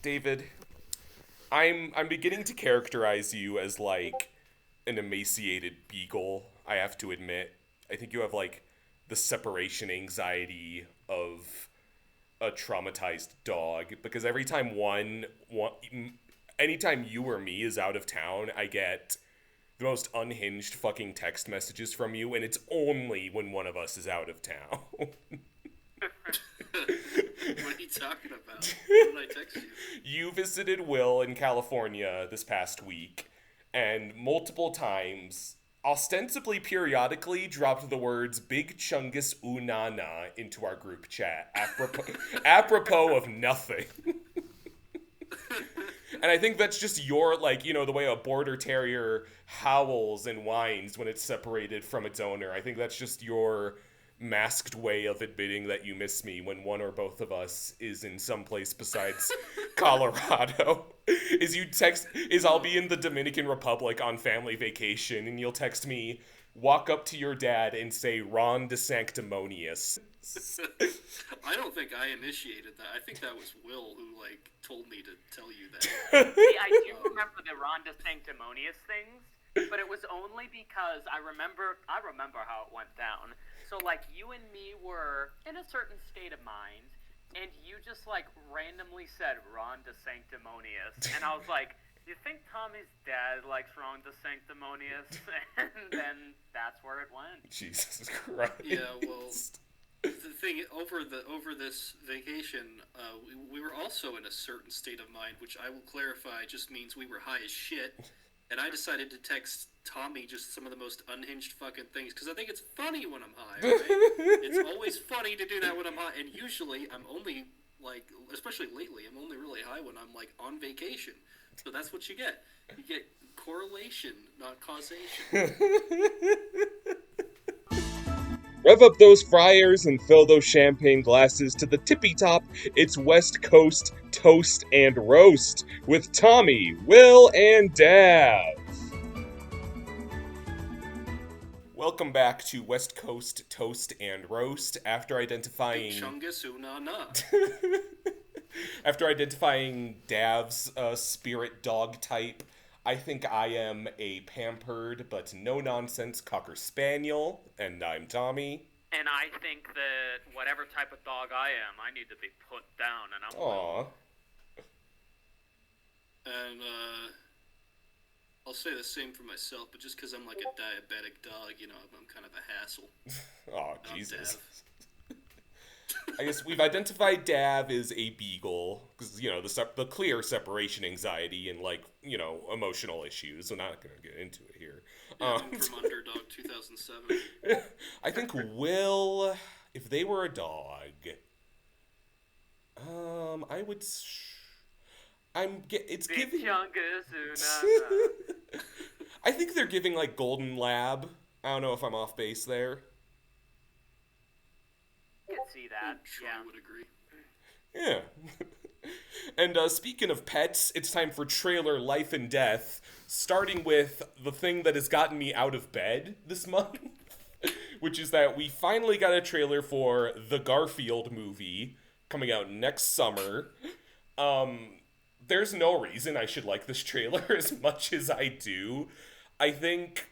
David, I'm beginning to characterize you as like an emaciated beagle, I have to admit. I think you have like the separation anxiety of a traumatized dog because every time anytime you or me is out of town, I get the most unhinged fucking text messages from you, and it's only when one of us is out of town. What are you talking about? What did I text you? You visited Will in California this past week, and multiple times, ostensibly periodically, dropped the words Big Chungus Unana into our group chat, apropos of nothing. And I think that's just your, like, the way a border terrier howls and whines when it's separated from its owner. I think that's just your masked way of admitting that you miss me when one or both of us is in some place besides Colorado. I'll be in the Dominican Republic on family vacation and you'll text me, walk up to your dad and say Ron de Sanctimonious. I don't think I initiated that. I think that was Will who, told me to tell you that. See, I do remember the Ron de Sanctimonious things, but it was only because I remember how it went down. So, you and me were in a certain state of mind, and you just, randomly said Ron de Sanctimonious, and I was like, do you think Tommy's dad likes Ron de Sanctimonious? And then that's where it went. Jesus Christ. Yeah, well, the thing, over this vacation, we were also in a certain state of mind, which I will clarify just means we were high as shit, and I decided to text Tommy just some of the most unhinged fucking things, because I think it's funny when I'm high, right? It's always funny to do that when I'm high, and usually I'm only, especially lately, I'm only really high when I'm, on vacation. So that's what you get. You get correlation, not causation. Rev up those fryers and fill those champagne glasses to the tippy top. It's West Coast Toast and Roast with Tommy, Will, and Dav. Welcome back to West Coast Toast and Roast. After identifying After identifying Dav's spirit dog type, I think I am a pampered but no-nonsense Cocker Spaniel, and I'm Tommy. And I think that whatever type of dog I am, I need to be put down, and I'm... Aww. And, I'll say the same for myself, but just because I'm a diabetic dog, I'm kind of a hassle. Oh, Jesus. I guess we've identified Dav as a beagle, because, the clear separation anxiety and, emotional issues. I'm not going to get into it here. Yeah, I'm from Underdog 2007. I think Will, if they were a dog, I would... It's Big giving... Chungus, I think they're giving, Golden Lab. I don't know if I'm off base there. I could see that. Sure, yeah. I would agree. Yeah. And speaking of pets, it's time for trailer life and death, starting with the thing that has gotten me out of bed this month, which is that we finally got a trailer for the Garfield movie coming out next summer. There's no reason I should like this trailer as much as I do. I think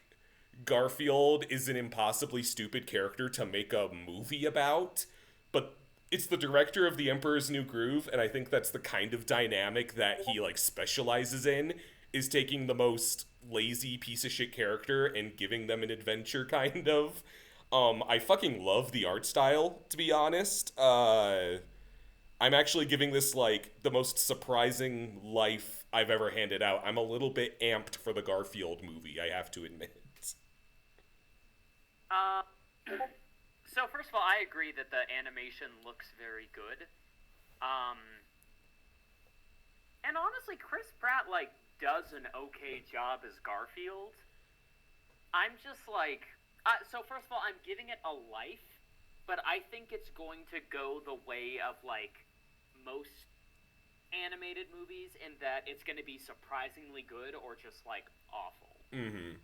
Garfield is an impossibly stupid character to make a movie about, but it's the director of The Emperor's New Groove, and I think that's the kind of dynamic that he, specializes in, is taking the most lazy piece of shit character and giving them an adventure, kind of. I fucking love the art style, to be honest. I'm actually giving this, the most surprising life I've ever handed out. I'm a little bit amped for the Garfield movie, I have to admit. So first of all, I agree that the animation looks very good. And honestly, Chris Pratt, does an okay job as Garfield. I'm just so first of all, I'm giving it a life, but I think it's going to go the way of, most animated movies in that it's going to be surprisingly good or just, awful. Mm-hmm.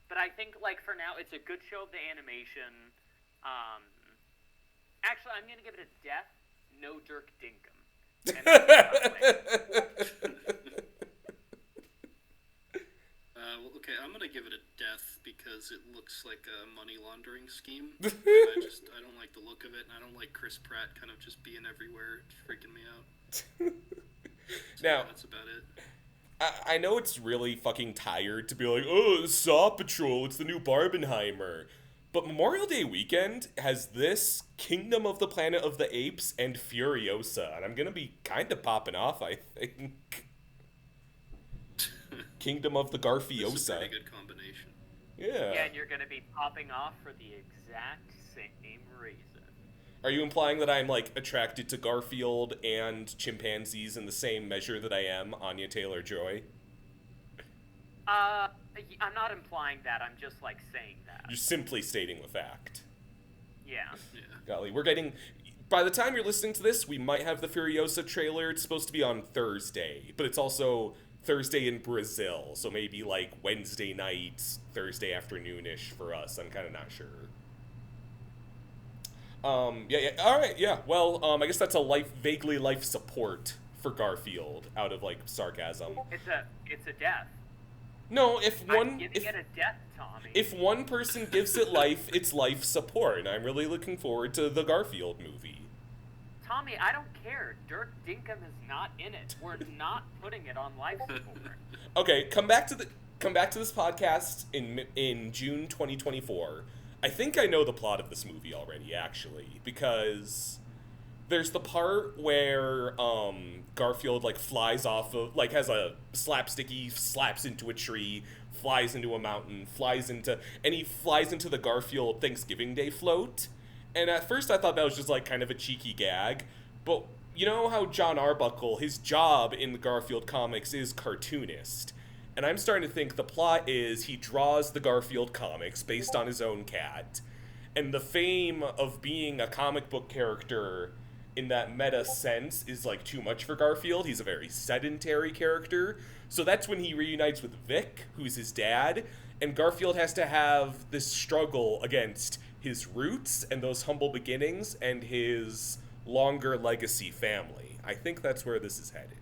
But I think, for now, it's a good show of the animation. Actually, I'm going to give it a death, no Dirk Dinkum. And that's Garfield. Well, okay, I'm gonna give it a death because it looks like a money laundering scheme. I don't like the look of it, and I don't like Chris Pratt kind of just being everywhere. It's freaking me out. So Now, that's about it. I know it's really fucking tired to be like, oh, Saw Patrol, it's the new Barbenheimer. But Memorial Day weekend has this, Kingdom of the Planet of the Apes, and Furiosa. And I'm gonna be kind of popping off, I think. Kingdom of the Garfiosa. That's a pretty good combination. Yeah. Yeah, and you're going to be popping off for the exact same reason. Are you implying that I'm, like, attracted to Garfield and chimpanzees in the same measure that I am Anya Taylor-Joy? I'm not implying that. I'm just, like, saying that. You're simply stating the fact. Yeah. Golly, we're getting... By the time you're listening to this, we might have the Furiosa trailer. It's supposed to be on Thursday, but it's also Thursday in Brazil, so maybe, like, Wednesday night, Thursday afternoon-ish for us. I'm kind of not sure. Yeah, alright, yeah. Well, I guess that's a vaguely life support for Garfield, out of, like, sarcasm. It's a death. No, I'm giving it a death, Tommy. If one person gives it life, it's life support, and I'm really looking forward to the Garfield movie. Tommy, I don't care. Dirk Dinkum is not in it. We're not putting it on life support. Okay, come back to this podcast in June 2024. I think I know the plot of this movie already, actually, because there's the part where Garfield like flies off of, like, has a slapsticky, slaps into a tree, flies into a mountain, and he flies into the Garfield Thanksgiving Day float. And at first I thought that was just like kind of a cheeky gag, but you know how John Arbuckle, his job in the Garfield comics is cartoonist. And I'm starting to think the plot is he draws the Garfield comics based on his own cat. And the fame of being a comic book character in that meta sense is like too much for Garfield. He's a very sedentary character. So that's when he reunites with Vic, who's his dad, and Garfield has to have this struggle against his roots and those humble beginnings and his longer legacy family. I think that's where this is headed.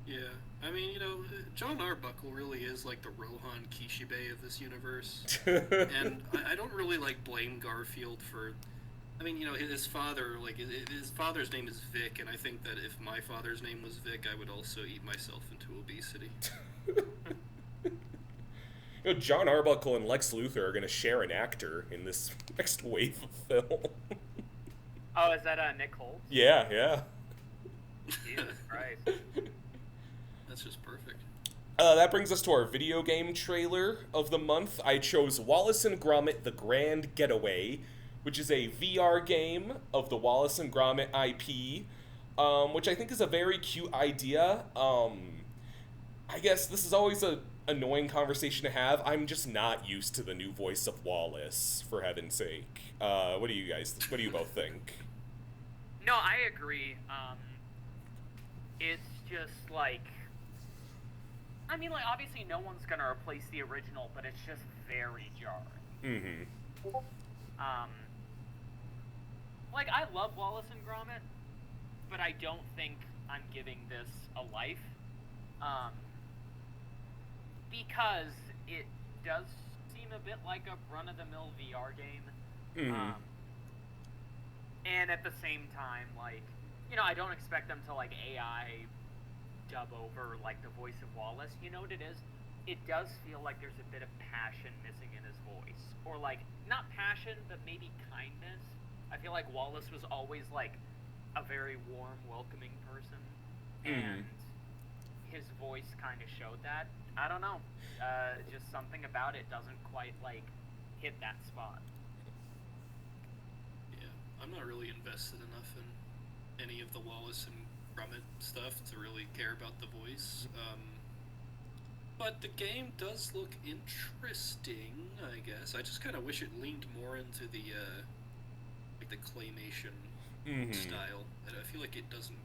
Yeah, I mean, you know, John Arbuckle really is like the Rohan Kishibe of this universe. And I don't really, like, blame Garfield for... I mean, you know, his father, like, his father's name is Vic, and I think that if my father's name was Vic, I would also eat myself into obesity. You know, John Arbuckle and Lex Luthor are going to share an actor in this next wave of film. Oh, is that Nick Holt? Yeah. Jesus Christ. That's just perfect. That brings us to our video game trailer of the month. I chose Wallace and Gromit: The Grand Getaway, which is a VR game of the Wallace and Gromit IP, which I think is a very cute idea. I guess this is always a annoying conversation to have. I'm just not used to the new voice of Wallace, for heaven's sake. What do you both think? No, I agree. It's just like, I mean, like, obviously no one's gonna replace the original, but it's just very jarring. Mm-hmm. Like, I love Wallace and Gromit, but I don't think I'm giving this a life. Because it does seem a bit like a run-of-the-mill VR game. Mm-hmm. And at the same time, like, you know, I don't expect them to, like, AI dub over, like, the voice of Wallace. You know what it is? It does feel like there's a bit of passion missing in his voice. Or, like, not passion, but maybe kindness. I feel like Wallace was always, like, a very warm, welcoming person. And his voice kind of showed that. I don't know. Just something about it doesn't quite, like, hit that spot. Yeah, I'm not really invested enough in any of the Wallace and Gromit stuff to really care about the voice. But the game does look interesting, I guess. I just kind of wish it leaned more into the, like, the claymation style. And I feel like it doesn't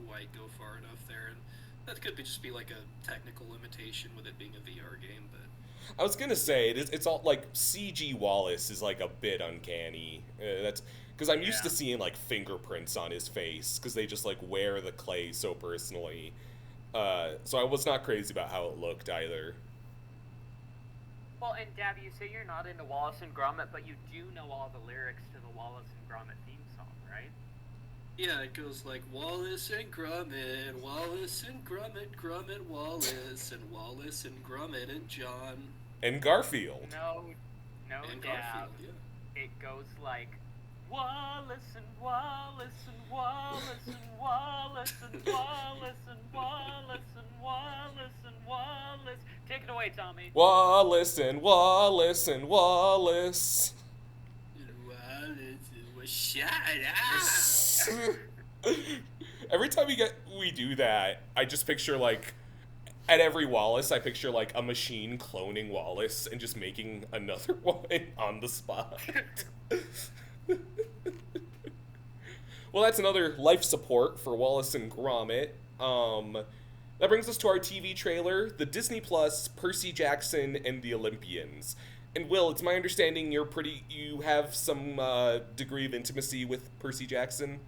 quite go far enough there. And that could just be like a technical limitation with it being a VR game, but I was gonna say it's all like CG Wallace is like a bit uncanny. That's because I'm used to seeing like fingerprints on his face because they just like wear the clay so personally. So I was not crazy about how it looked either. Well, and Dab, you say you're not into Wallace and Gromit, but you do know all the lyrics to the Wallace and Gromit theme song, right? Yeah, it goes like Wallace and Gromit, Wallace and Gromit, Gromit, Wallace, and Wallace and Gromit and John. And Garfield. No, And Dab. Garfield, yeah. It goes like Wallace and Wallace and Wallace and Wallace and Wallace and Wallace and Wallace and Wallace. Take it away, Tommy. Wallace and Wallace and Wallace. Shut up! Every time we do that, I just picture like at every Wallace, I picture like a machine cloning Wallace and just making another one on the spot. Well, that's another life support for Wallace and Gromit. That brings us to our TV trailer, the Disney Plus, Percy Jackson and the Olympians. And Will, it's my understanding you have some degree of intimacy with Percy Jackson?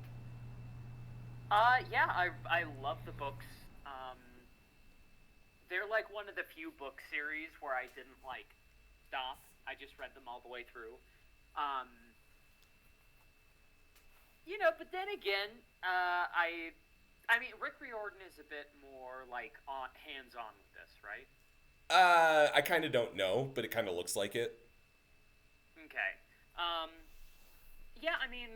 Yeah, I love the books. They're like one of the few book series where I didn't like stop. I just read them all the way through. But then again, I mean, Rick Riordan is a bit more like hands-on with this, right? I kind of don't know, but it kind of looks like it. Okay. Yeah, I mean,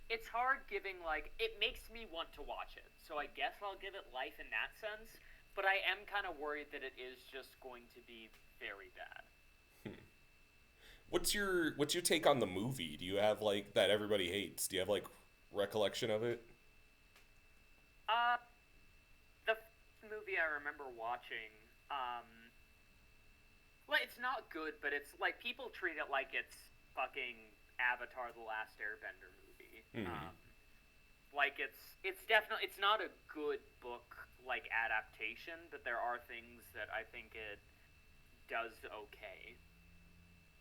it's hard giving, like, it makes me want to watch it, so I guess I'll give it life in that sense, but I am kind of worried that it is just going to be very bad. What's your take on the movie? Do you have, like, that everybody hates? Do you have, like, recollection of it? The movie I remember watching, well, it's not good, but it's like people treat it like it's fucking Avatar: The Last Airbender movie. Mm-hmm. Like it's definitely, it's not a good book like adaptation, but there are things that I think it does okay.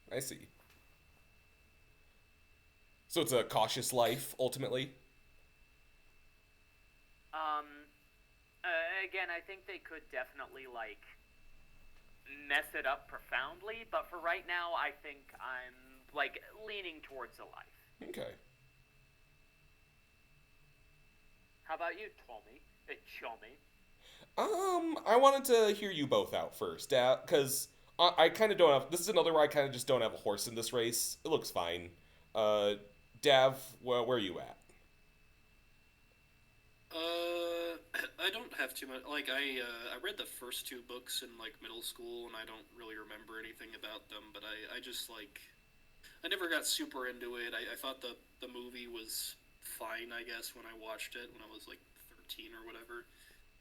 I see. So it's a cautious life, ultimately? Again, I think they could definitely, like, mess it up profoundly, but for right now, I think I'm, like, leaning towards a life. Okay. How about you, Tommy? Chommy? I wanted to hear you both out first, because I kind of don't have... This is another where I kind of just don't have a horse in this race. It looks fine. Dav, where are you at? I don't have too much. Like, I read the first two books in, like, middle school, and I don't really remember anything about them, but I just, like... I never got super into it. I thought the movie was fine, I guess, when I watched it, when I was, like, 13 or whatever.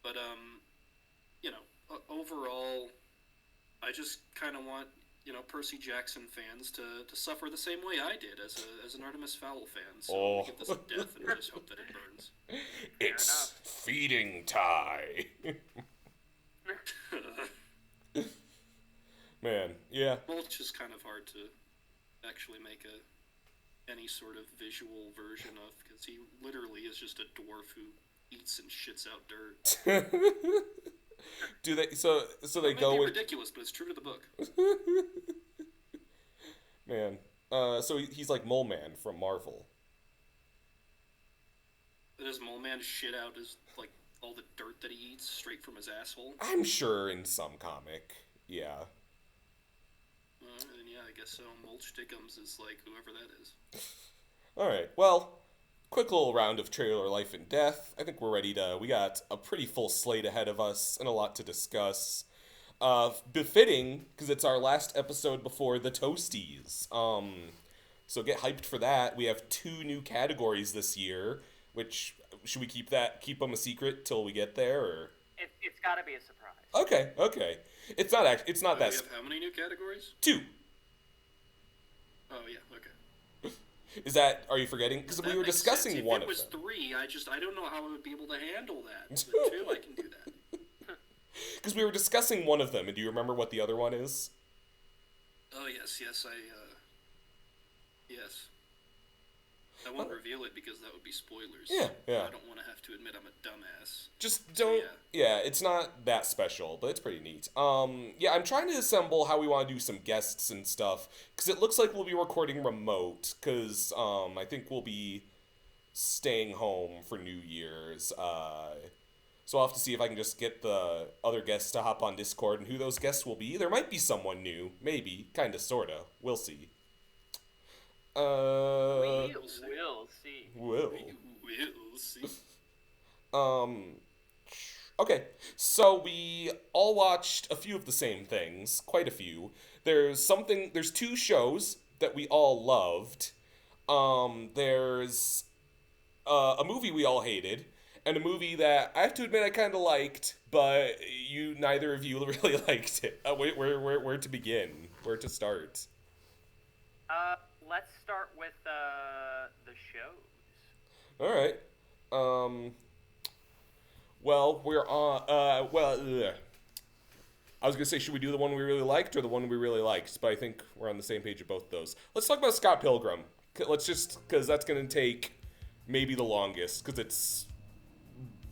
But, overall, I just kind of want, Percy Jackson fans to suffer the same way I did as an Artemis Fowl fan. So we give this a death and just hope that it burns. It's feeding time. Man, yeah. Well, it's just kind of hard to actually make any sort of visual version of, because he literally is just a dwarf who eats and shits out dirt. Do they? So they go with ridiculous, but it's true to the book. Man, so he's like Mole Man from Marvel. Does Mole Man shit out like all the dirt that he eats straight from his asshole? I'm sure in some comic, yeah. Then yeah, I guess so. Mulch Dickums is like whoever that is. All right, well. Quick little round of trailer life and death. I think we're ready to... We got a pretty full slate ahead of us and a lot to discuss. Befitting, because it's our last episode before the Toasties. So get hyped for that. We have 2 new categories this year, which... Should we keep them a secret till we get there, or...? It's gotta be a surprise. Okay. It's not that... We have how many new categories? 2. Oh, yeah, okay. Is that... Are you forgetting? Because we were discussing sense. one of them. If it was 3, I don't know how I would be able to handle that. But 2, I can do that. Because we were discussing one of them, and do you remember what the other one is? Oh, yes, yes, yes. I won't reveal it because that would be spoilers. Yeah. I don't want to have to admit I'm a dumbass. Just don't... So, yeah, it's not that special, but it's pretty neat. Yeah, I'm trying to assemble how we want to do some guests and stuff, because it looks like we'll be recording remote, because I think we'll be staying home for New Year's. So I'll have to see if I can just get the other guests to hop on Discord, and who those guests will be. There might be someone new. Maybe. Kinda, sorta. We'll see. We'll see. Will. We'll see. Okay, so we all watched a few of the same things, quite a few. There's two shows that we all loved. There's a movie we all hated, and a movie that I have to admit I kind of liked, but neither of you really liked it. Where to begin? Where to start? Let's start with the shows. All right. Well, we're on. I was gonna say, should we do the one we really liked or the one we really liked? But I think we're on the same page of both those. Let's talk about Scott Pilgrim. Because that's gonna take maybe the longest, because it's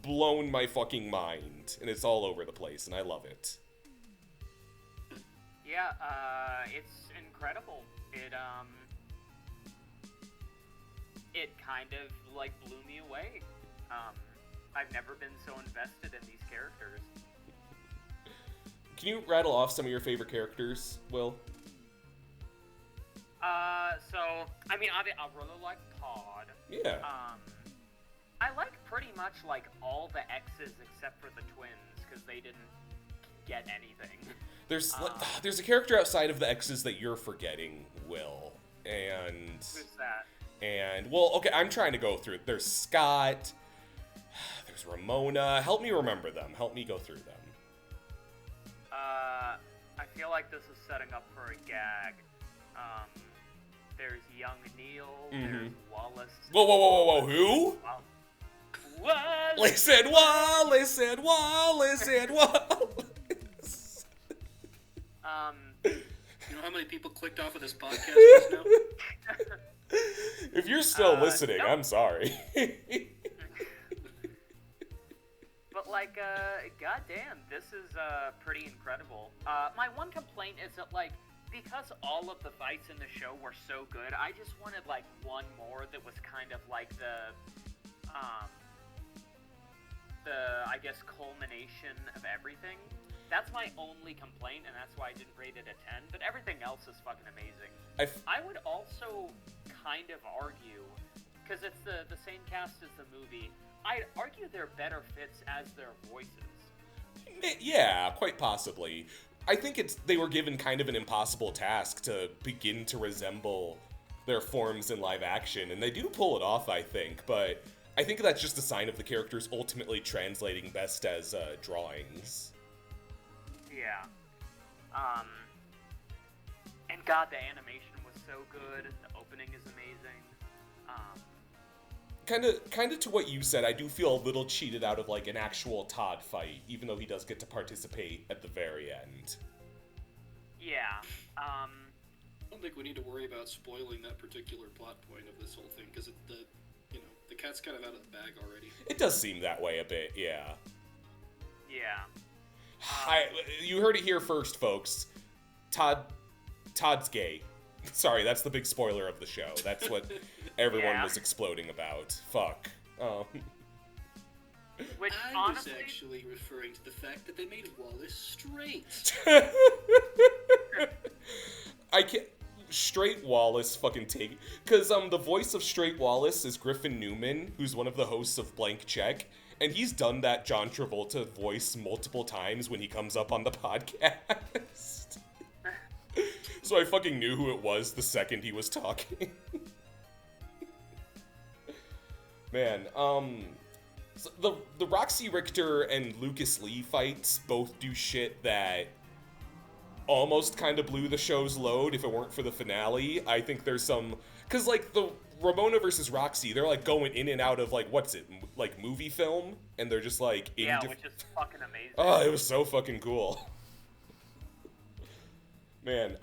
blown my fucking mind, and it's all over the place, and I love it. Yeah, it's incredible. It kind of, like, blew me away. I've never been so invested in these characters. Can you rattle off some of your favorite characters, Will? So, I mean, I really like Todd. Yeah. I like pretty much, like, all the exes except for the twins, because they didn't get anything. There's a character outside of the X's that you're forgetting, Will. And... who's that? And, well, okay, I'm trying to go through it. There's Scott. There's Ramona. Help me remember them. Help me go through them. I feel like this is setting up for a gag. There's young Neil. Mm-hmm. There's Wallace. Whoa, who? What? Listen, Wallace and Wallace and Wallace. You know how many people clicked off of this podcast just now? If you're still listening, nope. I'm sorry. But, like, goddamn, this is, pretty incredible. My one complaint is that, like, because all of the fights in the show were so good, I just wanted, like, one more that was kind of like the, I guess, culmination of everything. That's my only complaint, and that's why I didn't rate it a 10, but everything else is fucking amazing. I would also kind of argue, because it's the same cast as the movie, I'd argue they're better fits as their voices. Yeah, quite possibly. I think they were given kind of an impossible task to begin to resemble their forms in live action, and they do pull it off, I think, but I think that's just a sign of the characters ultimately translating best as drawings. Yeah. And God, the animation was so good. The opening is amazing. Kind of to what you said, I do feel a little cheated out of, like, an actual Todd fight, even though he does get to participate at the very end. Yeah. I don't think we need to worry about spoiling that particular plot point of this whole thing, because the cat's kind of out of the bag already. It does seem that way a bit, yeah. Yeah. You heard it here first, folks. Todd's gay. Sorry, that's the big spoiler of the show. That's what everyone was exploding about. Fuck. Which, I honestly, was actually referring to the fact that they made Wallace straight. I can't... Straight Wallace fucking take... Because the voice of Straight Wallace is Griffin Newman, who's one of the hosts of Blank Check. And he's done that John Travolta voice multiple times when he comes up on the podcast. So I fucking knew who it was the second he was talking. Man, so the Roxy Richter and Lucas Lee fights both do shit that almost kind of blew the show's load if it weren't for the finale. I think there's some, because like the Ramona versus Roxy, they're like going in and out of like, what's it, like movie film, and they're just like which is fucking amazing. Oh, it was so fucking cool. Man,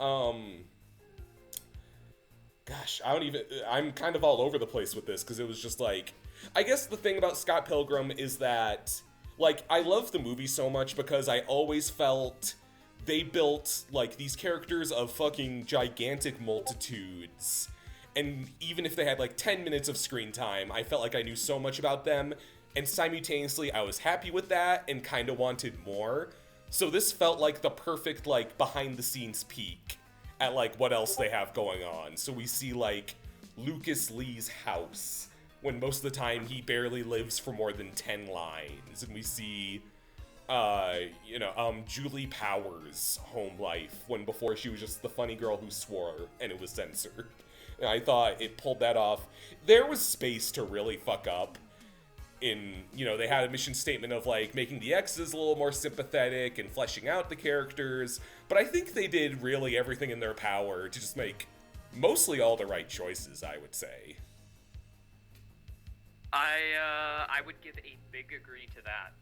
gosh, I'm kind of all over the place with this, because it was just like, I guess the thing about Scott Pilgrim is that, like, I love the movie so much because I always felt they built, like, these characters of fucking gigantic multitudes, and even if they had, like, 10 minutes of screen time, I felt like I knew so much about them, and simultaneously I was happy with that and kind of wanted more. So this felt like the perfect, like, behind-the-scenes peek at, like, what else they have going on. So we see, like, Lucas Lee's house, when most of the time he barely lives for more than 10 lines. And we see, Julie Powers' home life, when before she was just the funny girl who swore, and it was censored. And I thought it pulled that off. There was space to really fuck up. They had a mission statement of, like, making the X's a little more sympathetic and fleshing out the characters, but I think they did really everything in their power to just make mostly all the right choices, I would say. I would give a big agree to that.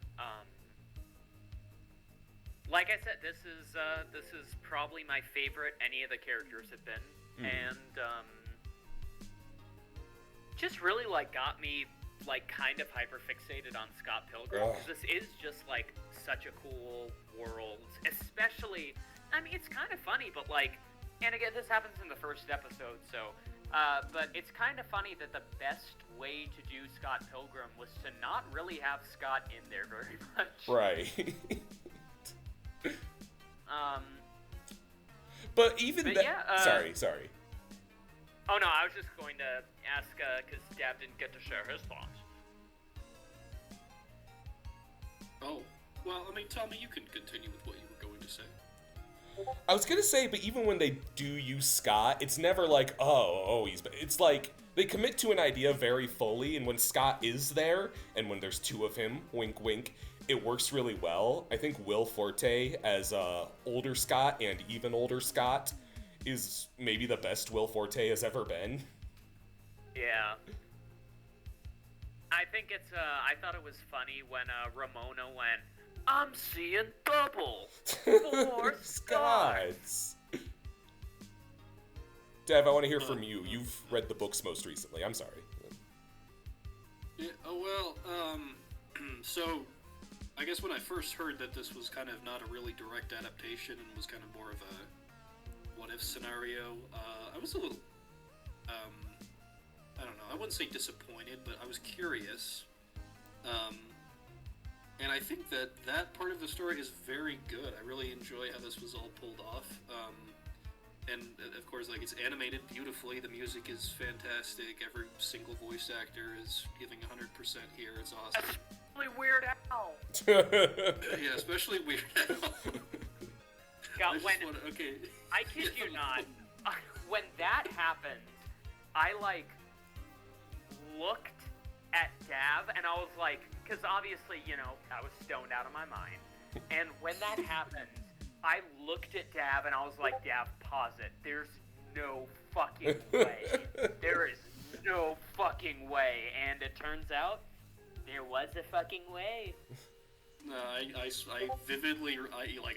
Like I said, this is probably my favorite any of the characters have been, and just really, like, got me, like, kind of hyper-fixated on Scott Pilgrim, because this is just, like, such a cool world, especially, I mean, it's kind of funny, but, like, and again, this happens in the first episode, so, but it's kind of funny that the best way to do Scott Pilgrim was to not really have Scott in there very much. Right. But even sorry. Oh no, I was just going to ask, because Dab didn't get to share his thoughts. Oh, well, I mean, Tommy, you can continue with what you were going to say. I was gonna say, but even when they do use Scott, it's never like, it's like, they commit to an idea very fully, and when Scott is there, and when there's two of him, wink wink, it works really well. I think Will Forte as older Scott and even older Scott is maybe the best Will Forte has ever been. Yeah. I think I thought it was funny when Ramona went, "I'm seeing double for Scotts." Dev, I want to hear from you. You've read the books most recently. I'm sorry. Yeah, so I guess when I first heard that this was kind of not a really direct adaptation and was kind of more of a what-if scenario, I was a little, I don't know, I wouldn't say disappointed, but I was curious. And I think that part of the story is very good. I really enjoy how this was all pulled off. And of course, like, it's animated beautifully. The music is fantastic. Every single voice actor is giving 100% here. It's awesome. Especially Weird Al. Yeah, especially Weird Al. God, I kid you not, when that happened, I, like, looked at Dav, and I was like, because obviously, I was stoned out of my mind, and when that happened, I looked at Dav, and I was like, Dav, pause it. There's no fucking way. There is no fucking way, and it turns out, there was a fucking way. No, I vividly,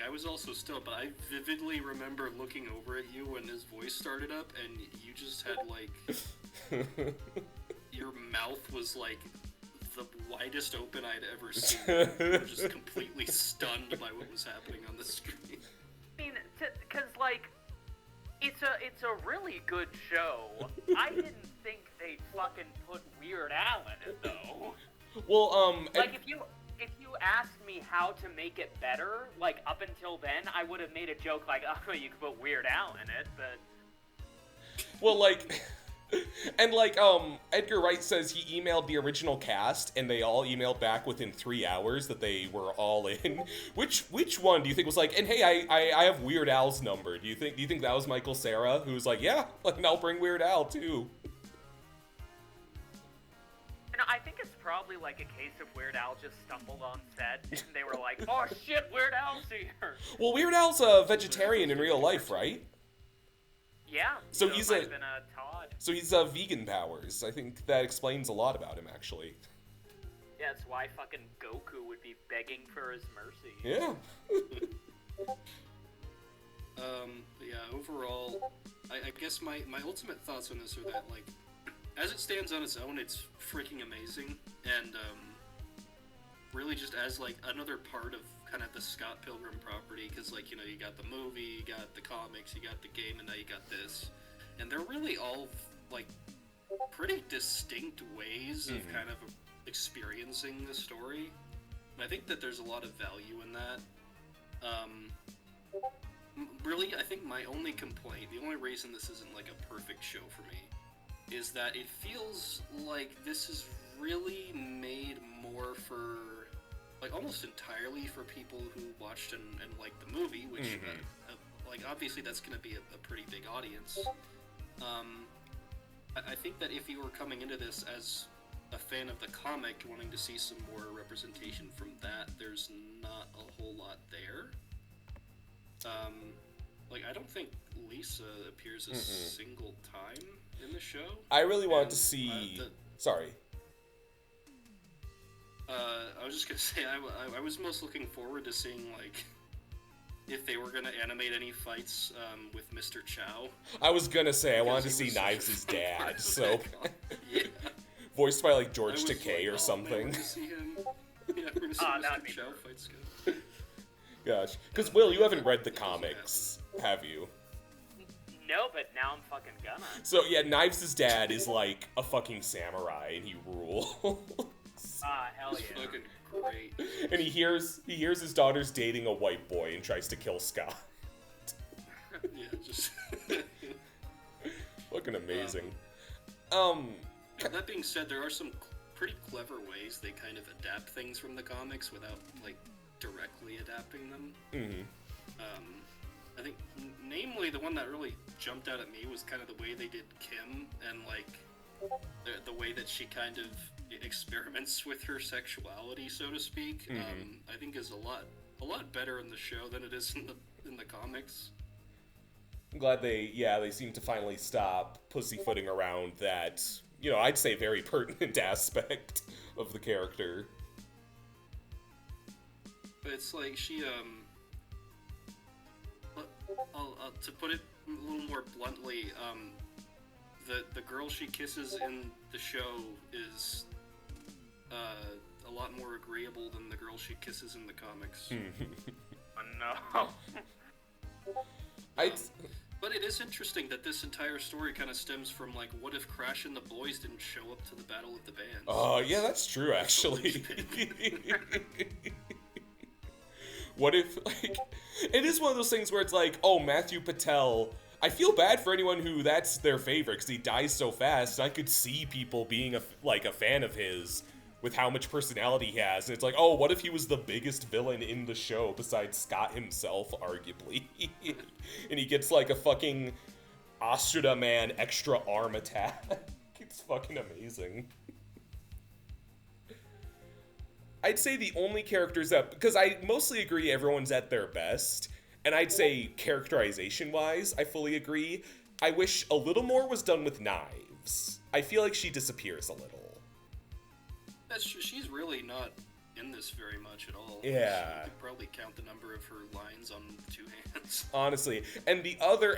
I was also stoned, but I vividly remember looking over at you when his voice started up, and you just had, like, your mouth was, like, the widest open I'd ever seen. You were just completely stunned by what was happening on the screen. I mean, because, like, it's a really good show. I didn't think they'd fucking put Weird Al in it, though. Well, like, if you asked me how to make it better, like, up until then, I would have made a joke like, oh, you could put Weird Al in it, but... Well, like... And, like, Edgar Wright says he emailed the original cast, and they all emailed back within 3 hours that they were all in. Which one do you think was like, and hey, I have Weird Al's number. Do you think that was Michael Cera, who was like, yeah, and I'll bring Weird Al, too? And I think it's probably like a case of Weird Al just stumbled on set, and they were like, "Oh shit, Weird Al's here." Well, Weird Al's a vegetarian in real life, right? Yeah. So it he's might have been a Todd. So he's vegan powers. I think that explains a lot about him, actually. Yeah, that's why fucking Goku would be begging for his mercy. Yeah. Yeah, overall, I guess my ultimate thoughts on this are that, like, as it stands on its own, it's freaking amazing, and, really just as, like, another part of kind of the Scott Pilgrim property, because, like, you know, you got the movie, you got the comics, you got the game, and now you got this, and they're really all, like, pretty distinct ways of kind of experiencing the story, and I think that there's a lot of value in that. Really, I think my only complaint, the only reason this isn't like a perfect show for me, is that it feels like this is really made more for, like, almost entirely for people who watched and liked the movie, which, like, obviously that's going to be a pretty big audience. I think that if you were coming into this as a fan of the comic, wanting to see some more representation from that, there's not a whole lot there. Like, I don't think Lisa appears a single time in the show. I really want to see... Sorry. I was just gonna say, I was most looking forward to seeing, like, if they were gonna animate any fights with Mr. Chow. I was gonna say, I wanted to see Knives' dad, so... Yeah. Voiced by, like, George Takei or something. Man, to see him. Yeah, we're gonna see Mr. Chow fight Scott. Gosh. Because, Will, you haven't read the comics, have you? No, but now I'm fucking gonna. So, yeah, Knives' dad is, like, a fucking samurai, and he rules. Hell yeah. That's fucking great. And he hears his daughter's dating a white boy and tries to kill Scott. Yeah, just... Fucking amazing. That being said, there are some pretty clever ways they kind of adapt things from the comics without, like, directly adapting them. I think, namely, the one that really jumped out at me was kind of the way they did Kim, and, like, the way that she kind of experiments with her sexuality, so to speak. I think is a lot better in the show than it is in the comics. I'm glad they seem to finally stop pussyfooting around that, you know, I'd say very pertinent aspect of the character. But it's like she, to put it a little more bluntly, the girl she kisses in the show is a lot more agreeable than the girl she kisses in the comics. Oh no. But it is interesting that this entire story kind of stems from, like, what if Crash and the boys didn't show up to the Battle of the Bands? Oh, yeah, that's true, actually. What if, like, it is one of those things where it's like, oh, Matthew Patel, I feel bad for anyone who that's their favorite, because he dies so fast, and I could see people being, a fan of his with how much personality he has, and it's like, oh, what if he was the biggest villain in the show besides Scott himself, arguably? And he gets, like, a fucking Ostrada Man extra arm attack. It's fucking amazing. I'd say the only characters that, because I mostly agree everyone's at their best, and I'd say characterization-wise, I fully agree. I wish a little more was done with Knives. I feel like she disappears a little. That's true. She's really not in this very much at all. Yeah. You could probably count the number of her lines on 2 hands. Honestly. And the other,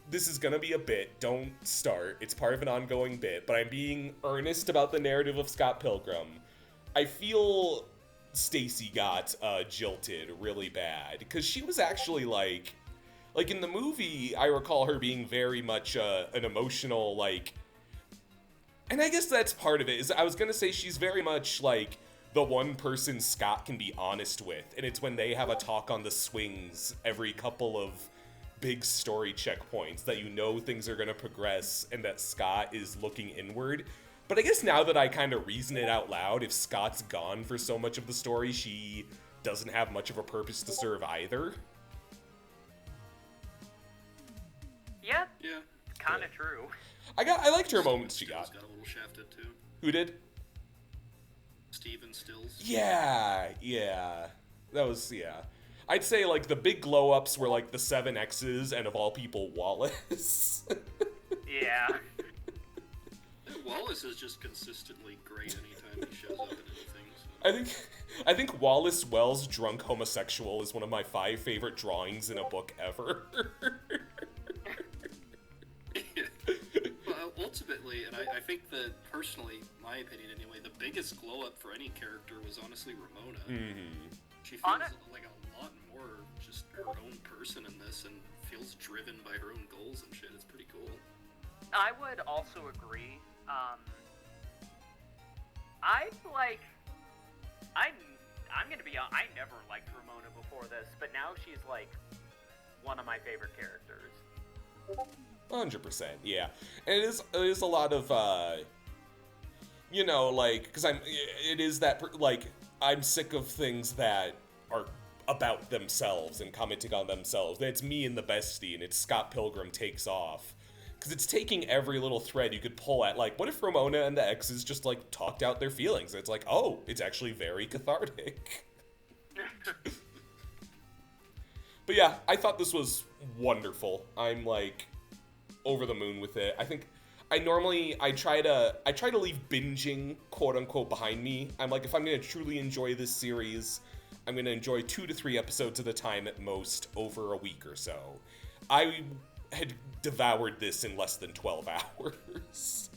this is gonna be a bit, don't start, it's part of an ongoing bit, but I'm being earnest about the narrative of Scott Pilgrim. I feel Stacy got jilted really bad, because she was actually like in the movie, I recall her being very much an emotional, like, and I guess that's part of it, is I was gonna say she's very much like the one person Scott can be honest with, and it's when they have a talk on the swings every couple of big story checkpoints that you know things are gonna progress and that Scott is looking inward. But I guess now that I kind of reason it out loud, if Scott's gone for so much of the story, she doesn't have much of a purpose to serve either. Yeah. Yeah. Kind of true. I liked her moments she got. Got a little shafted too. Who did? Steven Stills. Yeah. That was, yeah. I'd say, like, the big glow-ups were, like, the 7Xs and, of all people, Wallace. Yeah. Wallace is just consistently great anytime he shows up in anything. So. I think Wallace Wells drunk homosexual is one of my 5 favorite drawings in a book ever. Well, ultimately, and I think that, personally, my opinion anyway, the biggest glow-up for any character was honestly Ramona. Mm-hmm. She feels like a lot more just her own person in this, and feels driven by her own goals and shit. It's pretty cool. I would also agree. I'm gonna be honest, I never liked Ramona before this, but now she's like one of my favorite characters. 100%, yeah. And it is a lot of, you know, like, because it is that, like, I'm sick of things that are about themselves and commenting on themselves. It's me and the bestie, and it's Scott Pilgrim takes off. Because it's taking every little thread you could pull at. Like, what if Ramona and the exes just, like, talked out their feelings? It's like, oh, it's actually very cathartic. But yeah, I thought this was wonderful. I'm, like, over the moon with it. I think I try to leave binging, quote unquote, behind me. I'm like, if I'm going to truly enjoy this series, I'm going to enjoy 2 to 3 episodes at a time at most over a week or so. I had devoured this in less than 12 hours.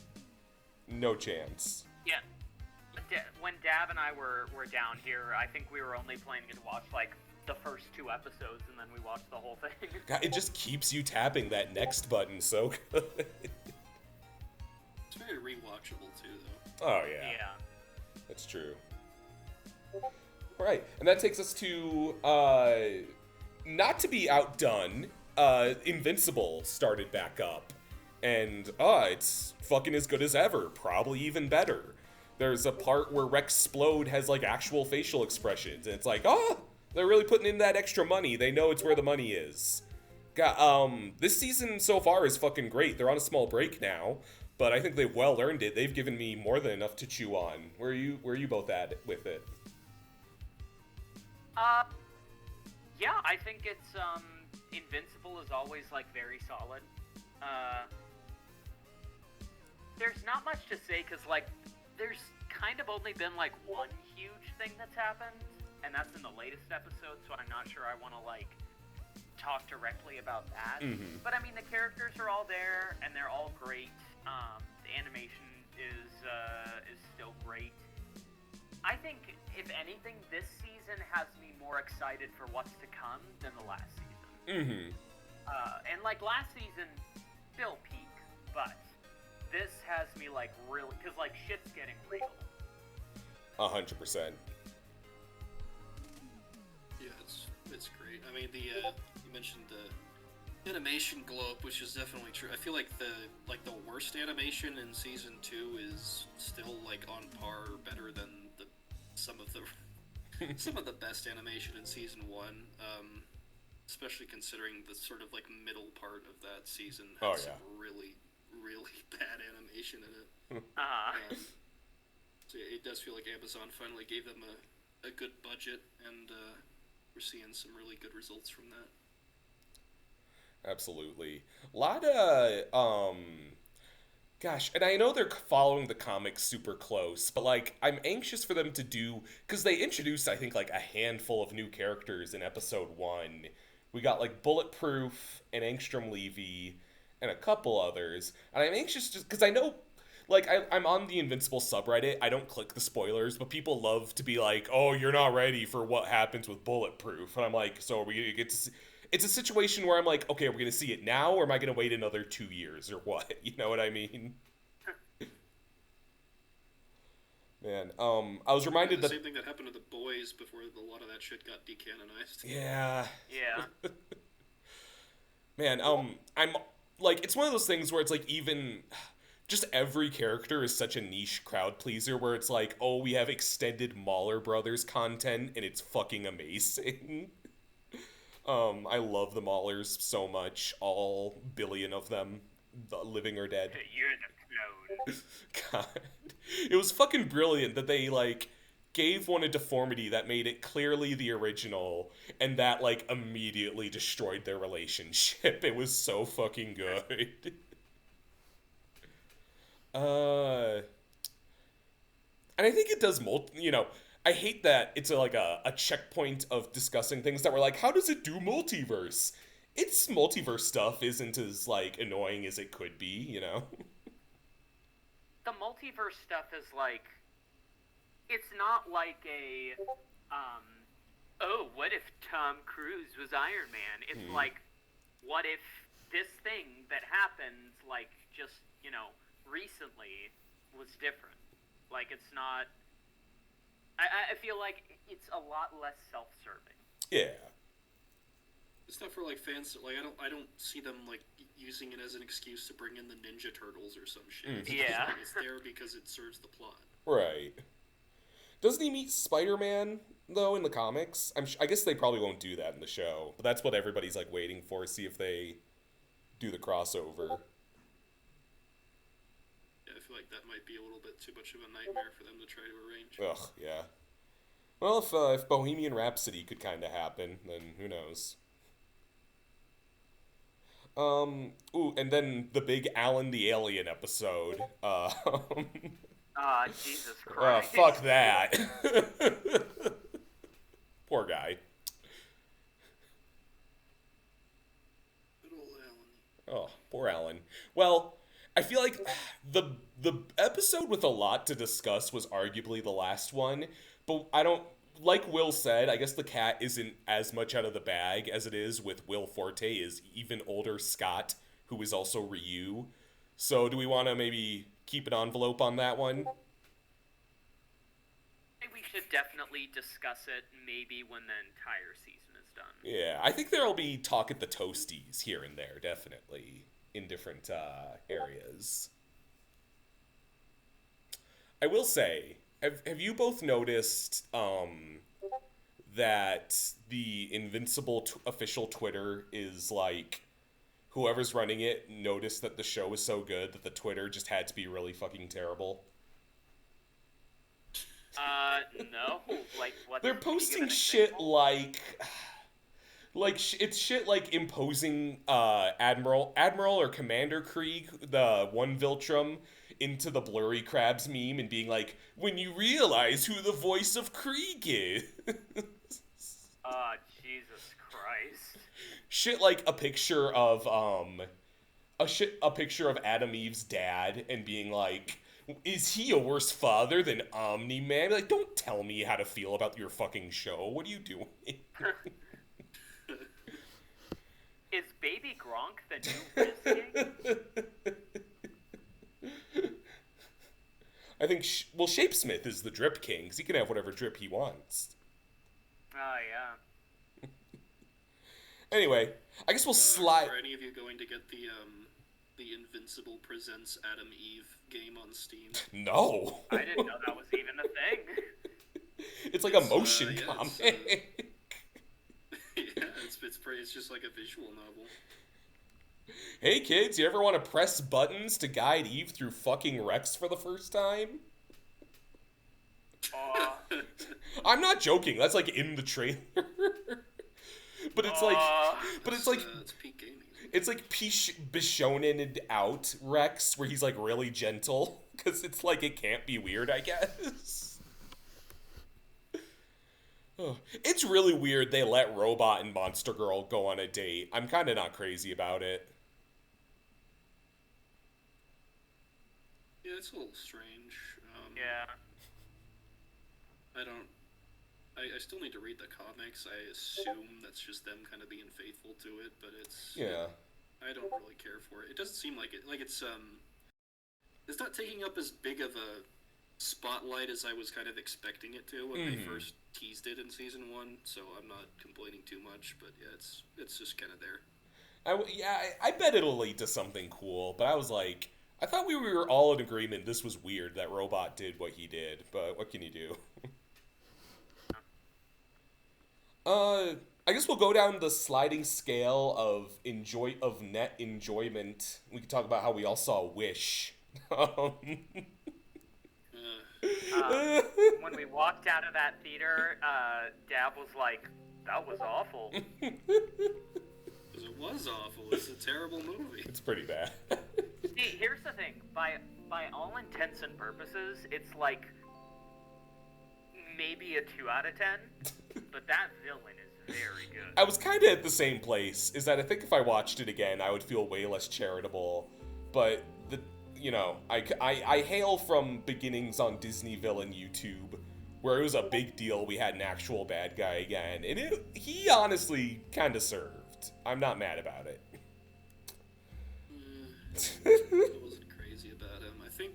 No chance. Yeah. When Dab and I were down here, I think we were only planning to watch, like, the first 2 episodes, and then we watched the whole thing. God, it just keeps you tapping that next button so good. It's very rewatchable, too, though. Oh, yeah. Yeah. That's true. Right, and that takes us to, not to be outdone, Invincible started back up. And, it's fucking as good as ever. Probably even better. There's a part where Rex Splode has, like, actual facial expressions. And it's like, they're really putting in that extra money. They know it's where the money is. This season so far is fucking great. They're on a small break now. But I think they've well earned it. They've given me more than enough to chew on. Where are you both at with it? Yeah, I think it's, Invincible is always, like, very solid. There's not much to say, because, like, there's kind of only been, like, one huge thing that's happened, and that's in the latest episode, so I'm not sure I want to, like, talk directly about that. Mm-hmm. But, I mean, the characters are all there, and they're all great. The animation is still great. I think, if anything, this season has me more excited for what's to come than the last season. Mm-hmm. And, like, last season, still peak, but this has me, like, really, because, like, shit's getting real. 100%. Yeah, it's great. I mean, you mentioned the animation glow-up, which is definitely true. I feel like the worst animation in season 2 is still, like, on par or better than some of the best animation in season 1. Especially considering the sort of, like, middle part of that season has some really, really bad animation in it. So it does feel like Amazon finally gave them a good budget, and we're seeing some really good results from that. Absolutely. A lot of, gosh, and I know they're following the comics super close, but, like, I'm anxious for them to do, because they introduced, I think, like, a handful of new characters in episode 1. We got, like, Bulletproof and Angstrom Levy and a couple others, and I'm anxious just because I know, like, I'm on the Invincible subreddit. I don't click the spoilers, but people love to be like, oh, you're not ready for what happens with Bulletproof. And I'm like, so are we going to get to see? It's a situation where I'm like, okay, are we going to see it now, or am I going to wait another 2 years, or what? You know what I mean? Man, I was reminded the that... same thing that happened to The Boys before a lot of that shit got decanonized. Yeah. Yeah. Man, I'm, like, it's one of those things where it's like, even... Just every character is such a niche crowd pleaser where it's like, oh, we have extended Mauler Brothers content and it's fucking amazing. I love the Maulers so much, all billion of them, living or dead. You're the clone. God. It was fucking brilliant that they, like, gave one a deformity that made it clearly the original, and that, like, immediately destroyed their relationship. It was so fucking good. And I think it does I hate that it's like a checkpoint of discussing things that were like, how does it do multiverse? Its multiverse stuff isn't as, like, annoying as it could be, you know? The multiverse stuff is like, it's not like oh, what if Tom Cruise was Iron Man? It's like, what if this thing that happens, like, just, recently was different? Like, it's not... I feel like it's a lot less self-serving. Yeah. It's not for, like, fans, like, I don't see them, like, using it as an excuse to bring in the Ninja Turtles or some shit. Yeah. It's there because it serves the plot. Right. Doesn't he meet Spider-Man, though, in the comics? I guess they probably won't do that in the show, but that's what everybody's, like, waiting for, see if they do the crossover. Yeah, I feel like that might be a little bit too much of a nightmare for them to try to arrange. Ugh, yeah. Well, if Bohemian Rhapsody could kind of happen, then who knows? Ooh, and then the big Alan the Alien episode. Jesus Christ. Fuck that. Poor guy. Good old Alan. Oh, poor Alan. Well, I feel like the episode with a lot to discuss was arguably the last one, but I don't... Like Will said, I guess the cat isn't as much out of the bag as it is with Will Forte's even older Scott, who is also Ryu. So do we want to maybe keep an envelope on that one? I think we should definitely discuss it maybe when the entire season is done. Yeah, I think there'll be talk at the Toasties here and there, definitely, in different areas. I will say... Have you both noticed that the Invincible official Twitter is like, whoever's running it noticed that the show is so good that the Twitter just had to be really fucking terrible? No. Like, what? They're posting shit like it's shit like imposing Admiral or Commander Krieg, the one Viltrum, into the Blurry Crabs meme and being like, when you realize who the voice of Krieg is. Jesus Christ. Shit like a picture of a picture of Adam Eve's dad and being like, is he a worse father than Omni-Man? Like, don't tell me how to feel about your fucking show. What are you doing? Is Baby Gronk the new Riz King? I think, Shapesmith is the drip king, because he can have whatever drip he wants. Oh, yeah. Anyway, I guess we'll slide... Are any of you going to get the Invincible Presents Adam Eve game on Steam? No! I didn't know that was even a thing. It's like a motion comic. Yeah, it's just like a visual novel. Hey kids, you ever want to press buttons to guide Eve through fucking Rex for the first time? I'm not joking. That's like in the trailer. But it's like, it's peak gaming. It's like Bishonen out Rex, where he's like really gentle, because it's like it can't be weird, I guess. It's really weird they let Robot and Monster Girl go on a date. I'm kind of not crazy about it. Yeah, it's a little strange. Yeah. I still need to read the comics. I assume that's just them kind of being faithful to it, but it's... Yeah. I don't really care for it. It doesn't seem like it. Like, it's not taking up as big of a spotlight as I was kind of expecting it to when they first teased it in season 1, so I'm not complaining too much, but yeah, it's just kind of there. I bet it'll lead to something cool, but I was like, I thought we were all in agreement this was weird that Robot did what he did, but what can you do? I guess we'll go down the sliding scale of net enjoyment. We can talk about how we all saw Wish. When we walked out of that theater, Dad was like, "That was awful." It was awful. It's a terrible movie. It's pretty bad. See, here's the thing. By all intents and purposes, it's like maybe a 2 out of 10, but that villain is very good. I was kind of at the same place, is that I think if I watched it again, I would feel way less charitable, but I hail from beginnings on Disney Villain YouTube, where it was a big deal we had an actual bad guy again, and he honestly kind of served. I'm not mad about it. I wasn't crazy about him. I think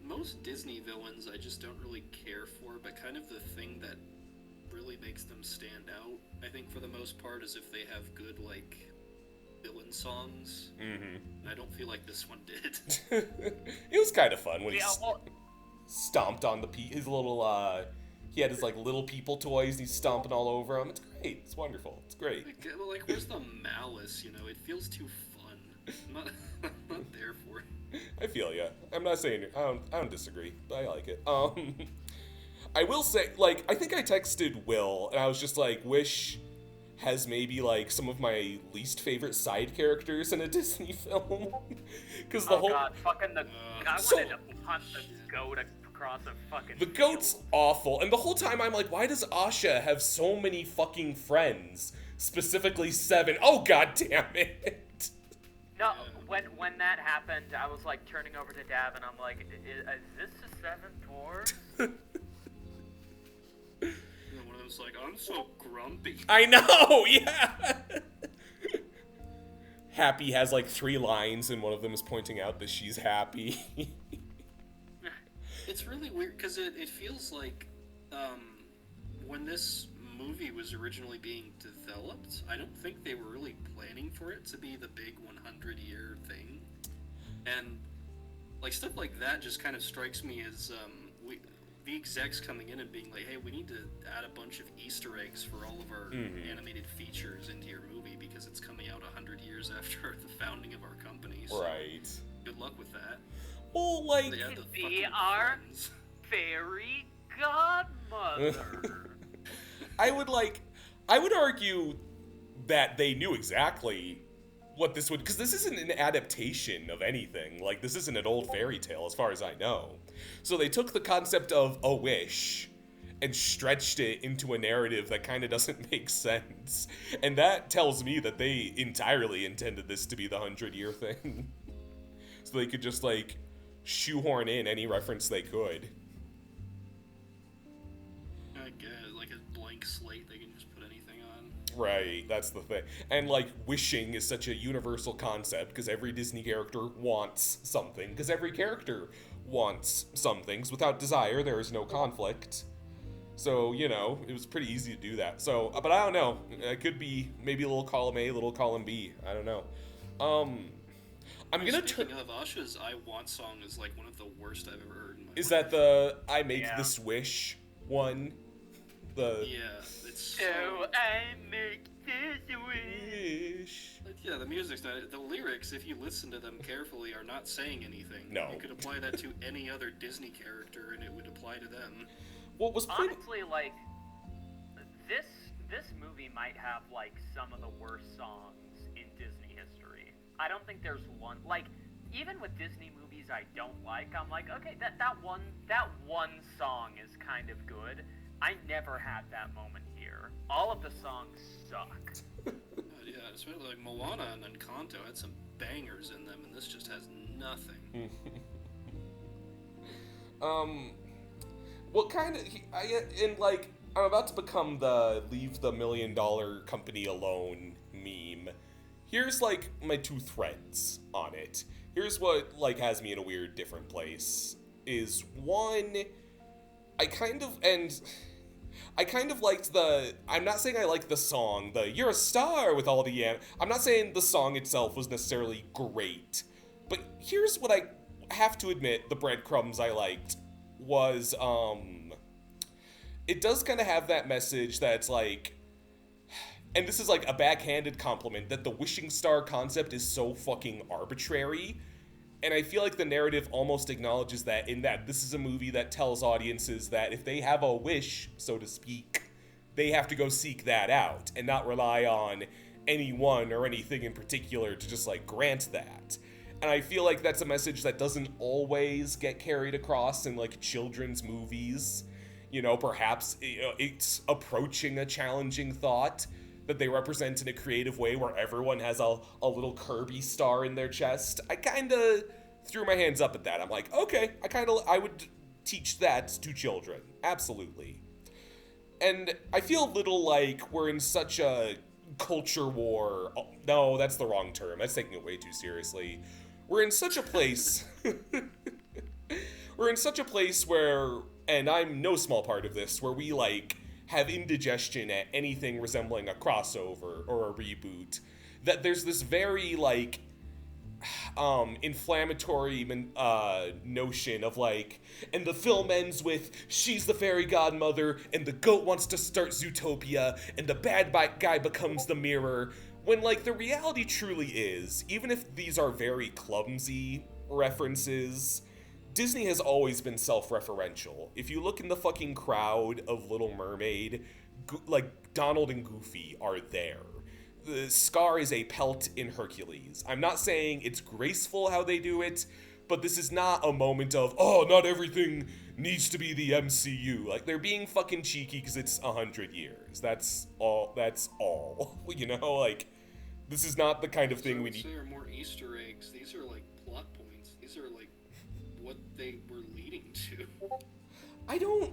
most Disney villains I just don't really care for, but kind of the thing that really makes them stand out, I think for the most part, is if they have good, like, villain songs. Mm-hmm. And I don't feel like this one did. It was kind of fun when he stomped on his little, he had his, like, little people toys, and he's stomping all over them. It's great. It's wonderful. It's great. Like, where's the malice, you know? It feels too fun. I'm not there for it. I feel ya. I'm not saying I don't disagree, but I like it. I will say, like, I think I texted Will, and I was just like, Wish has maybe, like, some of my least favorite side characters in a Disney film. Because the whole... God, fucking I wanted to punch the goat across a fucking The goat's awful, and the whole time I'm like, why does Asha have so many fucking friends? Specifically 7. Oh, god damn it! No, when that happened, I was like turning over to Dab, and I'm like, is this the 7 dwarves? One of them's like, I'm so grumpy. I know, yeah! Happy has like 3 lines, and one of them is pointing out that she's happy. It's really weird, because it feels like, when this movie was originally being developed, I don't think they were really planning for it to be the big 100-year thing. And, like, stuff like that just kind of strikes me as, the execs coming in and being like, hey, we need to add a bunch of Easter eggs for all of our animated features into your movie because it's coming out 100 years after the founding of our company. So right. Good luck with that. Well, like... Be our fairy godmother. I would argue that they knew exactly what this would... Because this isn't an adaptation of anything. Like, this isn't an old fairy tale, as far as I know. So they took the concept of a wish and stretched it into a narrative that kind of doesn't make sense. And that tells me that they entirely intended this to be the 100-year thing. So they could just, like, shoehorn in any reference they could. I guess, like a blank slate, they can just put anything on. Right, that's the thing. And, like, wishing is such a universal concept, because every Disney character wants something, because every character wants some things. Without desire, there is no conflict. So, you know, it was pretty easy to do that. So, but I don't know. It could be maybe a little column A, a little column B. I don't know. I'm gonna Speaking of, Asha's I Want song is like one of the worst I've ever heard in my life. Is that the I Make This Wish one? Yeah, it's so... I make this wish. Yeah, the music's not... The lyrics, if you listen to them carefully, are not saying anything. No. You could apply that to any other Disney character, and it would apply to them. What was honestly, like, this movie might have, like, some of the worst songs in Disney history. I don't think there's one... Like, even with Disney movies I don't like, I'm like, okay, that one song is kind of good. I never had that moment here. All of the songs suck. Yeah, especially like Moana and Encanto had some bangers in them, and this just has nothing. What kind of... I'm about to become the leave the $1 million company alone meme. Here's, like, my 2 threads on it. Here's what, like, has me in a weird different place. Is, one, I kind of liked the... I'm not saying I like the song, the You're a Star with all the... I'm not saying the song itself was necessarily great. But here's what I have to admit the breadcrumbs I liked was, it does kind of have that message that's like... And this is like a backhanded compliment that the wishing star concept is so fucking arbitrary. And I feel like the narrative almost acknowledges that, in that this is a movie that tells audiences that if they have a wish, so to speak, they have to go seek that out and not rely on anyone or anything in particular to just, like, grant that. And I feel like that's a message that doesn't always get carried across in, like, children's movies. You know, perhaps it's approaching a challenging thought that they represent in a creative way where everyone has a little Kirby star in their chest. I kind of threw my hands up at that. I'm like, okay, I would teach that to children. Absolutely. And I feel a little like we're in such a culture war. Oh, no, that's the wrong term. That's taking it way too seriously. We're in such a place... We're in such a place where, and I'm no small part of this, where we, like, have indigestion at anything resembling a crossover or a reboot, that there's this very, like, inflammatory notion of, like, and the film ends with, she's the fairy godmother, and the goat wants to start Zootopia, and the bad guy becomes the mirror, when, like, the reality truly is, even if these are very clumsy references, Disney has always been self-referential. If you look in the fucking crowd of Little Mermaid, like, Donald and Goofy are there. The Scar is a pelt in Hercules. I'm not saying it's graceful how they do it, but this is not a moment of, oh, not everything needs to be the MCU. Like, they're being fucking cheeky because it's 100 years. That's all. You know, like, this is not the kind of thing we need. These are more Easter eggs. These are, like, plot points. These are, like, what they were leading to. I don't...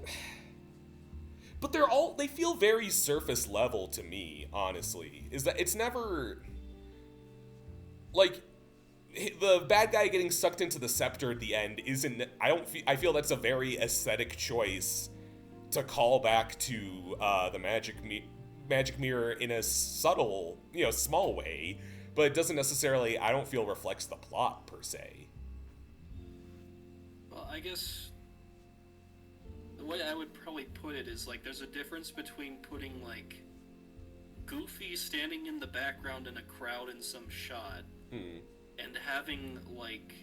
But they feel very surface level to me, honestly. Is that it's never... Like, the bad guy getting sucked into the scepter at the end isn't... I feel that's a very aesthetic choice to call back to the magic mirror in a subtle, small way, but it doesn't necessarily, I don't feel, reflects the plot, per se. Well, I guess the way I would probably put it is, like, there's a difference between putting, like, Goofy standing in the background in a crowd in some shot, and having, like,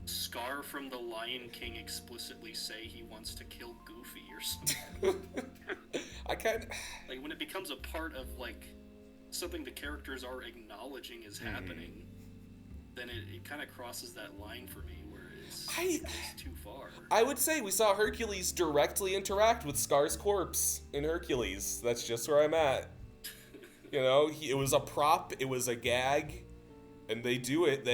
Scar from The Lion King explicitly say he wants to kill Goofy or something. Like, when it becomes a part of, like, something the characters are acknowledging is happening, then it kind of crosses that line for me where it's too far. I would say we saw Hercules directly interact with Scar's corpse in Hercules. That's just where I'm at. It was a prop, it was a gag, and they do it.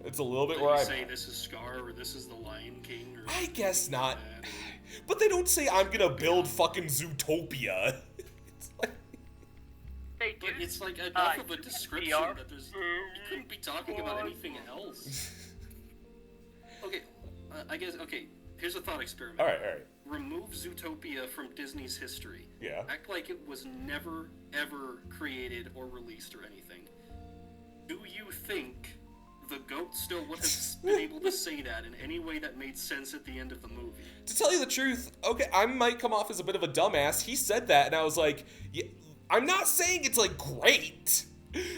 It's a little bit where I say this is Scar or this is the Lion King. Or I guess not. But they don't say I'm gonna build fucking Zootopia. It's like... They do. But it's like enough of a description that you couldn't be talking about anything else. Okay, I guess. Okay, here's a thought experiment. All right. Remove Zootopia from Disney's history. Yeah. Act like it was never, ever created or released or anything. Do you think the goat still would have been able to say that in any way that made sense at the end of the movie? To tell you the truth, okay, I might come off as a bit of a dumbass. He said that, and I was like, yeah, I'm not saying it's, like, great.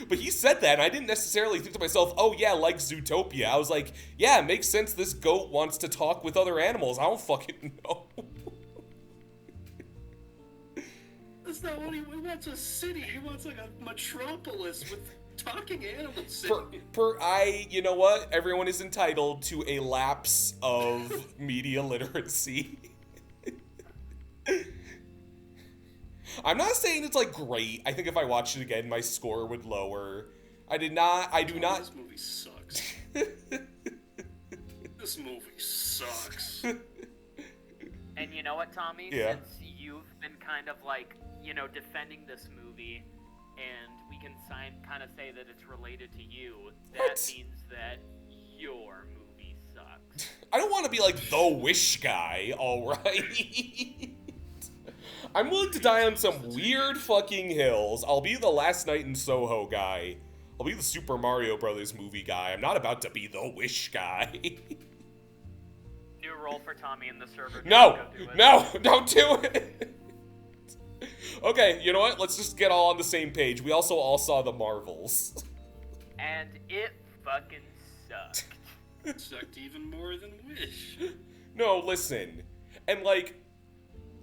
But he said that, and I didn't necessarily think to myself, oh, yeah, like Zootopia. I was like, yeah, it makes sense this goat wants to talk with other animals. I don't fucking know. That's not what he wants. A city. He wants, like, a metropolis with talking animals. You know what? Everyone is entitled to a lapse of media literacy. I'm not saying it's, like, great. I think if I watched it again, my score would lower. I do not. This movie sucks. This movie sucks. And you know what, Tommy? Yeah. Since you've been kind of, like, defending this movie, and we can kind of say that it's related to you, that means that your movie sucks. I don't want to be like the Wish guy, alright? I'm willing to die on some weird fucking hills. I'll be the Last Night in Soho guy. I'll be the Super Mario Brothers movie guy. I'm not about to be the Wish guy. New role for Tommy in the server. No, don't do it. Okay, you know what? Let's just get all on the same page. We also all saw The Marvels. And it fucking sucked. Sucked even more than Wish. No, listen. And, like,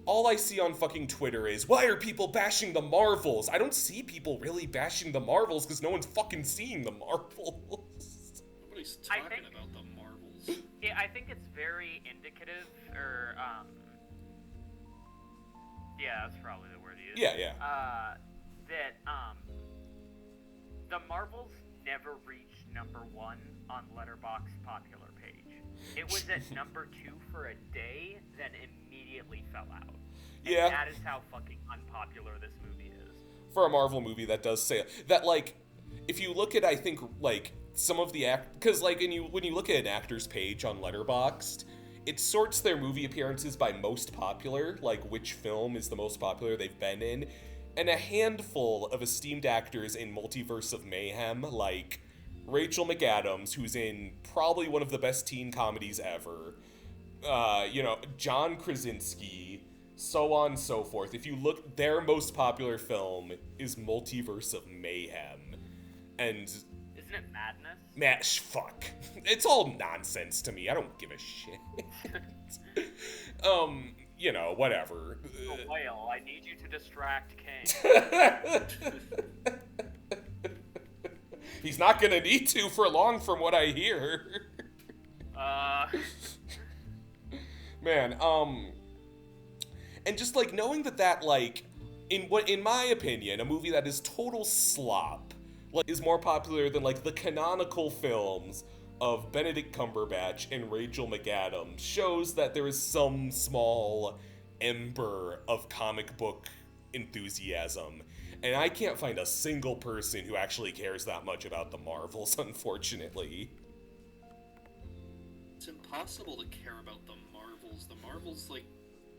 all I see on fucking Twitter is, why are people bashing the Marvels? I don't see people really bashing the Marvels because no one's fucking seeing the Marvels. Nobody's talking about the Marvels. Yeah, I think it's very indicative, or, yeah, that's probably the word he used. Yeah. That, the Marvels never reached #1 on Letterboxd's popular page. It was at #2 for a day, then immediately fell out. And Yeah. that is how fucking unpopular this movie is. For a Marvel movie, that does say that, like, if you look at, I think, like, some of the because, like, when you look at an actor's page on Letterboxd, it sorts their movie appearances by most popular, like which film is the most popular they've been in, and a handful of esteemed actors in Multiverse of Mayhem, like Rachel McAdams, who's in probably one of the best teen comedies ever, John Krasinski, so on and so forth. If you look, their most popular film is Multiverse of Mayhem, and Isn't it madness? fuck. It's all nonsense to me. I don't give a shit. Whatever. Oh, whale, I need you to distract Kane. He's not gonna need to for long from what I hear. Man, and just, like, knowing that, like, in my opinion, a movie that is total slop, like, is more popular than, like, the canonical films of Benedict Cumberbatch and Rachel McAdams, shows that there is some small ember of comic book enthusiasm. And I can't find a single person who actually cares that much about the Marvels, unfortunately. It's impossible to care about the Marvels. The Marvels, like...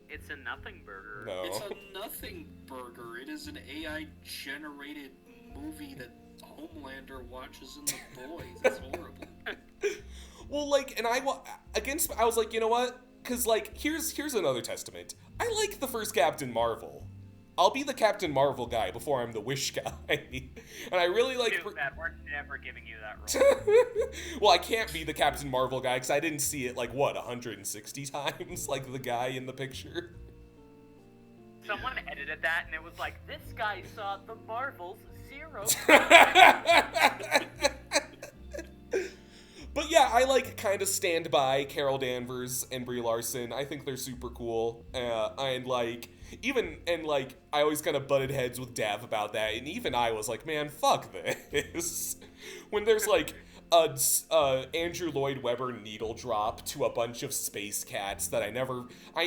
It's a nothing burger. No. It's a nothing burger. It is an AI-generated movie that Homelander watches in The Boys. It's horrible. Well, like, and I was like, you know what? Because, like, here's another testament. I like the first Captain Marvel. I'll be the Captain Marvel guy before I'm the Wish guy. And I really like... Too bad. We're never giving you that role. Well, I can't be the Captain Marvel guy because I didn't see it, like, 160 times? Like the guy in the picture? Someone edited that and it was like, this guy saw the Marvels 0. But yeah, I, like, kind of stand by Carol Danvers and Brie Larson. I think they're super cool. And, like, I always kind of butted heads with Dav about that. And even I was like, man, fuck this. When there's, like, Andrew Lloyd Webber needle drop to a bunch of space cats that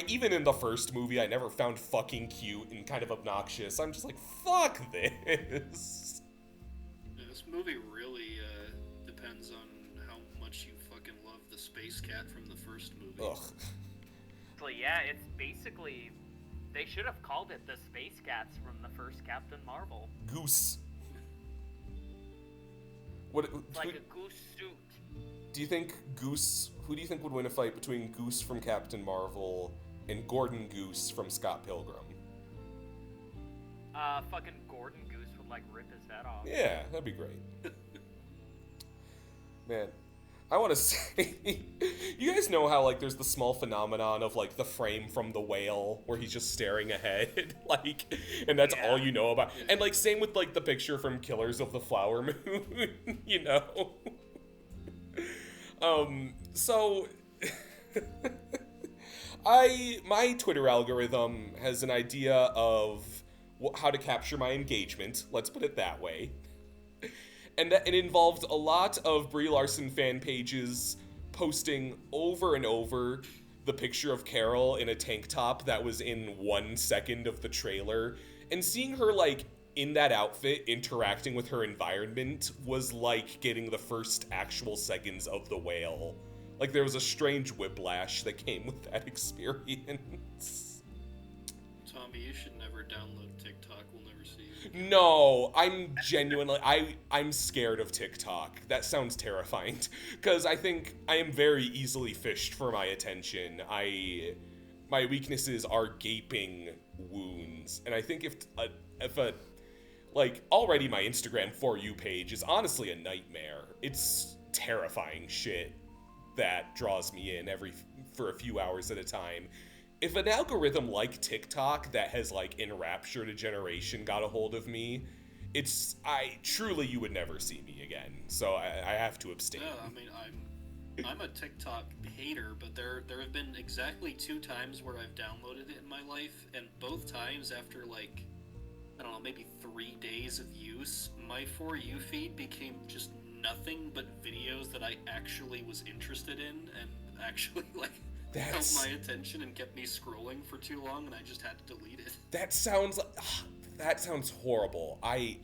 even in the first movie, I never found fucking cute and kind of obnoxious. I'm just like, fuck this. Yeah, this movie really depends on how much you fucking love the space cat from the first movie. Ugh. So yeah, it's basically... They should have called it the Space Cats from the first Captain Marvel. Goose. Like a goose suit. Do you think who do you think would win a fight between Goose from Captain Marvel and Gordon Goose from Scott Pilgrim? Fucking Gordon Goose would, like, rip his head off. Yeah, that'd be great. Man, I want to say, you guys know how, like, there's the small phenomenon of, like, the frame from The Whale where he's just staring ahead, like, and that's all you know about. And, like, same with, like, the picture from Killers of the Flower Moon, you know? So, my Twitter algorithm has an idea of how to capture my engagement, let's put it that way. And it involved a lot of Brie Larson fan pages posting over and over the picture of Carol in a tank top that was in 1 second of the trailer. And seeing her, like, in that outfit interacting with her environment was like getting the first actual seconds of The Whale. Like, there was a strange whiplash that came with that experience. Tommy, you should never download TikTok. We'll never see you. No, I'm genuinely, I'm scared of TikTok. That sounds terrifying. Because I think I am very easily fished for my attention. My weaknesses are gaping wounds. And I think if already my Instagram For You page is honestly a nightmare. It's terrifying shit that draws me in for a few hours at a time. If an algorithm like TikTok that has like enraptured a generation got a hold of me, you would never see me again. So I have to abstain. Yeah, I mean, I'm a TikTok hater, but there have been exactly 2 times where I've downloaded it in my life, and both times after like, I don't know, maybe 3 days of use, my For You feed became just nothing but videos that I actually was interested in and actually like held my attention and kept me scrolling for too long, and I just had to delete it. That sounds horrible. I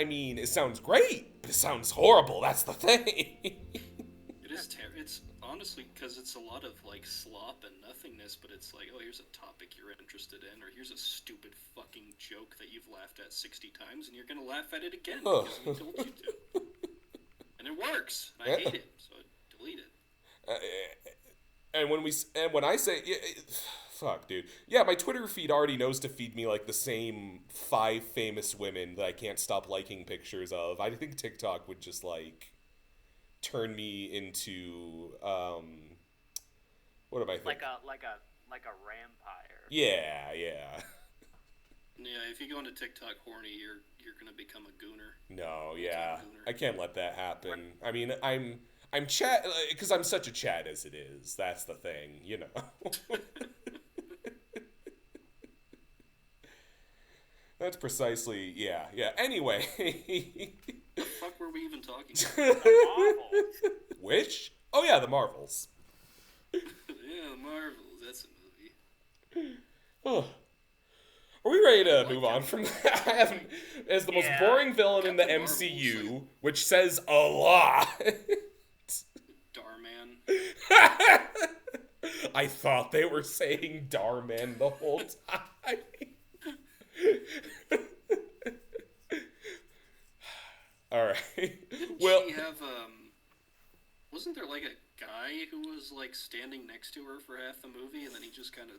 mean, it sounds great, but it sounds horrible. That's the thing. It's honestly because it's a lot of like slop and nothingness, but it's like, oh, here's a topic you're interested in, or here's a stupid fucking joke that you've laughed at 60 times, and you're gonna laugh at it again because we told you to. And it works. And I hate it, so I delete it. And when I say, fuck, dude. Yeah, my Twitter feed already knows to feed me like the same 5 famous women that I can't stop liking pictures of. I think TikTok would just like turn me into what am I thinking? Like a vampire. Yeah. Yeah, if you go into TikTok horny, you're gonna become a gooner. No, yeah, I can't let that happen. I mean, I'm chat because I'm such a chat as it is. That's the thing, you know. That's precisely, yeah. Anyway. The fuck were we even talking about? The Marvels. Which? Oh yeah, the Marvels. Yeah, the Marvels. That's a movie. Oh. Are we ready to move on from that? As the most boring villain in the MCU, which says a lot. Darman. I thought they were saying Darman the whole time. Alright. Well, she have, wasn't there like a guy who was like standing next to her for half the movie and then he just kind of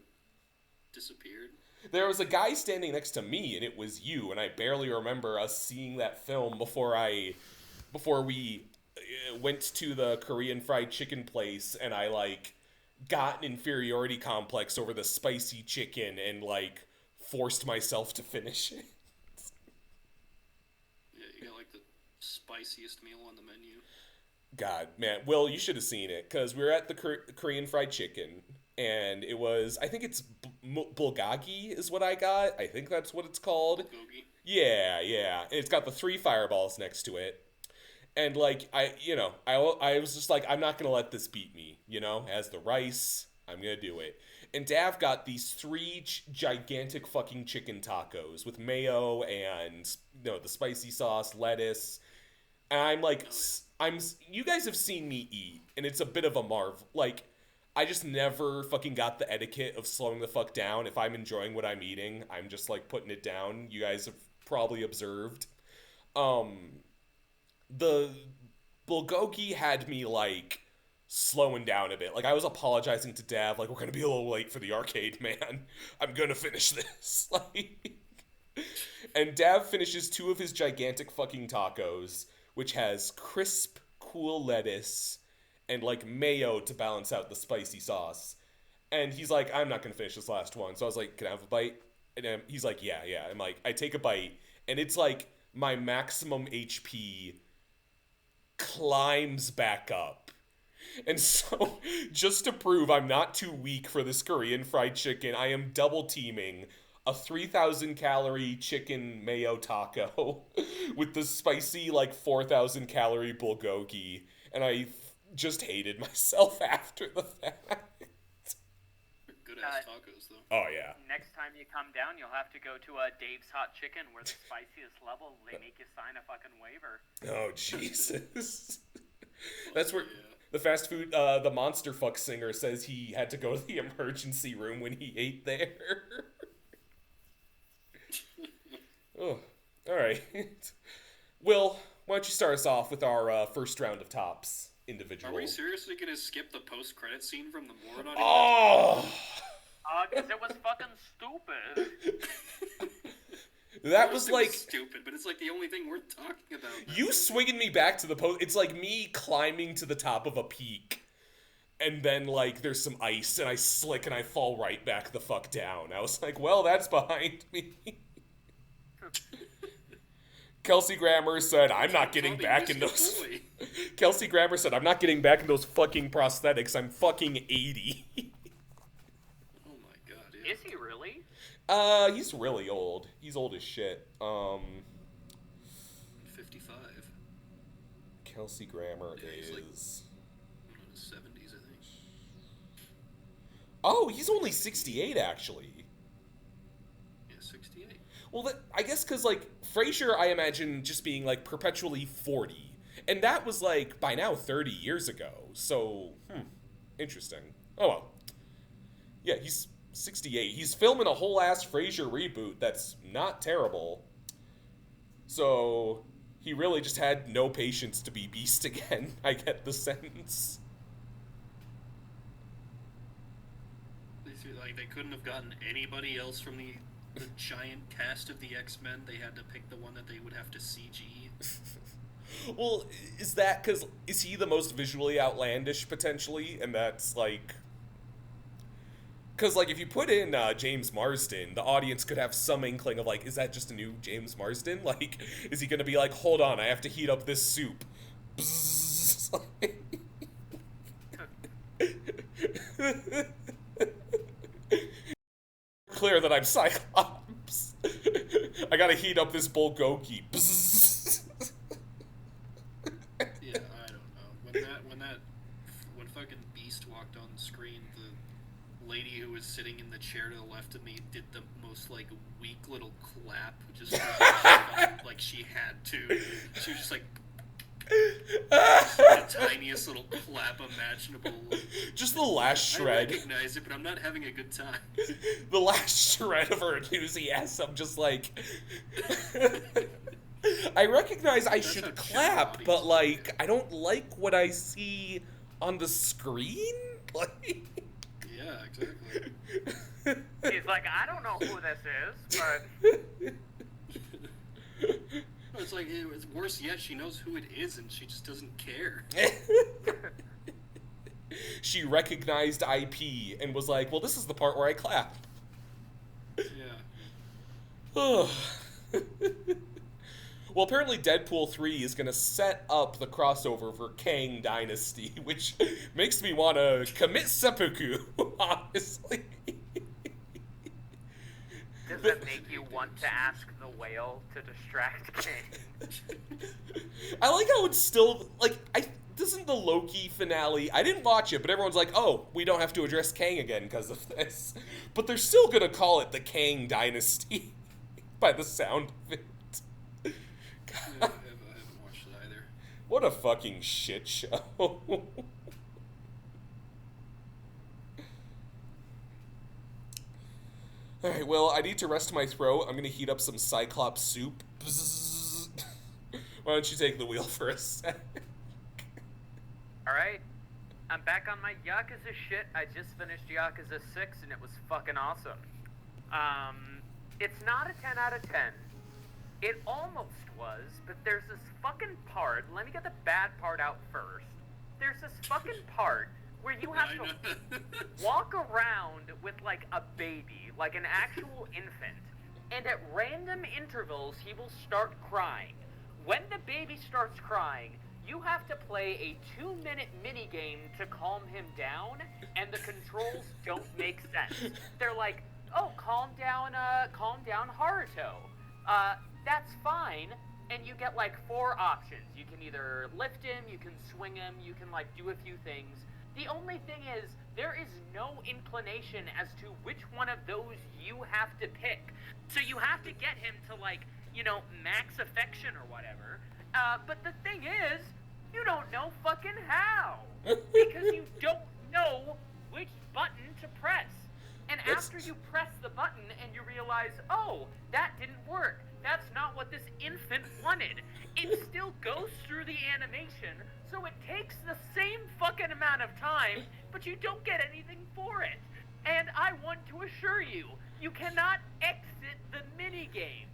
disappeared? There was a guy standing next to me, and it was you, and I barely remember us seeing that film before we went to the Korean fried chicken place, and I, like, got an inferiority complex over the spicy chicken and, like, forced myself to finish it. Yeah, you got, like, the spiciest meal on the menu. God, man. Will, you should have seen it, because we were at the Korean fried chicken, and it was, I think it's bulgogi is what I got. I think that's what it's called. Bulgogi. Yeah. And it's got the 3 fireballs next to it. And, like, I was just like, I'm not going to let this beat me, you know? As the rice, I'm going to do it. And Dav got these 3 gigantic fucking chicken tacos with mayo and, the spicy sauce, lettuce. And I'm like, you guys have seen me eat, and it's a bit of a marvel. Like, I just never fucking got the etiquette of slowing the fuck down. If I'm enjoying what I'm eating, I'm just, like, putting it down. You guys have probably observed. The bulgogi had me, like, slowing down a bit. Like, I was apologizing to Dav, like, we're gonna be a little late for the arcade, man. I'm gonna finish this. Like, and Dav finishes 2 of his gigantic fucking tacos, which has crisp, cool lettuce and, like, mayo to balance out the spicy sauce. And he's like, I'm not gonna finish this last one. So I was like, can I have a bite? And he's like, yeah. I'm like, I take a bite, and it's like my maximum HP climbs back up. And so, just to prove I'm not too weak for this Korean fried chicken, I am double teaming a 3,000 calorie chicken mayo taco with the spicy, like, 4,000 calorie bulgogi. And I just hated myself after the fact. Good-ass tacos, though. Oh, yeah. Next time you come down, you'll have to go to Dave's Hot Chicken, where the spiciest level, they make you sign a fucking waiver. Oh, Jesus. That's where the fast food, the Monster Fuck singer says he had to go to the emergency room when he ate there. Oh, all right. Will, why don't you start us off with our first round of tops individual? Are we seriously going to skip the post-credit scene from the Mordon? Oh! Because it was fucking stupid. That was like stupid, but it's like the only thing worth talking about. You swinging me back to the post. It's like me climbing to the top of a peak, and then like there's some ice, and I slick, and I fall right back the fuck down. I was like, well, that's behind me. Kelsey Grammer said, I'm not getting back in those... Kelsey Grammer said, I'm not getting back in those fucking prosthetics. I'm fucking 80. Oh my god, yeah. Is he really? He's really old. He's old as shit. 55. Kelsey Grammer He's like is... in his 70s, I think. Oh, he's only 68, actually. Yeah, 68. Well, I guess because, like, Frasier, I imagine just being, like, perpetually 40. And that was, like, by now 30 years ago. So, interesting. Oh, well. Yeah, he's 68. He's filming a whole-ass Frasier reboot that's not terrible. So, he really just had no patience to be Beast again, I get the sense. Like, they couldn't have gotten anybody else from the giant cast of the X-Men. They had to pick the one that they would have to CG. Well, is that because... Is he the most visually outlandish, potentially? And that's, like... Because, like, if you put in James Marsden, the audience could have some inkling of, like, is that just a new James Marsden? Like, is he going to be like, hold on, I have to heat up this soup. Clear that I'm Cyclops. I gotta heat up this bulgogi. Yeah, I don't know. When fucking Beast walked on the screen, the lady who was sitting in the chair to the left of me did the most, like, weak little clap, just like she had to. She was just like... the tiniest little clap imaginable. Just the last shred. I recognize it, but I'm not having a good time. The last shred of her enthusiasm, just like... I recognize I should clap, but, like, I don't like what I see on the screen? Like... Yeah, exactly. He's like, I don't know who this is, but... It's like, it's worse yet, she knows who it is and she just doesn't care. She recognized IP and was like, well, this is the part where I clap. Yeah. Well, apparently Deadpool 3 is going to set up the crossover for Kang Dynasty, which makes me want to commit seppuku, honestly. Does that make you want to ask the whale to distract King? I like how it's still, like, this isn't the Loki finale. I didn't watch it, but everyone's like, oh, we don't have to address Kang again because of this. But they're still going to call it the Kang Dynasty by the sound of it. God. I haven't watched it either. What a fucking shit show. Alright, well, I need to rest my throat. I'm gonna heat up some Cyclops soup. Why don't you take the wheel for a sec? Alright. I'm back on my Yakuza shit. I just finished Yakuza 6 and it was fucking awesome. It's not a 10 out of 10. It almost was, but there's this fucking part. Let me get the bad part out first. There's this fucking part where you have to walk around with, like, a baby, like an actual infant, and at random intervals, he will start crying. When the baby starts crying, you have to play a 2-minute minigame to calm him down, and the controls don't make sense. They're like, oh, calm down Haruto. That's fine, and you get, like, 4 options. You can either lift him, you can swing him, you can, like, do a few things. The only thing is, there is no inclination as to which one of those you have to pick. So you have to get him to, like, you know, max affection or whatever. But the thing is, you don't know fucking how. Because you don't know which button to press. And after you press the button and you realize, oh, that didn't work. That's not what this infant wanted. It still goes through the animation, so it takes the same fucking amount of time, but you don't get anything for it. And I want to assure you, you cannot exit the minigame.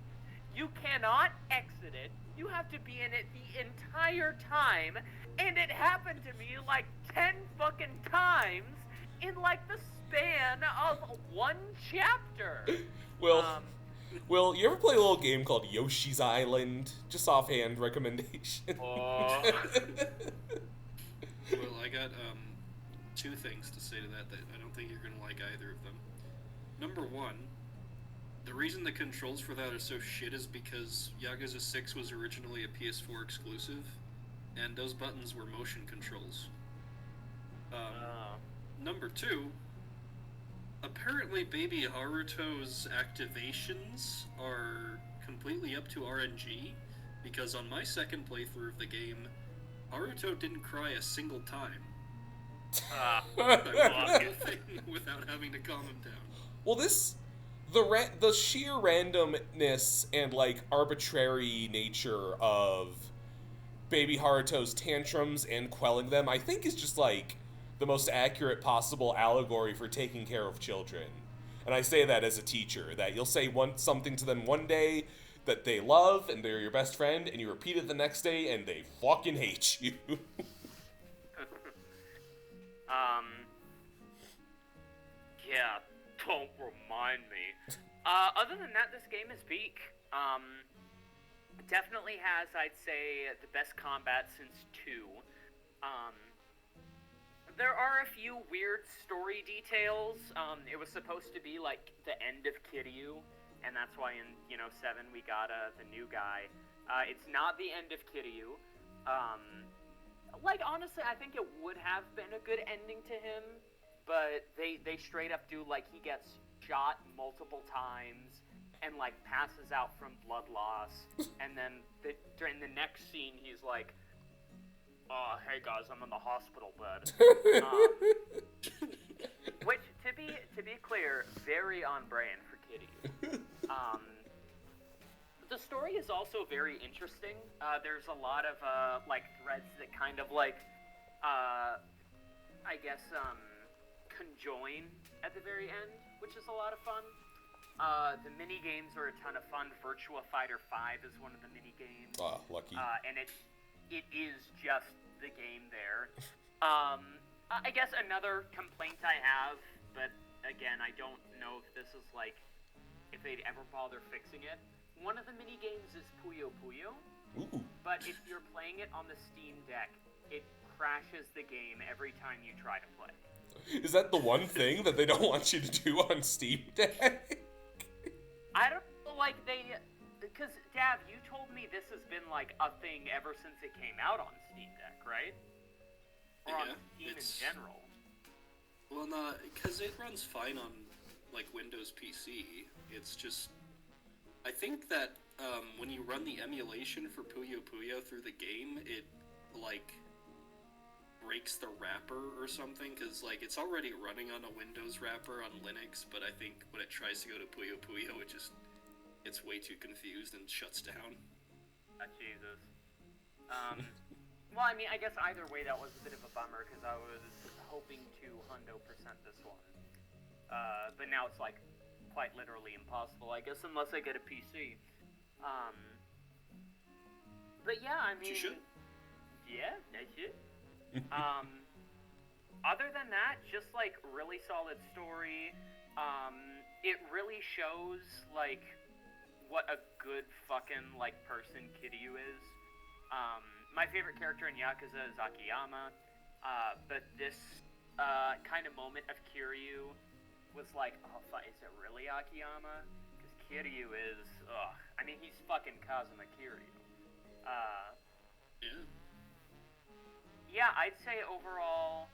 You cannot exit it. You have to be in it the entire time. And it happened to me like 10 fucking times in like the span of one chapter. Will, you ever play a little game called Yoshi's Island? Just offhand recommendation. Well, I got two things to say to that I don't think you're gonna like either of them. Number one, the reason the controls for that are so shit is because Yakuza 6 was originally a PS4 exclusive, and those buttons were motion controls. Number two, apparently Baby Haruto's activations are completely up to RNG, because on my second playthrough of the game, Haruto didn't cry a single time. I walked the thing without having to calm him down. Well, the sheer randomness and, like, arbitrary nature of Baby Haruto's tantrums and quelling them, I think is just, like, the most accurate possible allegory for taking care of children. And I say that as a teacher, that you'll say something to them one day that they love and they're your best friend, and you repeat it the next day and they fucking hate you. Yeah, don't remind me. Other than that, this game is peak. Definitely has, I'd say, the best combat since 2. There are a few weird story details. It was supposed to be like the end of Kiryu, and that's why in 7 we got the new guy. It's not the end of Kiryu. Honestly, I think it would have been a good ending to him, but they straight up do, like, he gets shot multiple times and, like, passes out from blood loss, and then during the next scene he's like, "Oh, hey guys, I'm in the hospital bed." Which, to be clear, very on brand for Kiryu. The story is also very interesting. There's a lot of threads that kind of conjoin at the very end, which is a lot of fun. The mini games are a ton of fun. Virtua Fighter 5 is one of the mini games. Lucky. And it is just the game there. I guess another complaint I have, but again, I don't know if this is if they'd ever bother fixing it. One of the mini games is Puyo Puyo. Ooh. But if you're playing it on the Steam Deck, it crashes the game every time you try to play. Is that the one thing that they don't want you to do on Steam Deck? I don't know, because, Dav, you told me this has been, a thing ever since it came out on Steam Deck, right? Or on Steam in general. Well, no, because it runs fine on, Windows PC. It's just, I think that, when you run the emulation for Puyo Puyo through the game, it, breaks the wrapper or something, because, it's already running on a Windows wrapper on Linux, but I think when it tries to go to Puyo Puyo, it's way too confused and shuts down. Jesus. Well, I mean, I guess either way that was a bit of a bummer, because I was hoping to hundo% this one. But now it's, quite literally impossible, I guess, unless I get a PC. But yeah, I mean... You should. Yeah, I should. Other than that, just, really solid story. It really shows, what a good fucking, person Kiryu is. My favorite character in Yakuza is Akiyama, but this, kind of moment of Kiryu was oh, fuck, is it really Akiyama? Because Kiryu is, I mean, he's fucking Kazuma Kiryu. Yeah. Yeah, I'd say overall,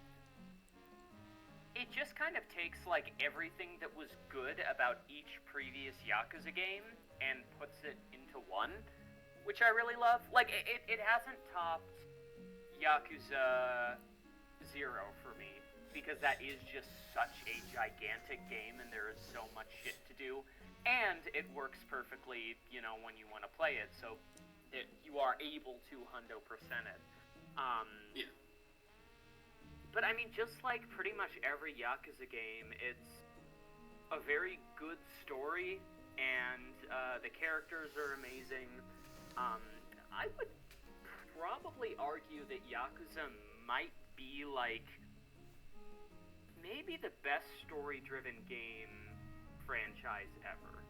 it just kind of takes, everything that was good about each previous Yakuza game and puts it into one, which I really love. It hasn't topped Yakuza 0 for me, because that is just such a gigantic game and there is so much shit to do, and it works perfectly, when you want to play it, so you are able to hundo% it. Yeah. But I mean, just pretty much every Yakuza game, it's a very good story and the characters are amazing. I would probably argue that Yakuza might be, like, maybe the best story-driven game franchise ever.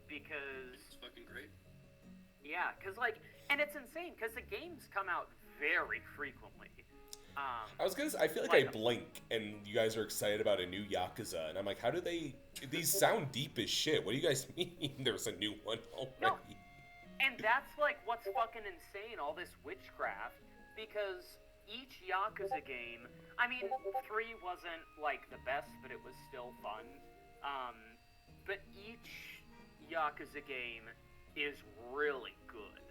Because... It's fucking great. Yeah, because, like... And it's insane, because the games come out very frequently. I was gonna say, I feel like I blink, and you guys are excited about a new Yakuza, and I'm like, how do they... These sound deep as shit. What do you guys mean there's a new one already? No. And that's, like, what's fucking insane, all this witchcraft, because each Yakuza game... I mean, 3 wasn't, like, the best, but it was still fun. But each Yakuza game is really good.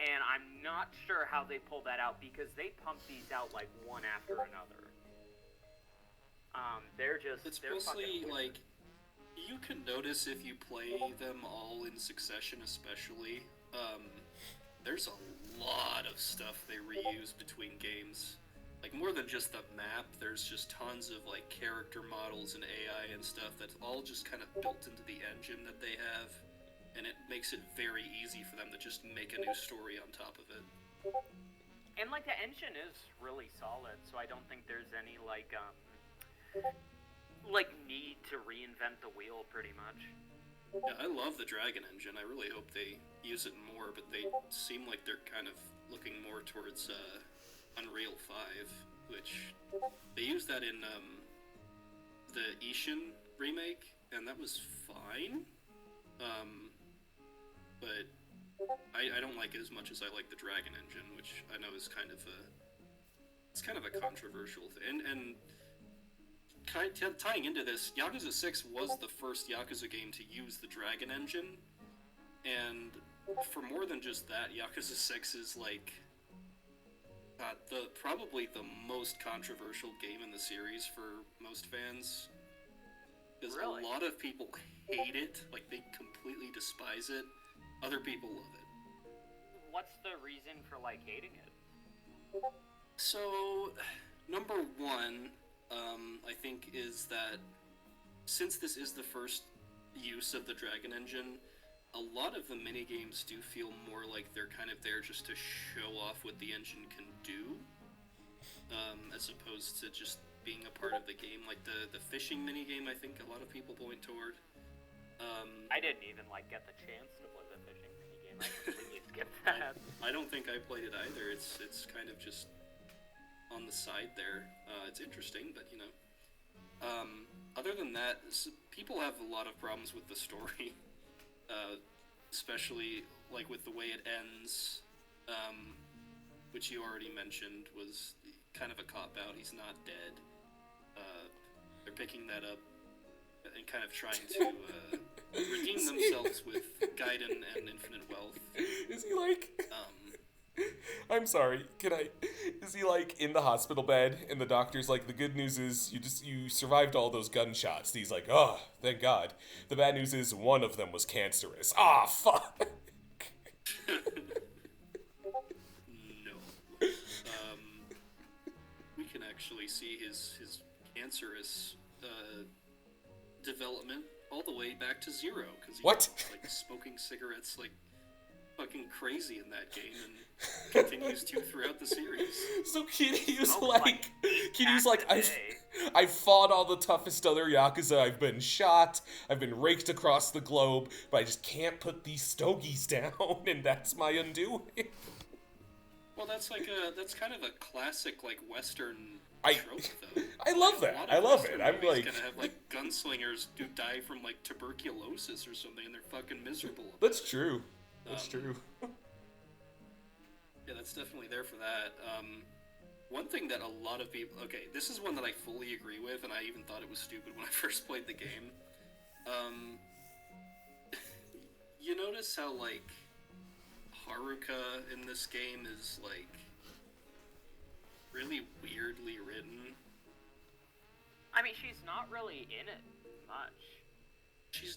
And I'm not sure how they pull that out, because they pump these out, like, one after another. They're just... It's they're mostly, like, you can notice if you play them all in succession especially, there's a lot of stuff they reuse between games. Like, more than just the map, there's just tons of, like, character models and AI and stuff that's all just kind of built into the engine that they have, and it makes it very easy for them to just make a new story on top of it. And, like, the engine is really solid, so I don't think there's any, like, need to reinvent the wheel, pretty much. Yeah, I love the Dragon engine. I really hope they use it more, but they seem like they're kind of looking more towards, Unreal 5, which they used that in the Ishin remake, and that was fine. But I don't like it as much as I like the Dragon engine, which I know is kind of a controversial thing. And tying into this, Yakuza 6 was the first Yakuza game to use the Dragon engine, and for more than just that, Yakuza 6 is like probably the most controversial game in the series for most fans. Because Really? a lot of people hate it, like they completely despise it. Other people love it. What's the reason for, like, hating it? So, number one, I think, is that since this is the first use of the Dragon engine, a lot of the minigames do feel more like they're kind of there just to show off what the engine can do, as opposed to just being a part of the game. Like the fishing minigame, I think a lot of people point toward. I didn't even, like, get the chance to play the fishing minigame. I completely skipped that. I don't think I played it either. It's kind of just on the side there. It's interesting, but, you know. Other than that, people have a lot of problems with the story. Especially, like, with the way it ends, which you already mentioned was kind of a cop-out. He's not dead. They're picking that up and kind of trying to redeem themselves with Gaiden and Infinite Wealth. Is he like... I'm sorry, is he like in the hospital bed and the doctor's like, the good news is you survived all those gunshots. And he's like, oh, thank God. The bad news is one of them was cancerous. Ah, fuck. No. We can actually see his cancerous development all the way back to 0, because he was, like, smoking cigarettes like fucking crazy in that game and continues to throughout the series. So Kiryu's like, I've fought all the toughest other Yakuza, I've been shot, I've been raked across the globe, but I just can't put these stogies down, and that's my undoing. Well, that's kind of a classic, like, Western trope, though. I love that. I love it. I'm like... gonna have, like, gunslingers who die from, like, tuberculosis or something, and they're fucking miserable. That's true. That's true. Yeah, that's definitely there for that. One thing that a lot of people... Okay, this is one that I fully agree with, and I even thought it was stupid when I first played the game. You notice how, like, Haruka in this game is, like, really weirdly written? I mean, she's not really in it much. She's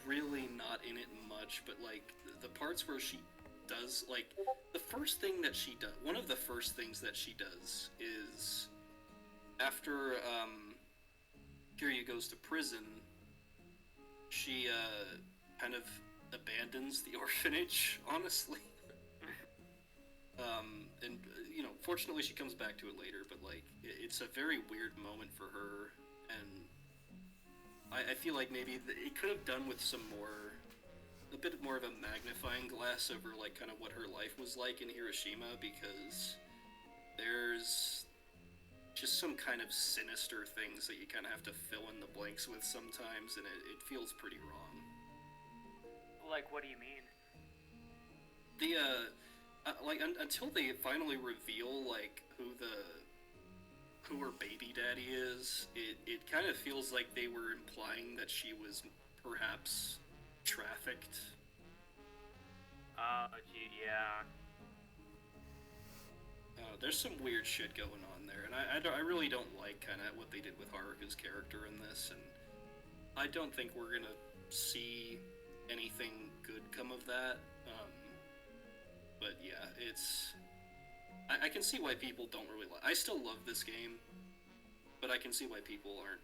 really not in it much, but, like, the parts where she does, like, the first thing that she does, one of the first things that she does is, after, Kiryu goes to prison, she kind of abandons the orphanage, honestly. And fortunately she comes back to it later, but like it's a very weird moment for her, and I feel like maybe it could have done with a bit more of a magnifying glass over like kind of what her life was like in Hiroshima, because there's just some kind of sinister things that you kind of have to fill in the blanks with sometimes, and it feels pretty wrong. Like, what do you mean? Until they finally reveal like who her baby daddy is, it kind of feels like they were implying that she was perhaps trafficked. Gee, yeah. There's some weird shit going on there, and I really don't like kind of what they did with Haruka's character in this, and I don't think we're gonna see anything good come of that. But yeah, I can see why people don't really like. I still love this game, but I can see why people aren't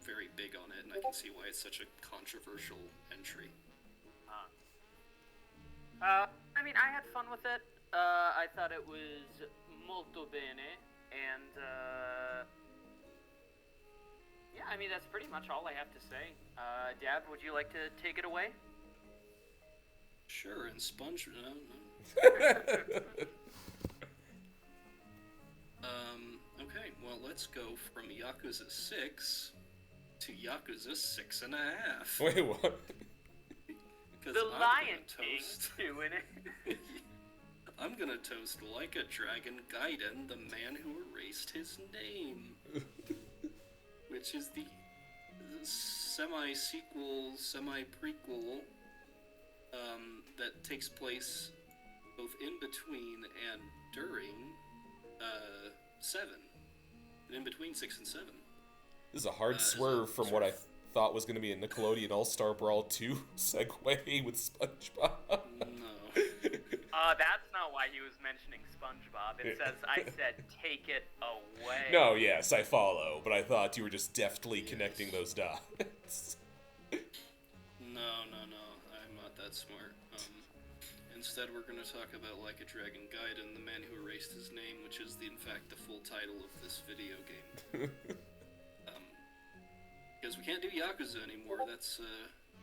very big on it, and I can see why it's such a controversial entry. I mean, I had fun with it. I thought it was molto bene, and yeah, I mean, that's pretty much all I have to say. Dad, would you like to take it away? Sure, and Sponge... No. Okay, well, let's go from Yakuza 6 to Yakuza 6.5. Wait, what? The Lion King's doing it. I'm gonna toast Like a Dragon Gaiden, the man who erased his name. Which is the semi-sequel, semi-prequel that takes place both in between and during 7. And in between 6 and 7. This is a hard swerve from what I thought was going to be a Nickelodeon All-Star Brawl 2 segue with SpongeBob. No. That's not why he was mentioning SpongeBob. It says, I said, take it away. No, yes, I follow, but I thought you were just deftly connecting those dots. No, I'm not that smart. Instead, we're going to talk about Like a Dragon Gaiden, the man who erased his name, which is, in fact, the full title of this video game. Because we can't do Yakuza anymore. That's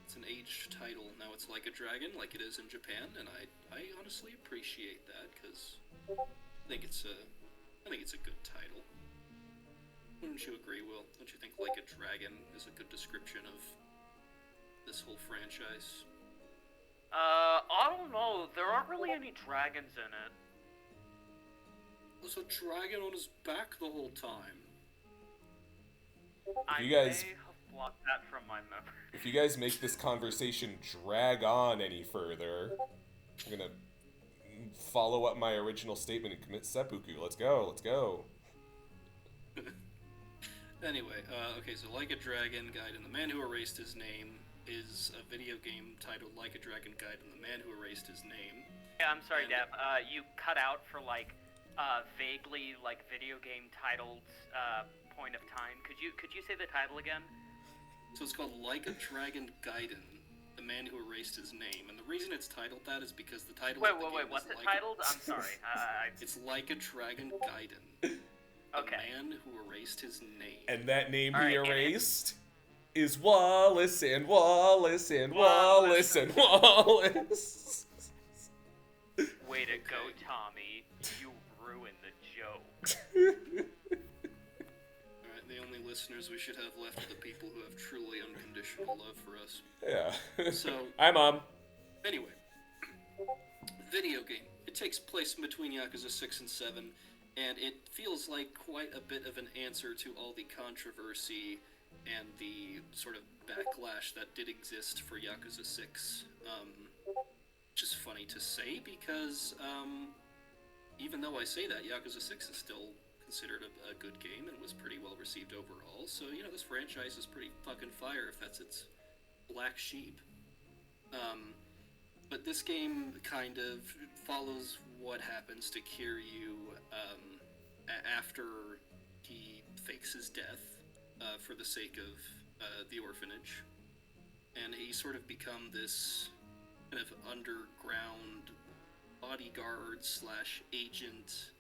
it's an aged title. Now it's Like a Dragon, like it is in Japan, and I honestly appreciate that, because I think it's a good title. Wouldn't you agree, Will? Don't you think Like a Dragon is a good description of this whole franchise? I don't know. There aren't really any dragons in it. There's a dragon on his back the whole time. I You guys- may have blocked that from my memory. If you guys make this conversation drag on any further, I'm gonna follow up my original statement and commit seppuku. Let's go. Anyway, okay, so Like a Dragon Gaiden, the man who erased his name, is a video game titled Like a Dragon Gaiden, the man who erased his name. Yeah, I'm sorry, And- Dev. You cut out for vaguely video game titled point of time. Could you say the title again? So it's called Like a Dragon Gaiden, the man who erased his name, and the reason it's titled that is because the title of the game Wait, what's is it like titled? I'm sorry. It's Like a Dragon Gaiden, Okay. the man who erased his name. And that name All he right, erased is Wallace and Wallace and Wallace and Wallace. Way to go, Tommy. You ruined the joke. Alright, the only listeners we should have left are the people who have truly unconditional love for us. Yeah. So, Hi, Mom. anyway, video game. It takes place between Yakuza 6 and 7, and it feels like quite a bit of an answer to all the controversy and the sort of backlash that did exist for Yakuza 6. Which is funny to say, because even though I say that, Yakuza 6 is still considered a good game and was pretty well received overall, so, this franchise is pretty fucking fire if that's its black sheep. But this game kind of follows what happens to Kiryu after he fakes his death for the sake of the orphanage. and he's sort of become this kind of underground bodyguard slash agent.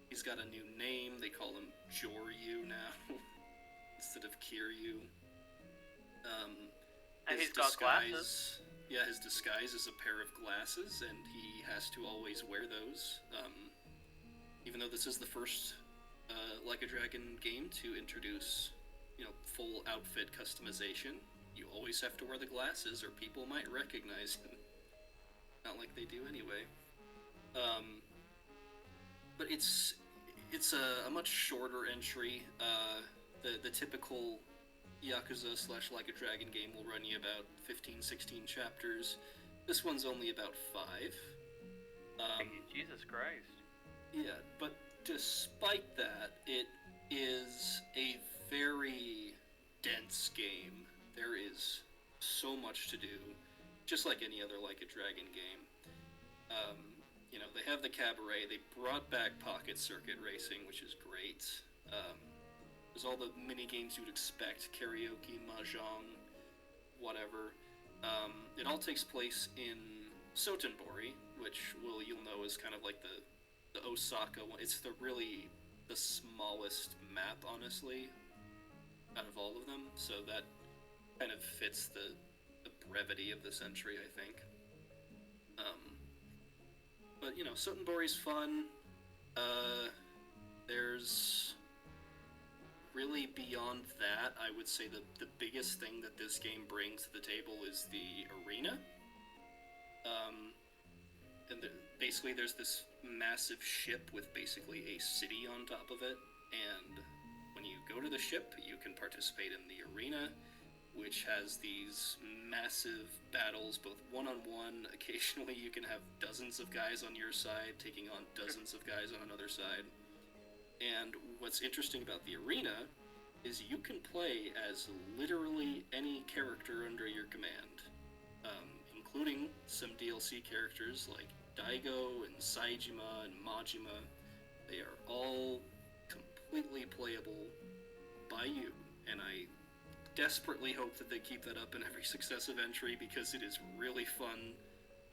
He's got a new name. They call him Joryu now instead of Kiryu. And he's got glasses. Yeah, his disguise is a pair of glasses, and he has to always wear those. Even though this is the first Like a Dragon game to introduce, full outfit customization, you always have to wear the glasses, or people might recognize him. Not like they do anyway. But it's a much shorter entry. The typical Yakuza / Like a Dragon game will run you about 15, 16 chapters. This one's only about 5. Jesus Christ. Yeah, but despite that, it is a very dense game. There is so much to do, just like any other Like a Dragon game. They have the cabaret. They brought back Pocket Circuit Racing, which is great. There's all the mini games you'd expect: karaoke, mahjong, whatever. It all takes place in Sotenbori, which you'll know is kind of like the Osaka one. It's the smallest map, honestly, out of all of them. So that kind of fits the brevity of this entry, I think. But Sotenbori's fun. There's really, beyond that, I would say the biggest thing that this game brings to the table is the arena. And basically there's this massive ship with basically a city on top of it, and when you go to the ship, you can participate in the arena, which has these massive battles, both one-on-one. Occasionally you can have dozens of guys on your side taking on dozens of guys on another side. And what's interesting about the arena is you can play as literally any character under your command, including some DLC characters like Daigo and Saejima and Majima. They are all completely playable by you, and I desperately hope that they keep that up in every successive entry, because it is really fun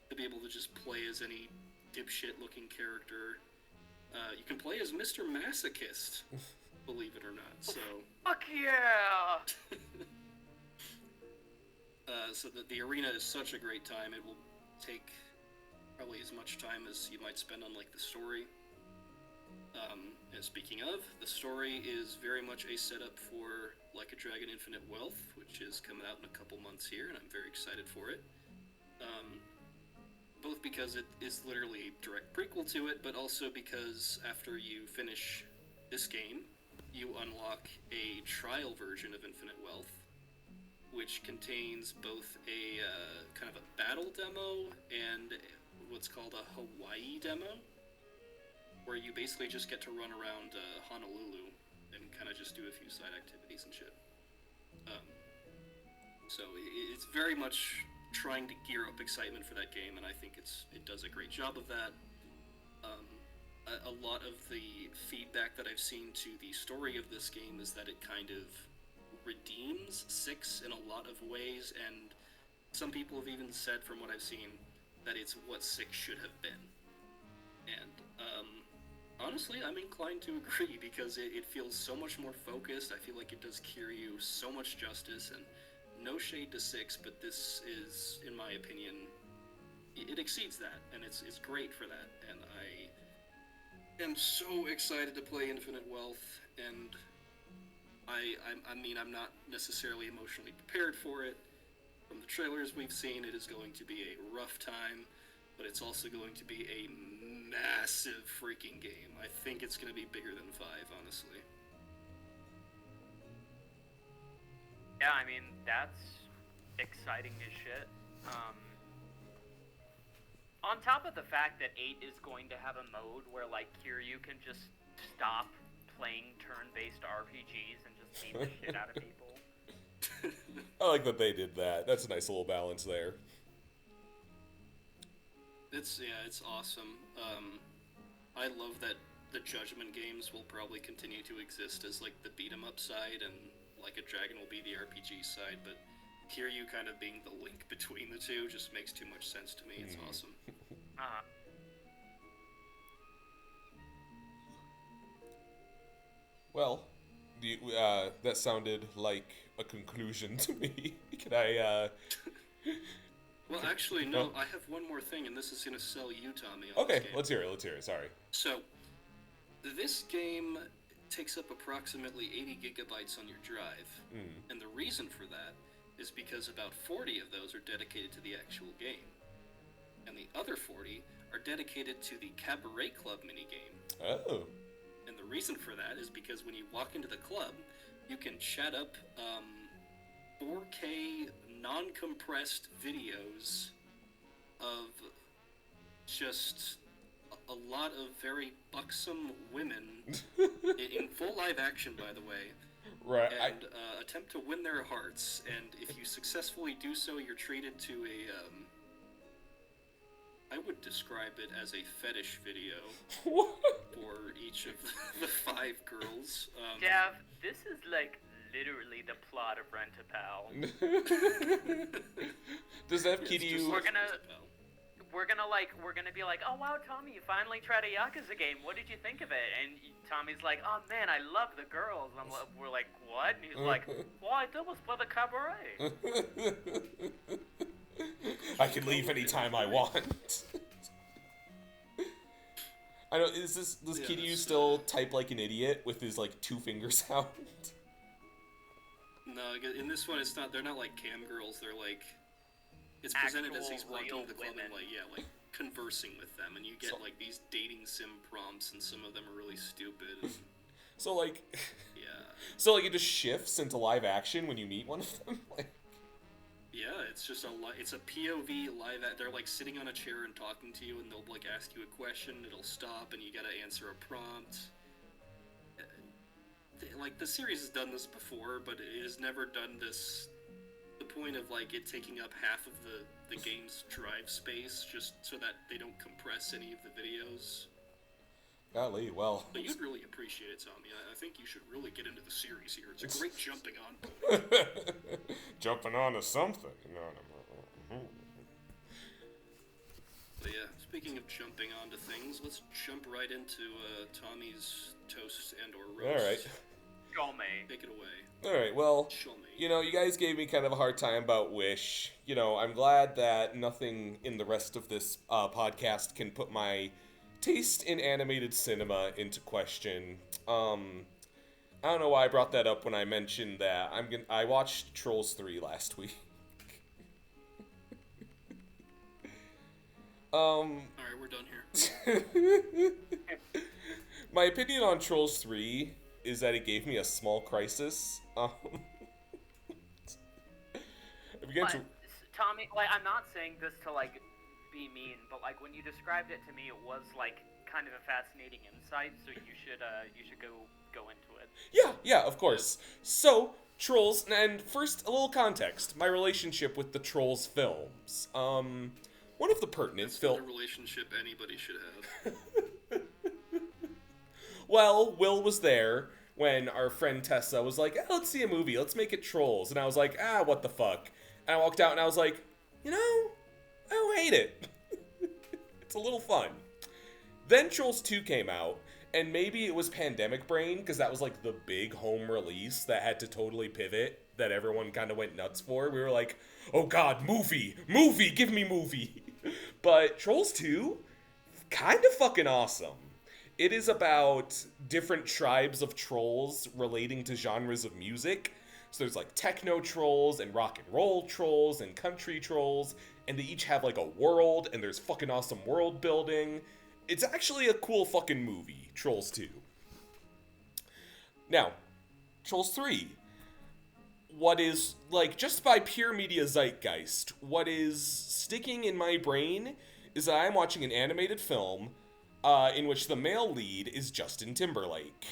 to be able to just play as any dipshit-looking character. You can play as Mr. Masochist, believe it or not, so... Fuck yeah! So the arena is such a great time. It will take probably as much time as you might spend on, like, the story. And speaking of, the story is very much a setup for Like a Dragon Infinite Wealth, which is coming out in a couple months here, and I'm very excited for it. Both because it is literally a direct prequel to it, but also because after you finish this game, you unlock a trial version of Infinite Wealth, which contains both a kind of a battle demo and what's called a Hawaii demo, where you basically just get to run around Honolulu and kind of just do a few side activities and shit. So it's very much trying to gear up excitement for that game, and I think it does a great job of that. A lot of the feedback that I've seen to the story of this game is that it kind of redeems 6 in a lot of ways, and some people have even said, from what I've seen, that it's what 6 should have been. And honestly, I'm inclined to agree, because it feels so much more focused. I feel like it does Kiryu so much justice, and no shade to 6, but this is, in my opinion, it exceeds that, and it's great for that. And I am so excited to play Infinite Wealth, and I mean, I'm not necessarily emotionally prepared for it. From the trailers we've seen, it is going to be a rough time, but it's also going to be a massive freaking game. I think it's going to be bigger than 5, honestly. Yeah, I mean, that's exciting as shit. On top of the fact that 8 is going to have a mode where, like, Kiryu can just stop playing turn-based RPGs and just beat the shit out of people. I like that they did that. That's a nice little balance there. It's awesome. I love that the Judgment games will probably continue to exist as, like, the beat-em-up side, and Like a Dragon will be the RPG side, but Kiryu kind of being the link between the two just makes too much sense to me. It's awesome. Well, that sounded like a conclusion to me. Can I, Well, actually, no. I have one more thing, and this is going to sell you, Tommy. Okay, let's hear it. Sorry. So, this game takes up approximately 80 gigabytes on your drive, and the reason for that is because about 40 of those are dedicated to the actual game, and the other 40 are dedicated to the Cabaret Club minigame. Oh. And the reason for that is because when you walk into the club, you can chat up 4K non-compressed videos of just a lot of very buxom women in full live action, by the way. Right. And attempt to win their hearts. And if you successfully do so, you're treated to a I would describe it as a fetish video for each of the 5 girls. Dav, this is like literally the plot of Rent-A-Pal. Does that key to you? We're gonna be like, oh wow, Tommy, you finally tried a Yakuza game. What did you think of it? And Tommy's like, oh man, I love the girls. We're like, what? And he's like, well, I did was play the Cabaret. I can leave anytime I want. I know. Does Kiryu still type like an idiot with his like 2 fingers out? No, in this one, it's not. They're not like cam girls. They're like. It's presented as he's walking into the club and like conversing with them, and you get like these dating sim prompts, and some of them are really stupid. So like. Yeah. So like it just shifts into live action when you meet one of them. Like. Yeah, it's just it's a POV live. They're like sitting on a chair and talking to you, and they'll like ask you a question. It'll stop, and you gotta answer a prompt. Like the series has done this before, but it has never done this. The point of like it taking up half of the game's drive space just so that they don't compress any of the videos. Golly, well. But you'd really appreciate it, Tommy. I think you should really get into the series here. It's a great jumping on point. Jumping on to something. But yeah, speaking of jumping onto things, let's jump right into Tommy's toast and or roast. All right. Show me. Take it away. All right, well, Show me. you know, you guys gave me kind of a hard time about Wish. You know, I'm glad that nothing in the rest of this podcast can put my taste in animated cinema into question. I don't know why I brought that up when I mentioned that I watched Trolls 3 last week. Alright, we're done here. My opinion on Trolls 3 is that it gave me a small crisis. Tommy, like, I'm not saying this to like be mean, but like when you described it to me, it was like kind of a fascinating insight. So you should go into it. Yeah, of course. So Trolls, and first a little context: my relationship with the Trolls films. One of the pertinent films. That's not a relationship anybody should have. Well, Will was there when our friend Tessa was like, let's see a movie, let's make it Trolls. And I was like, what the fuck? And I walked out and I was like, you know, I don't hate it. It's a little fun. Then Trolls 2 came out, and maybe it was pandemic brain, because that was like the big home release that had to totally pivot, that everyone kind of went nuts for. We were like, oh god, movie, give me movie. But Trolls 2, kind of fucking awesome. It is about different tribes of trolls relating to genres of music. So there's like techno trolls and rock and roll trolls and country trolls, and they each have like a world, and there's fucking awesome world building. It's actually a cool fucking movie, Trolls 2. Now, Trolls 3. What is, like, just by pure media zeitgeist, what is sticking in my brain is that I'm watching an animated film in which the male lead is Justin Timberlake.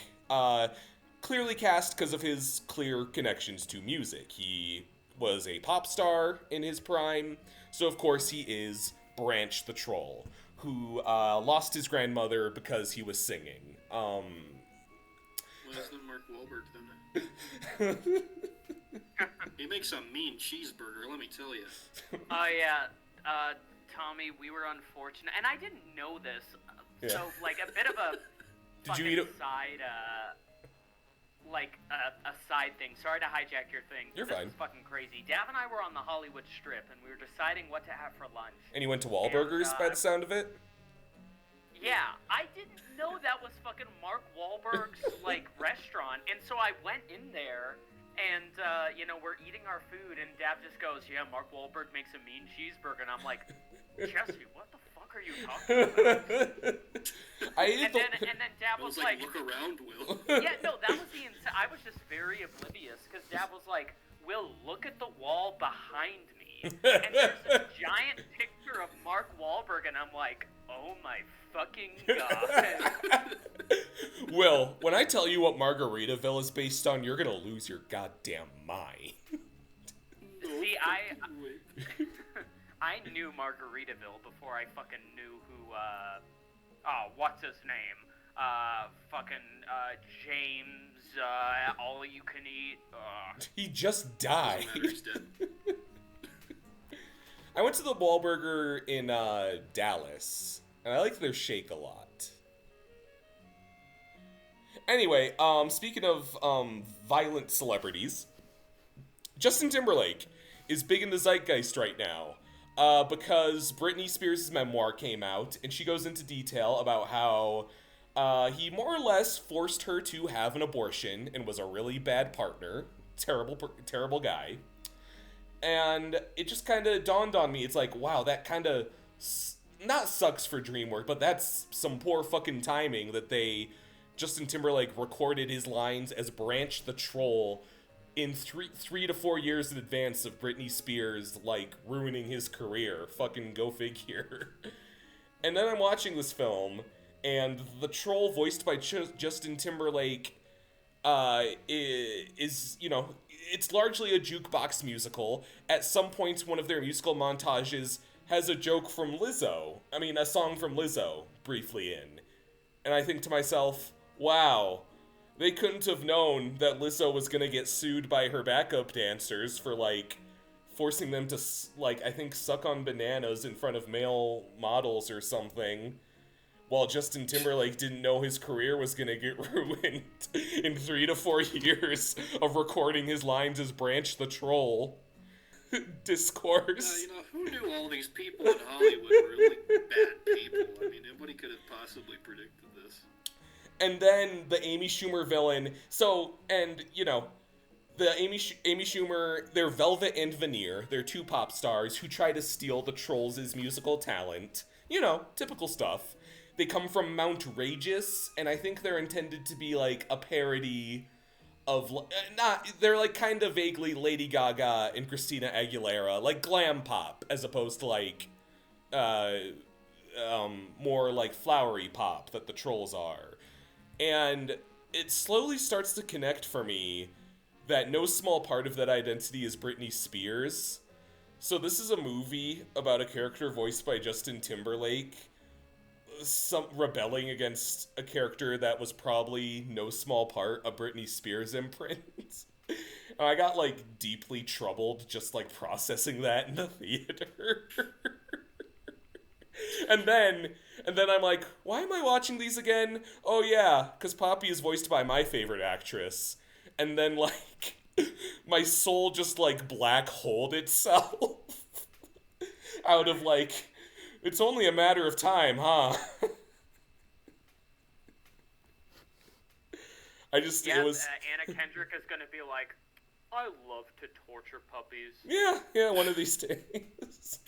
Clearly cast because of his clear connections to music. He was a pop star in his prime, so of course he is Branch the Troll, who lost his grandmother because he was singing. Why isn't Mark Wahlberg then? He makes a mean cheeseburger, let me tell you. Oh, yeah. Tommy, we were unfortunate. And I didn't know this. So, like, a bit of a Did you eat side, a side thing. Sorry to hijack your thing. You're this fine. Is fucking crazy. Dav and I were on the Hollywood Strip, and we were deciding what to have for lunch. And you went to Wahlburgers by the sound of it? Yeah, I didn't know that was fucking Mark Wahlberg's, like, restaurant. And so I went in there, and, we're eating our food, and Dav just goes, yeah, Mark Wahlberg makes a mean cheeseburger. And I'm like, Jesse, what the fuck are you talking about? And then Dav was like, look around, Will. Yeah, no, that was I was just very oblivious, because Dav was like, Will, look at the wall behind me. And there's a giant picture of Mark Wahlberg, and I'm like, oh my fucking god. Will, when I tell you what Margaritaville is based on, you're gonna lose your goddamn mind. See, I knew Margaritaville before I fucking knew who, what's his name? James, all you can eat. He just died. He's dead. I went to the Wahlburger in Dallas, and I liked their shake a lot. Anyway, speaking of violent celebrities, Justin Timberlake is big in the zeitgeist right now because Britney Spears' memoir came out, and she goes into detail about how he more or less forced her to have an abortion and was a really bad partner. Terrible guy. And it just kind of dawned on me. It's like, wow, that kind of not sucks for DreamWorks, but that's some poor fucking timing that Justin Timberlake recorded his lines as Branch the Troll in 3 to 4 years in advance of Britney Spears, like, ruining his career. Fucking go figure. And then I'm watching this film, and the troll voiced by Justin Timberlake is, it's largely a jukebox musical. At some point, one of their musical montages has a joke from Lizzo. I mean, a song from Lizzo, briefly in. And I think to myself, wow, they couldn't have known that Lizzo was gonna get sued by her backup dancers for, like, forcing them to, like, I think suck on bananas in front of male models or something, while Justin Timberlake didn't know his career was gonna get ruined in 3 to 4 years of recording his lines as Branch the Troll. Discourse. Who knew all these people in Hollywood were really bad people? I mean, nobody could have possibly predicted this. And then the Amy Schumer villain. The Amy Schumer, they're Velvet and Veneer. They're two pop stars who try to steal the Trolls' musical talent. Typical stuff. They come from Mount Rageous, and I think they're intended to be, like, a parody of, they're, like, kind of vaguely Lady Gaga and Christina Aguilera, like glam pop, as opposed to, like, more, like, flowery pop that the Trolls are. And it slowly starts to connect for me that no small part of that identity is Britney Spears. So this is a movie about a character voiced by Justin Timberlake, rebelling against a character that was probably no small part a Britney Spears imprint. And I got, like, deeply troubled just, like, processing that in the theater. And then I'm like, why am I watching these again? Oh yeah, because Poppy is voiced by my favorite actress. And then, like, my soul just, like, black holed itself out of, like, it's only a matter of time, huh? It was... Anna Kendrick is gonna be like, I love to torture puppies. Yeah, one of these days.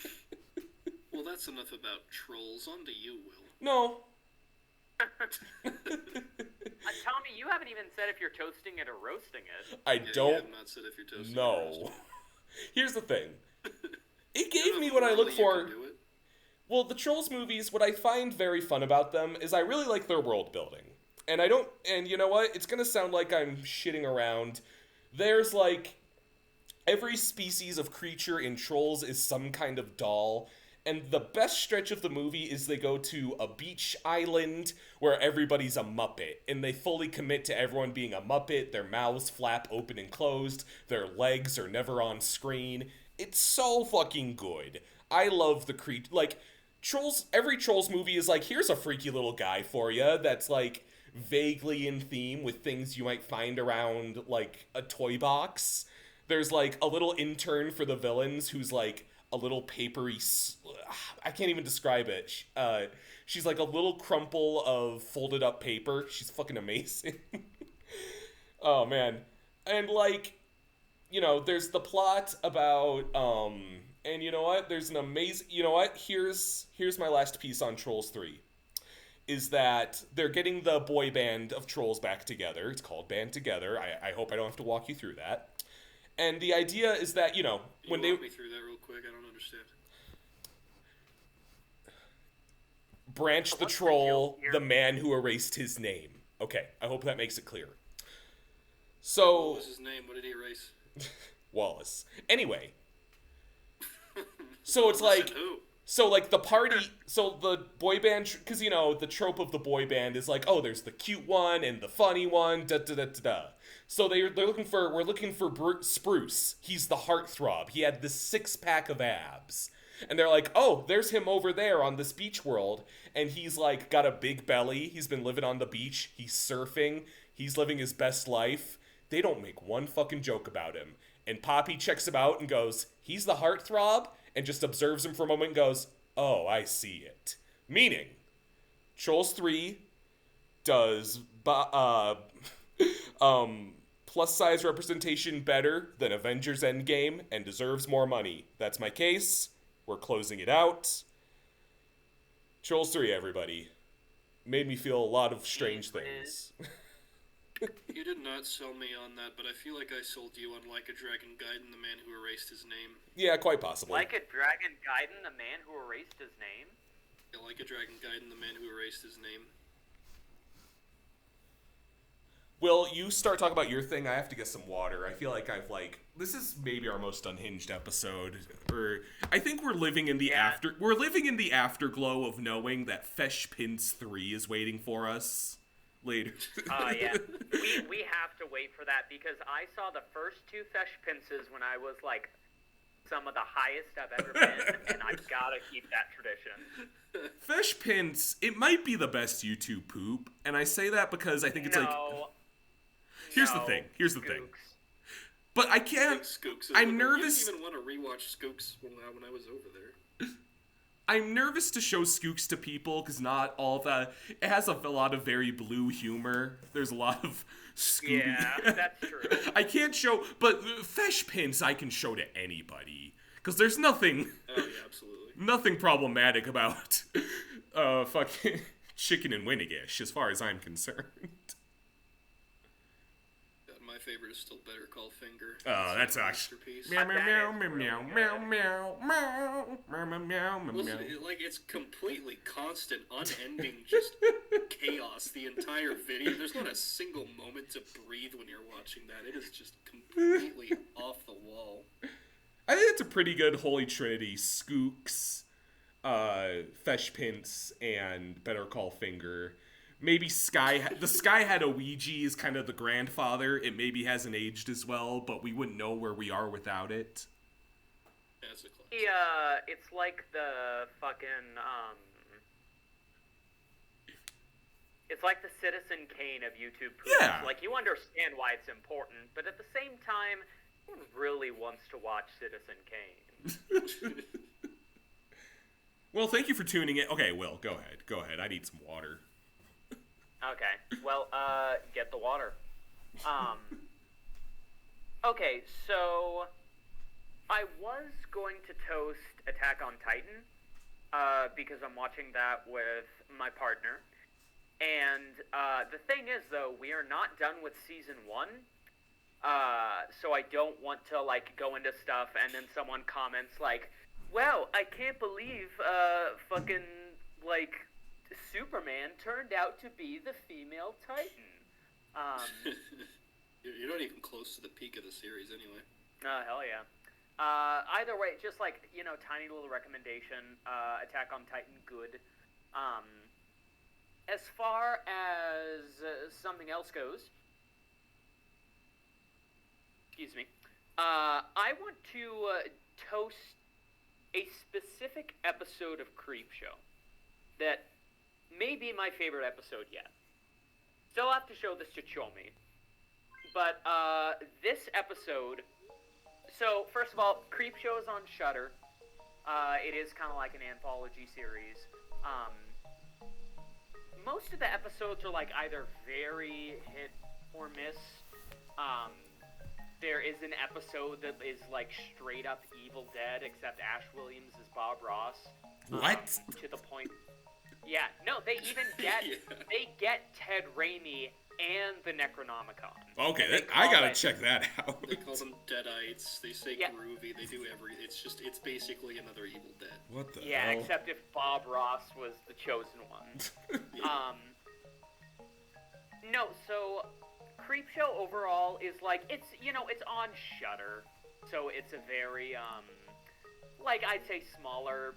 Well, that's enough about trolls. On to you, Will. No. Tommy, you haven't even said if you're toasting it or roasting it. I don't. You have not said if you're toasting it or roasting it. Here's the thing. It gave me what I look for. Well, the Trolls movies, what I find very fun about them is I really like their world building. And you know what? It's gonna sound like I'm shitting around. There's, like, every species of creature in Trolls is some kind of doll, And the best stretch of the movie is they go to a beach island where everybody's a Muppet. And they fully commit to everyone being a Muppet. Their mouths flap open and closed. Their legs are never on screen. It's so fucking good. I love the like, Trolls, every Trolls movie is like, here's a freaky little guy for you that's like vaguely in theme with things you might find around like a toy box. There's like a little intern for the villains who's like a little papery, I can't even describe it. She's like a little crumple of folded up paper. She's fucking amazing. Oh man. And like, you know, there's the plot about, and you know what? There's an amazing, you know what? Here's my last piece on Trolls 3. Is that they're getting the boy band of Trolls back together. It's called Band Together. I hope I don't have to walk you through that. And the idea is that, you know, when they... walk me through that real quick? I don't understand. Branch the Troll, the man who erased his name. Okay, I hope that makes it clear. So... What was his name? What did he erase? Wallace. Anyway. So it's like... Who? So, like, the party... So, the boy band... Because, you know, the trope of the boy band is like, oh, there's the cute one and the funny one, da-da-da-da-da. So, they're looking for... We're looking for Spruce. He's the heartthrob. He had this 6-pack of abs. And they're like, oh, there's him over there on this beach world. And he's, like, got a big belly. He's been living on the beach. He's surfing. He's living his best life. They don't make one fucking joke about him. And Poppy checks him out and goes, he's the heartthrob? And just observes him for a moment and goes, oh, I see it. Meaning, Trolls 3 does plus-size representation better than Avengers Endgame and deserves more money. That's my case. We're closing it out. Trolls 3, everybody. Made me feel a lot of strange things. You did not sell me on that, but I feel like I sold you on Like a Dragon Gaiden, the man who erased his name. Yeah, quite possibly. Like a Dragon Gaiden, the man who erased his name? Yeah, Like a Dragon Gaiden, the man who erased his name. Will, you start talking about your thing. I have to get some water. I feel like this is maybe our most unhinged episode. Or I think we're living in the afterglow of knowing that Fesh Pins 3 is waiting for us later. Yeah. We have to wait for that because I saw the first 2 Fesh Pinces when I was like some of the highest I've ever been, and I gotta keep that tradition. Fesh Pins, it might be the best YouTube poop, and I say that because I think it's Here's the thing. But I can't. Skooks. I'm nervous. I didn't even want to rewatch Skooks when I was over there. I'm nervous to show Skooks to people because not all that. It has a lot of very blue humor. There's a lot of Scooby. Yeah, that's true. I can't show, but Fesh Pins I can show to anybody because there's nothing. Oh yeah, absolutely. Nothing problematic about fucking Chicken and Winnigish as far as I'm concerned. My favorite is still Better Call Finger. Oh, that's actually meow meow meow meow meow meow meow meow meow meow. Listen, like it's completely constant, unending, just chaos. The entire video. There's not a single moment to breathe when you're watching that. It is just completely off the wall. I think it's a pretty good Holy Trinity: Skooks, Fesh Pins, and Better Call Finger. Maybe the Sky Had a Ouija is kind of the grandfather. It maybe hasn't aged as well, but we wouldn't know where we are without it. That's a classic. Yeah, it's like the fucking, it's like the Citizen Kane of YouTube poops. Yeah. Like, you understand why it's important, but at the same time, no one really wants to watch Citizen Kane. Well, thank you for tuning in. Okay, Will, go ahead. I need some water. Okay, well, get the water. Okay, so I was going to toast Attack on Titan, because I'm watching that with my partner. And the thing is, though, we are not done with Season 1, so I don't want to, like, go into stuff and then someone comments, like, wow, I can't believe, fucking, like, Superman turned out to be the female Titan. You're not even close to the peak of the series, anyway. Hell yeah. Either way, just like, tiny little recommendation. Attack on Titan, good. As far as something else goes, excuse me, I want to toast a specific episode of Creepshow that may be my favorite episode yet. Still have to show this to Chomi. But this episode... So, first of all, Creepshow is on Shudder. It is kind of like an anthology series. Most of the episodes are like either very hit or miss. There is an episode that is like straight up Evil Dead, except Ash Williams is Bob Ross. What? To the point. Yeah, no, they even get they get Ted Raimi and the Necronomicon. Okay, I gotta check that out. They call them Deadites. They say groovy. They do it's basically another Evil Dead. What the hell? Yeah, except if Bob Ross was the chosen one. No, so Creepshow overall is like, it's on Shudder, so it's a very, like, I'd say smaller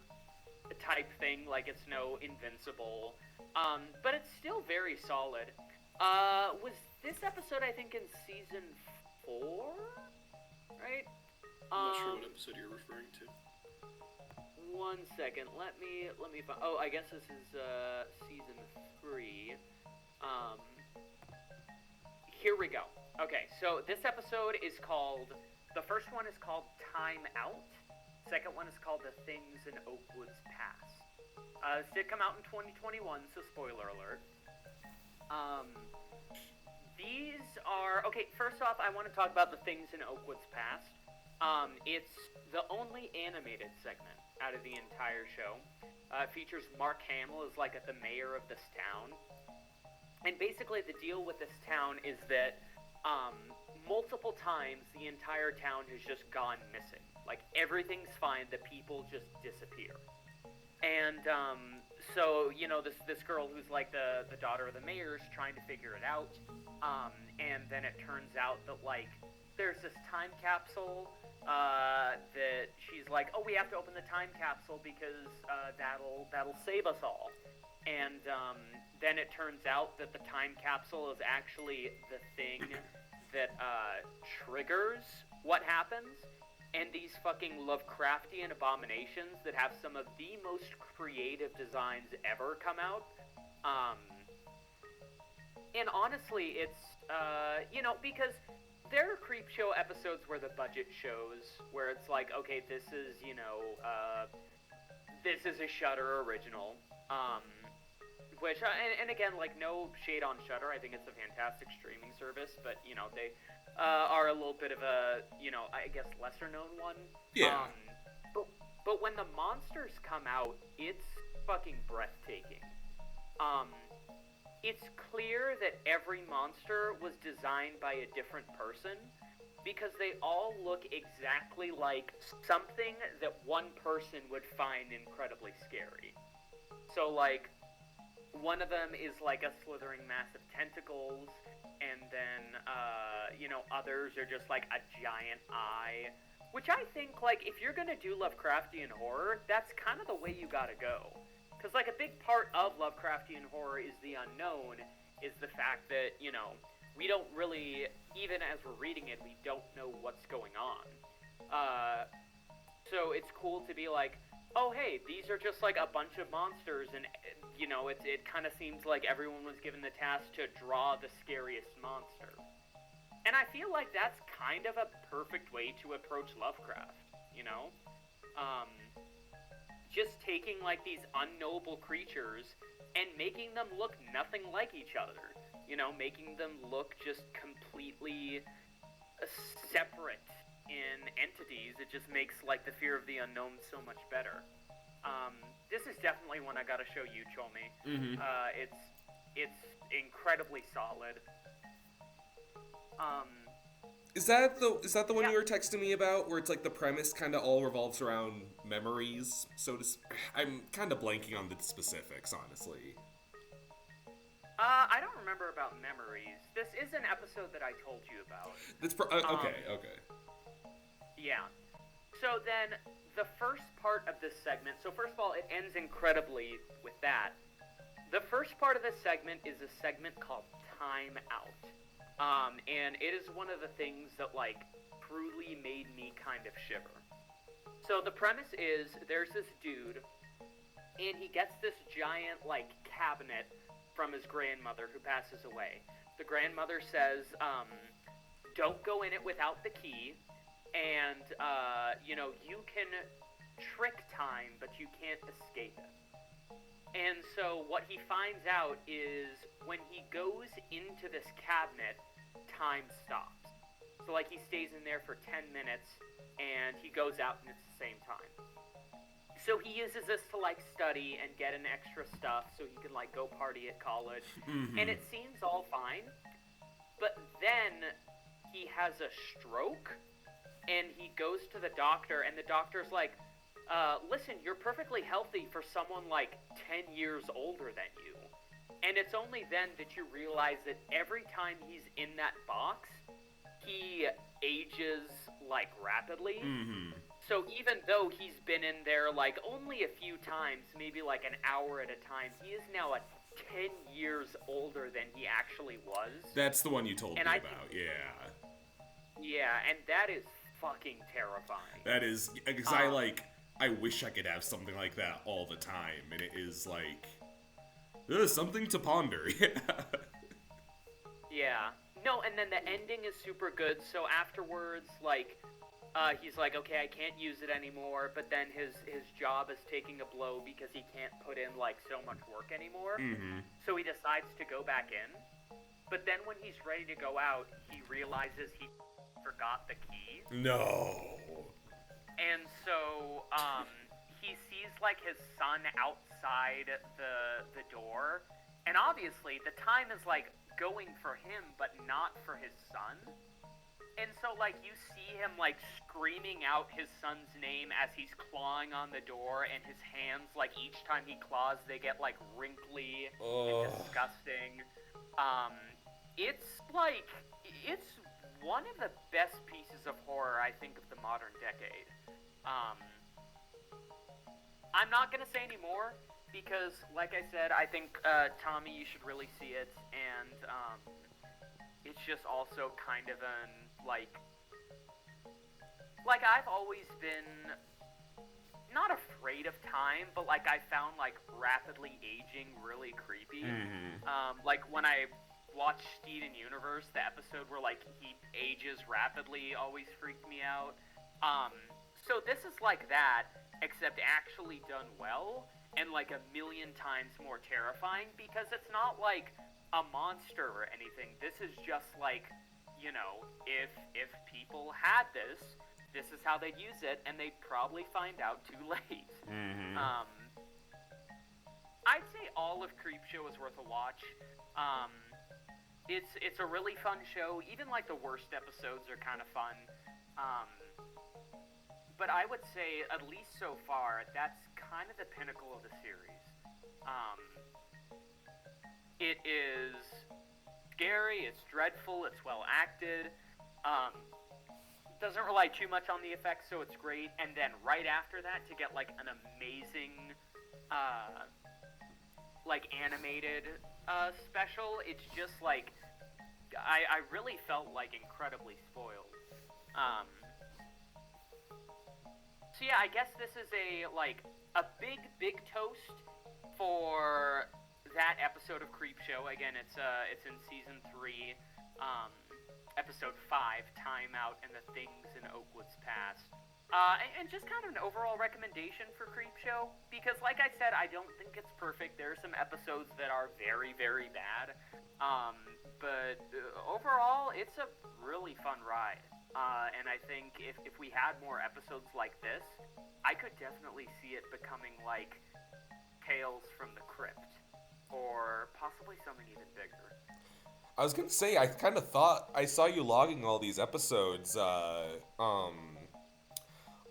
type thing, like it's no Invincible, but it's still very solid. Was this episode, I think, in season 4, right? I'm not sure what episode you're referring to. 1 second, let me find, oh, I guess this is, season 3, here we go. Okay, so this episode is called, the first one is called Time Out, second one is called The Things in Oakwood's Past. This did come out in 2021, so spoiler alert. These are, okay, first off, I want to talk about The Things in Oakwood's Past. It's the only animated segment out of the entire show. It features Mark Hamill as like the mayor of this town. And basically the deal with this town is that multiple times the entire town has just gone missing. Like, everything's fine, the people just disappear. And so, this girl who's like the daughter of the mayor is trying to figure it out. And then it turns out that, like, there's this time capsule that she's like, oh, we have to open the time capsule because that'll save us all. And then it turns out that the time capsule is actually the thing that triggers what happens. And these fucking Lovecraftian abominations that have some of the most creative designs ever come out. And honestly, it's, because there are Creepshow episodes where the budget shows, where it's like, okay, this is, this is a Shudder original. Which, and again, like, no shade on Shudder, I think it's a fantastic streaming service, but, they are a little bit of a, I guess, lesser-known one. Yeah. But when the monsters come out, it's fucking breathtaking. It's clear that every monster was designed by a different person, because they all look exactly like something that one person would find incredibly scary. So, like, one of them is like a slithering mass of tentacles, and then, others are just like a giant eye. Which I think, like, if you're gonna do Lovecraftian horror, that's kind of the way you gotta go. Because, like, a big part of Lovecraftian horror is the unknown, is the fact that, we don't really, even as we're reading it, we don't know what's going on. So it's cool to be like, oh, hey, these are just, like, a bunch of monsters, and, it kind of seems like everyone was given the task to draw the scariest monster. And I feel like that's kind of a perfect way to approach Lovecraft, just taking, like, these unknowable creatures and making them look nothing like each other, making them look just completely separate in entities. It just makes, like, the fear of the unknown so much better. This is definitely one I gotta show you, Chomi. Mm-hmm. It's incredibly solid. Is that the one you were texting me about, where it's like the premise kind of all revolves around memories? I'm kind of blanking on the specifics, honestly. I don't remember about memories. This is an episode that I told you about. Okay. Yeah. So then, the first part of this segment, so first of all, it ends incredibly with that. The first part of this segment is a segment called Time Out. And it is one of the things that, like, truly made me kind of shiver. So the premise is, there's this dude, and he gets this giant, like, cabinet from his grandmother who passes away. The grandmother says, don't go in it without the key, and, you can trick time, but you can't escape it. And so what he finds out is when he goes into this cabinet, time stops. So, like, he stays in there for 10 minutes, and he goes out, and it's the same time. So he uses this to, like, study and get an extra stuff so he can, like, go party at college. Mm-hmm. And it seems all fine. But then he has a stroke, and he goes to the doctor, and the doctor's like, listen, you're perfectly healthy for someone, like, 10 years older than you. And it's only then that you realize that every time he's in that box, he ages, like, rapidly. Mm-hmm. So even though he's been in there, like, only a few times, maybe, like, an hour at a time, he is now 10 years older than he actually was. That's the one you told me about, yeah. Yeah, and that is fucking terrifying. That is, because I wish I could have something like that all the time, and it is, like, something to ponder, yeah. Yeah. No, and then the ending is super good, so afterwards, like, he's like, okay, I can't use it anymore, but then his job is taking a blow because he can't put in, like, so much work anymore. Mm-hmm. So he decides to go back in, but then when he's ready to go out, he realizes he forgot the key. No. And so, he sees, like, his son outside the door, and obviously the time is, like, going for him, but not for his son. And so, like, you see him, like, screaming out his son's name as he's clawing on the door, and his hands, like, each time he claws, they get, like, wrinkly and disgusting. It's, like, it's one of the best pieces of horror, I think, of the modern decade. I'm not gonna say any more, because, like I said, I think, Tommy, you should really see it, and, it's just also kind of an, like, I've always been not afraid of time, but, like, I found, like, rapidly aging really creepy. Mm-hmm. Like, when I watched Steven Universe, the episode where, like, he ages rapidly always freaked me out. So this is like that, except actually done well, and, like, 1,000,000 times more terrifying, because it's not, like, a monster or anything. This is just, like, you know, if people had this is how they'd use it, and they'd probably find out too late. Mm-hmm. I'd say all of Creepshow is worth a watch. It's a really fun show. Even, like, the worst episodes are kind of fun. But I would say, at least so far, that's kind of the pinnacle of the series. It is scary, it's dreadful, it's well acted. Doesn't rely too much on the effects, so it's great. And then right after that, to get, like, an amazing, like, animated special, it's just, like, I really felt, like, incredibly spoiled. So yeah, I guess this is a big toast for that episode of Creepshow. Again, it's in season 3, episode 5, Time Out and the Things in Oakwood's Past. And just kind of an overall recommendation for Creepshow, because like I said, I don't think it's perfect. There are some episodes that are very, very bad. But overall, it's a really fun ride. And I think if we had more episodes like this, I could definitely see it becoming like Tales from the Crypt, or possibly something even bigger. I was gonna say, I kind of thought I saw you logging all these episodes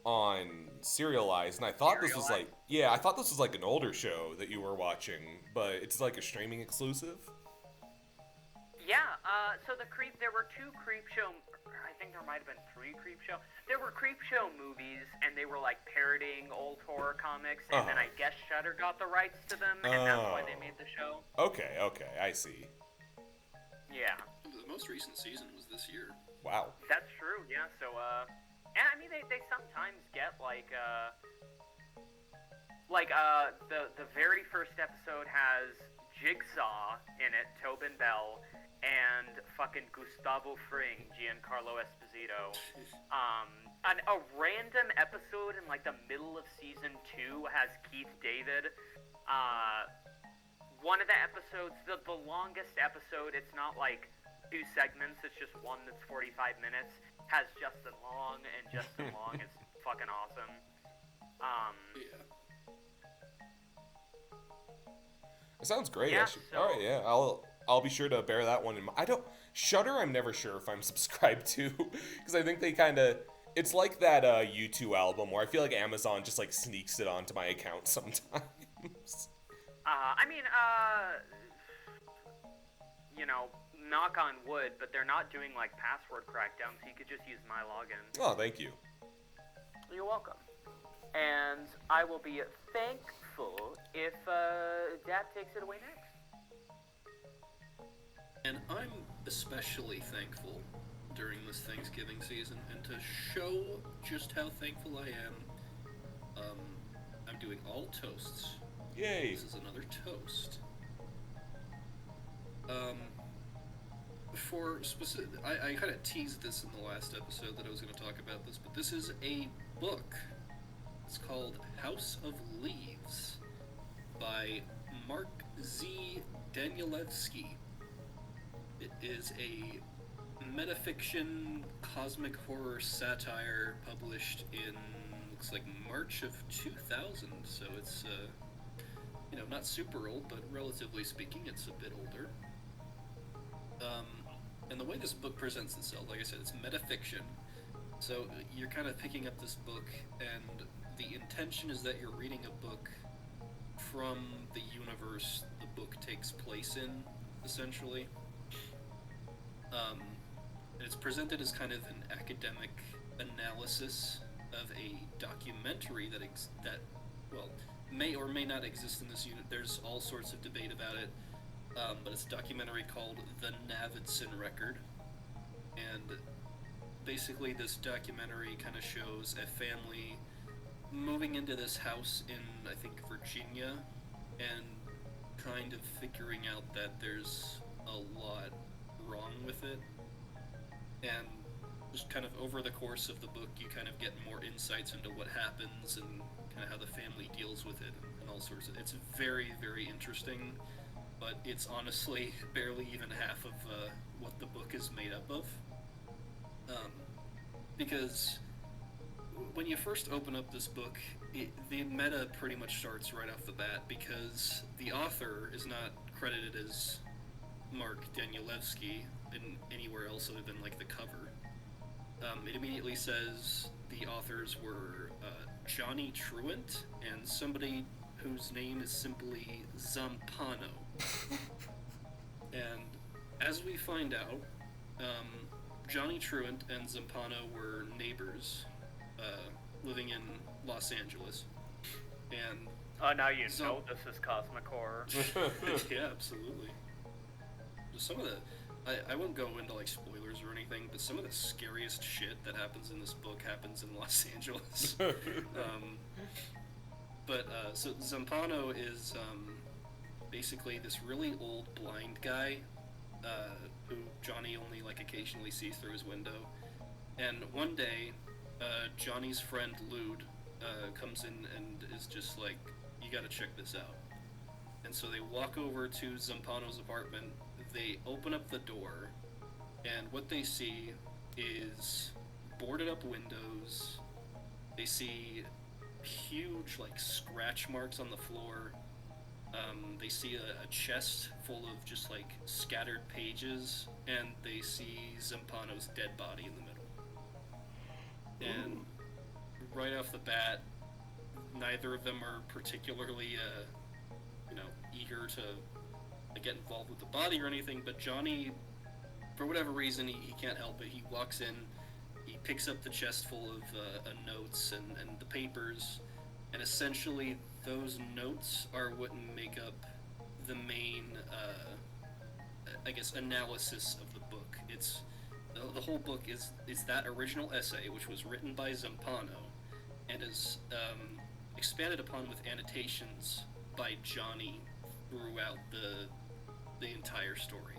on Serialized, and I thought this was like, I thought this was like an older show that you were watching, but it's like a streaming exclusive. Yeah. So there were 2 Creepshow. I think there might have been 3 Creepshow. There were Creepshow movies, and they were like parodying old horror comics, and then I guess Shudder got the rights to them, and that's why they made the show. Okay, I see. Yeah. The most recent season was this year. Wow. That's true, yeah, so, and I mean, they sometimes get, the very first episode has Jigsaw in it, Tobin Bell, and fucking Gustavo Fring, Giancarlo Esposito. A random episode in, the middle of season 2 has Keith David. One of the episodes, the longest episode, it's not, 2 segments, it's just one that's 45 minutes, has Justin Long, and Justin Long is fucking awesome. Yeah. It sounds great, Yeah, actually. so- Alright, yeah, I'll be sure to bear that one in mind. Shudder, I'm never sure if I'm subscribed to, because I think they kind of, it's like that U2 album where I feel like Amazon just, sneaks it onto my account sometimes. I mean, knock on wood, but they're not doing, password crackdown, so you could just use my login. Oh, thank you. You're welcome. And I will be thankful if Dad takes it away next. And I'm especially thankful during this Thanksgiving season, and to show just how thankful I am, I'm doing all toasts. Yay. This is another toast. For specific, I kind of teased this in the last episode that I was going to talk about this, but this is a book. It's called House of Leaves by Mark Z. Danielewski. It is a metafiction cosmic horror satire published in, looks like March of 2000, so it's, not super old, but relatively speaking, it's a bit older. And the way this book presents itself, like I said, it's metafiction. So you're kind of picking up this book, and the intention is that you're reading a book from the universe the book takes place in, essentially. And it's presented as kind of an academic analysis of a documentary that may or may not exist in this unit. There's all sorts of debate about it. But it's a documentary called The Navidson Record, and basically this documentary kind of shows a family moving into this house in, I think, Virginia, and kind of figuring out that there's a lot wrong with it, and just kind of over the course of the book you kind of get more insights into what happens and kind of how the family deals with it and all sorts of, it's very, very interesting. But it's honestly barely even half of what the book is made up of. Because when you first open up this book, the meta pretty much starts right off the bat, because the author is not credited as Mark Danielewski in anywhere else other than the cover. It immediately says the authors were Johnny Truant and somebody whose name is simply Zampano. And as we find out, Johnny Truant and Zampano were neighbors living in Los Angeles. And now you know this is cosmic horror. Yeah, absolutely. Some of the, I won't go into spoilers or anything, but some of the scariest shit that happens in this book happens in Los Angeles. So Zampano is basically this really old blind guy who Johnny only occasionally sees through his window. And one day, Johnny's friend Lude comes in and is just like, you gotta check this out. And so they walk over to Zampano's apartment, they open up the door, and what they see is boarded up windows, they see huge scratch marks on the floor, they see a chest full of just scattered pages, and they see Zampano's dead body in the middle. And right off the bat, neither of them are particularly eager to get involved with the body or anything, but Johnny, for whatever reason, he can't help it. He walks in picks up the chest full of notes and the papers, and essentially those notes are what make up the main, I guess, analysis of the book. It's the whole book is that original essay, which was written by Zampano, and is expanded upon with annotations by Johnny throughout the entire story.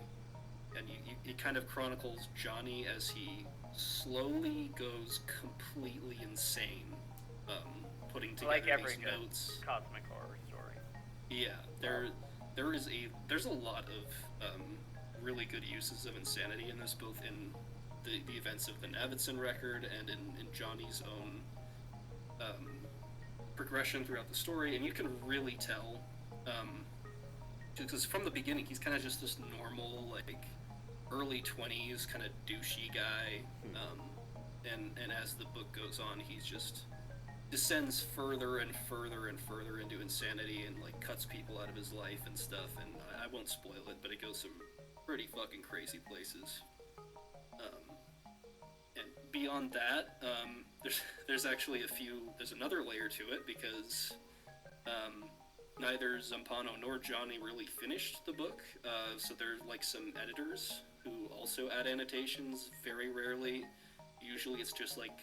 And it kind of chronicles Johnny as he slowly goes completely insane, putting together like every these good notes. cosmic horror story. Yeah, there's a lot of really good uses of insanity in this, both in the events of the Navidson record and in Johnny's own progression throughout the story, and you can really tell, because from the beginning he's kind of just this normal, like, early 20s kind of douchey guy, and as the book goes on, he's just descends further and further and further into insanity and, like, cuts people out of his life and stuff, and I won't spoil it, but it goes some pretty fucking crazy places. And beyond that, there's actually there's another layer to it, because neither Zampano nor Johnny really finished the book, so there's, like, some editors who also add annotations, very rarely. Usually it's just, like,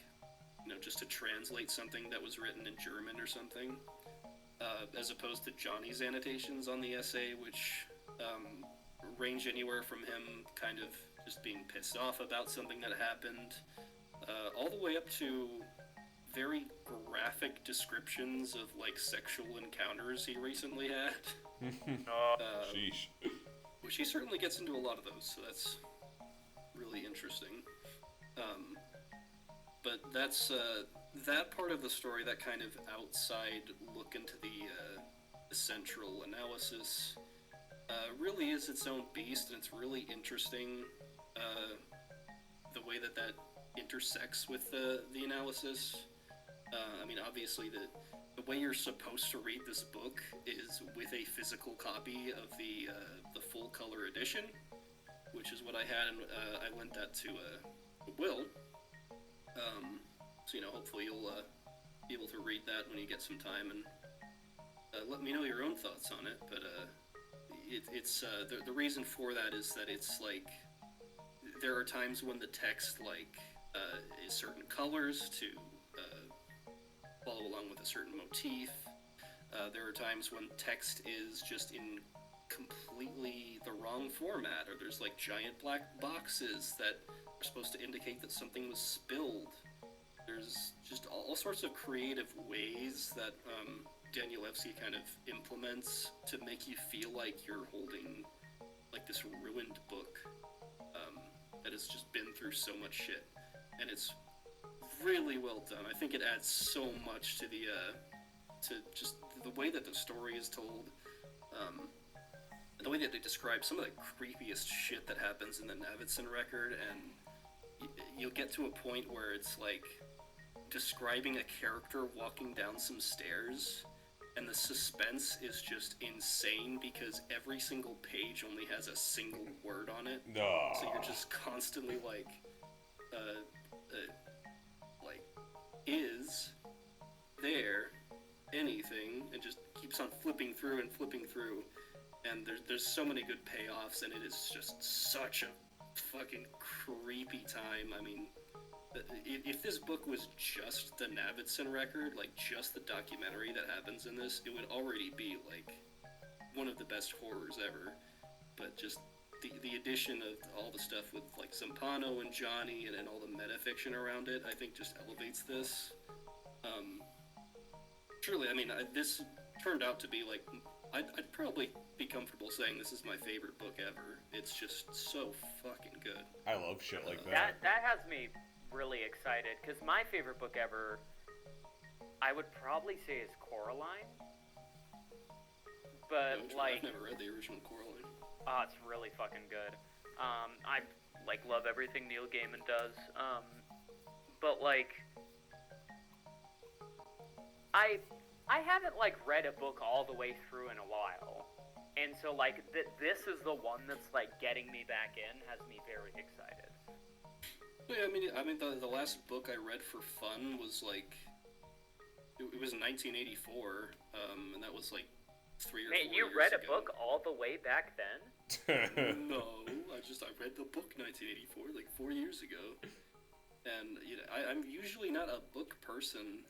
just to translate something that was written in German or something, as opposed to Johnny's annotations on the essay, which range anywhere from him kind of just being pissed off about something that happened, all the way up to very graphic descriptions of, like, sexual encounters he recently had. Sheesh. Which he certainly gets into a lot of those, so that's really interesting. But that's that part of the story, that kind of outside look into the central analysis, really is its own beast, and it's really interesting the way that intersects with the analysis. I mean, obviously, the way you're supposed to read this book is with a physical copy of the full color edition, which is what I had, and I lent that to Will. So, hopefully you'll be able to read that when you get some time, and let me know your own thoughts on it. But it's the reason for that is that it's like there are times when the text, like, is certain colors to follow along with a certain motif. There are times when text is just in completely the wrong format, or there's, like, giant black boxes that are supposed to indicate that something was spilled. There's just all sorts of creative ways that Danielewski kind of implements to make you feel like you're holding, like, this ruined book that has just been through so much shit, and it's really well done. I think it adds so much to to just the way that the story is told, the way that they describe some of the creepiest shit that happens in the Navidson record, and you'll get to a point where it's like describing a character walking down some stairs, and the suspense is just insane because every single page only has a single word on it. No. So you're just constantly like, is there anything, and just keeps on flipping through and flipping through, and there's so many good payoffs, and it is just such a fucking creepy time. I mean, if this book was just the Navidson record, like just the documentary that happens in this, it would already be like one of the best horrors ever. But just the addition of all the stuff with, like, Zampano and Johnny and all the metafiction around it, I think just elevates this. Truly, I mean, this turned out to be, like, I'd probably be comfortable saying this is my favorite book ever. It's just so fucking good. I love shit like that. That has me really excited, because my favorite book ever, I would probably say, is Coraline. But, like, I've never read the original Coraline. Oh, it's really fucking good. I, like, love everything Neil Gaiman does. But, like, I haven't, like, read a book all the way through in a while. And so, like, this is the one that's, like, getting me back in, has me very excited. Yeah, the last book I read for fun was like it was in 1984, and that was like 3 or 4 Man, you years read a ago. book all the way back then? No, I read the book 1984 like 4 years ago, and I'm usually not a book person.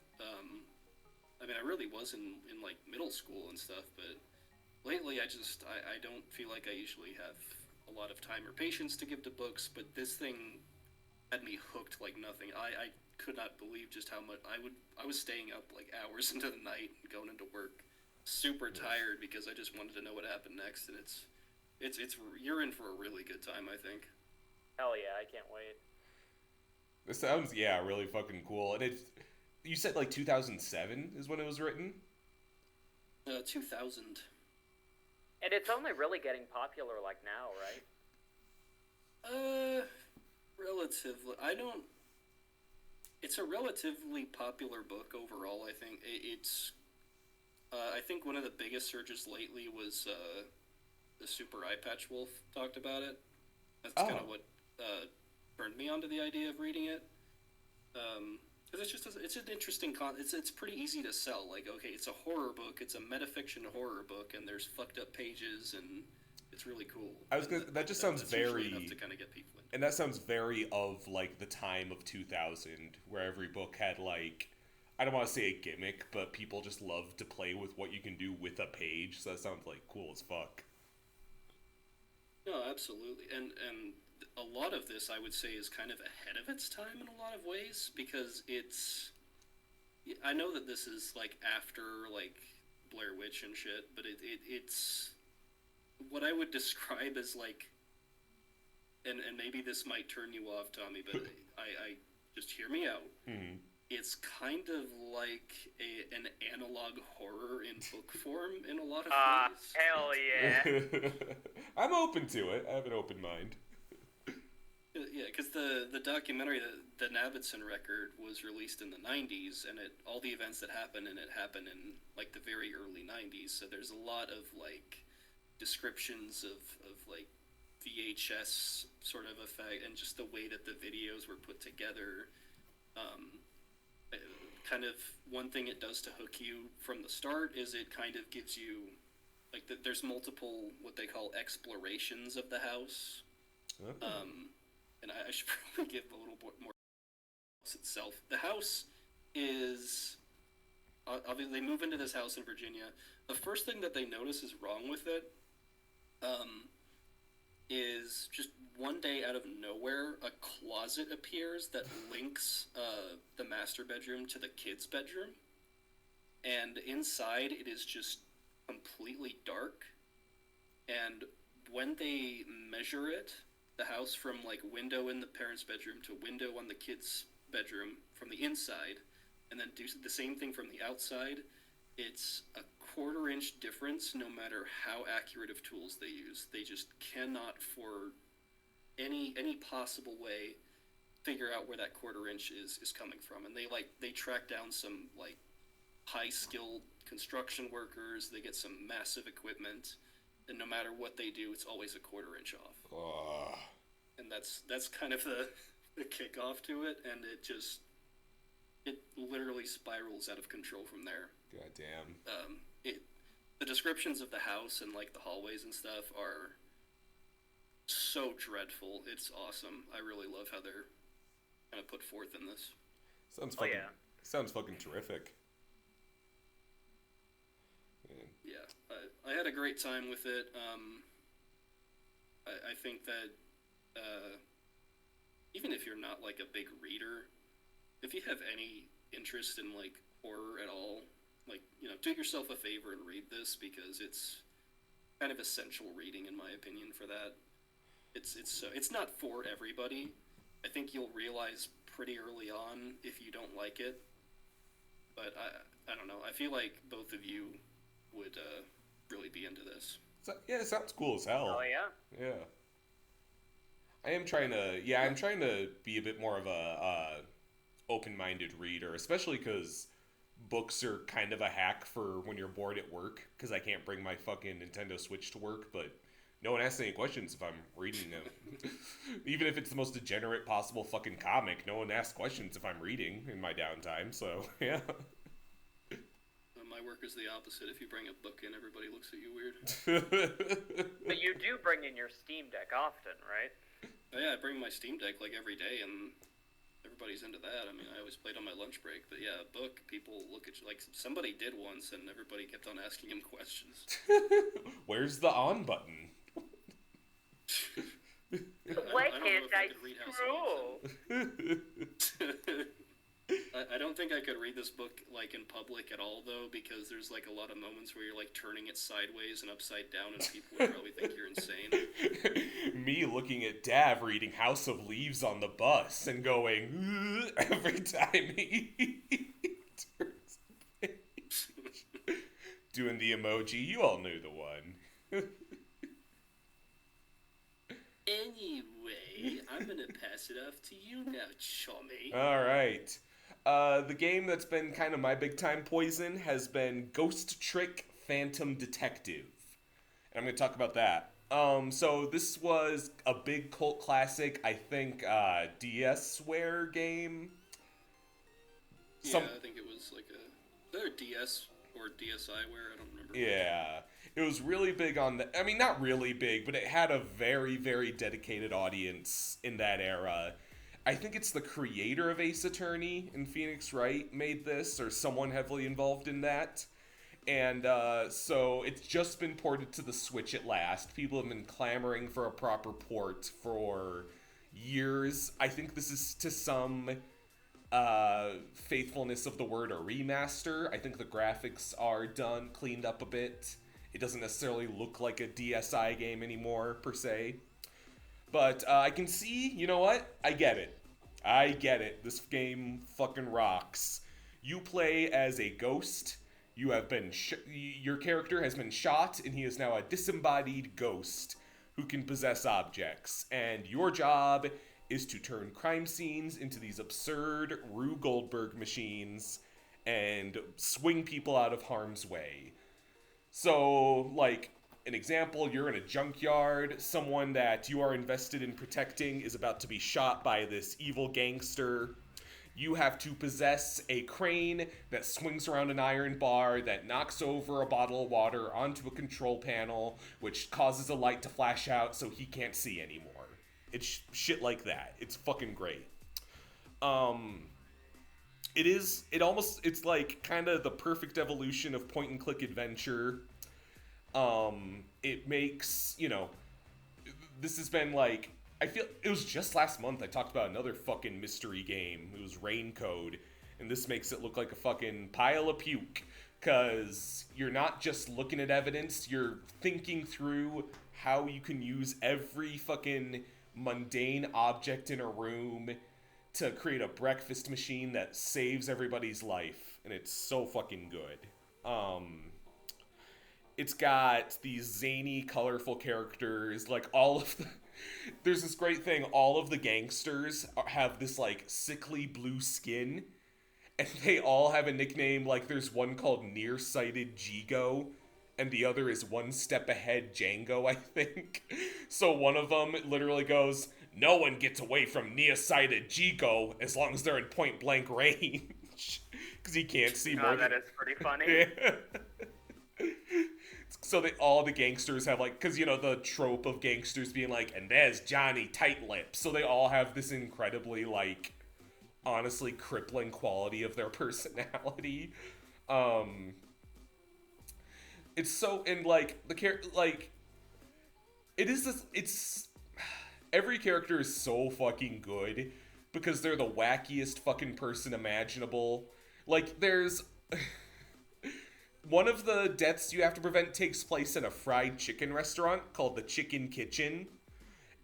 I really was in like middle school and stuff, but lately I don't feel like I usually have a lot of time or patience to give to books. But this thing had me hooked like nothing. I could not believe just how much I was staying up like hours into the night and going into work super tired because I just wanted to know what happened next, and it's you're in for a really good time, I think. Hell yeah, I can't wait. This sounds, yeah, really fucking cool. And you said like 2007 is when it was written? 2000. And it's only really getting popular like now, right? Relatively. I don't. It's a relatively popular book overall. I think it's. I think one of the biggest surges lately was the Super Eye Patch Wolf talked about it. That's kind of what turned me onto the idea of reading it. Because it's an interesting it's pretty easy to sell. Like, okay, it's a horror book, it's a metafiction horror book, and there's fucked up pages, and it's really cool. That just sounds very enough to kind of get people in. And that sounds very of like the time of 2000, where every book had like, I don't want to say a gimmick, but people just love to play with what you can do with a page. So that sounds like cool as fuck. No, absolutely, and a lot of this I would say is kind of ahead of its time in a lot of ways because it's. I know that this is like after like Blair Witch and shit, but it's what I would describe as like, and maybe this might turn you off, Tommy, but I just hear me out. Mm-hmm. It's kind of like an analog horror in book form in a lot of ways. Hell yeah. I'm open to it. I have an open mind. Yeah, because the documentary, the Nabbitson record, was released in the 90s, and all the events that happened in it happened in like the very early 90s. So there's a lot of like descriptions of like VHS sort of effect, and just the way that the videos were put together. Kind of one thing it does to hook you from the start is it kind of gives you like there's multiple what they call explorations of the house. And I should probably give a little bit more itself. The house is obviously they move into this house in Virginia. The first thing that they notice is wrong with it is just one day out of nowhere a closet appears that links the master bedroom to the kids' bedroom, and inside it is just completely dark. And when they measure it, the house from like window in the parents' bedroom to window on the kids' bedroom from the inside, and then do the same thing from the outside, it's a 1/4 inch difference no matter how accurate of tools they use. They just cannot for any possible way figure out where that 1/4 inch is coming from. And they track down some like high skilled construction workers, they get some massive equipment, and no matter what they do, it's always a 1/4 inch off. And that's kind of the kickoff to it, and it literally spirals out of control from there. God damn. The descriptions of the house and like the hallways and stuff are so dreadful. It's awesome. I really love how they're kind of put forth in this. Sounds fucking terrific. Yeah, I had a great time with it. I think that even if you're not like a big reader, if you have any interest in like horror at all, like, do yourself a favor and read this because it's kind of essential reading in my opinion for that. It's not for everybody. I think you'll realize pretty early on if you don't like it. But I don't know. I feel like both of you would really be into this. Yeah, it sounds cool as hell. Oh yeah. Yeah. I'm trying to be a bit more of a open-minded reader, especially because books are kind of a hack for when you're bored at work, because I can't bring my fucking Nintendo Switch to work, but no one asks any questions if I'm reading them. Even if it's the most degenerate possible fucking comic, no one asks questions if I'm reading in my downtime, so, yeah. My work is the opposite. If you bring a book in, everybody looks at you weird. But you do bring in your Steam Deck often, right? Oh, yeah, I bring my Steam Deck, like, every day, and everybody's into that. I mean, I always played on my lunch break. But, yeah, a book, people look at you. Like, somebody did once, and everybody kept on asking him questions. Where's the on button? Why can't I scroll? I don't think I could read this book, like, in public at all, though, because there's, like, a lot of moments where you're, like, turning it sideways and upside down, and people would probably think you're insane. Me looking at Dav reading House of Leaves on the bus and going, every time he turns the page. Doing the emoji, you all knew the one. Anyway, I'm gonna pass it off to you now, chummy. Alright. The game that's been kind of my big time poison has been Ghost Trick Phantom Detective. And I'm going to talk about that. So this was a big cult classic, I think, DS-ware game. Yeah, I think it was like either DS or DSiWare, I don't remember. Yeah. It was really big on the... I mean, not really big, but it had a very, very dedicated audience in that era. I think it's the creator of Ace Attorney in Phoenix Wright made this, or someone heavily involved in that. And so it's just been ported to the Switch at last. People have been clamoring for a proper port for years. I think this is, to some faithfulness of the word, a remaster. I think the graphics are done, cleaned up a bit. It doesn't necessarily look like a DSi game anymore, per se. But I can see, you know what? I get it. I get it. This game fucking rocks. You play as a ghost. You have been your character has been shot, and he is now a disembodied ghost who can possess objects. And your job is to turn crime scenes into these absurd Rube Goldberg machines and swing people out of harm's way. So, like, an example, you're in a junkyard, someone that you are invested in protecting is about to be shot by this evil gangster. You have to possess a crane that swings around an iron bar that knocks over a bottle of water onto a control panel, which causes a light to flash out so he can't see anymore. It's shit like that. It's fucking great. It's like kind of the perfect evolution of point and click adventure. It makes, this has been like, I feel, it was just last month I talked about another fucking mystery game. It was Rain Code, and this makes it look like a fucking pile of puke, because you're not just looking at evidence, you're thinking through how you can use every fucking mundane object in a room to create a breakfast machine that saves everybody's life, and it's so fucking good. It's got these zany, colorful characters, like all of the... There's this great thing, all of the gangsters have this, like, sickly blue skin, and they all have a nickname, like there's one called Nearsighted Jigo, and the other is One Step Ahead Django, I think. So one of them literally goes, no one gets away from Nearsighted Jigo as long as they're in point blank range. Because he can't see more that is pretty funny. Yeah. So all the gangsters have, like, because, the trope of gangsters being like, and there's Johnny Tight Lip. So they all have this incredibly, like, honestly crippling quality of their personality. It's so, and, like, every character is so fucking good because they're the wackiest fucking person imaginable. Like, there's... One of the deaths you have to prevent takes place in a fried chicken restaurant called the Chicken Kitchen.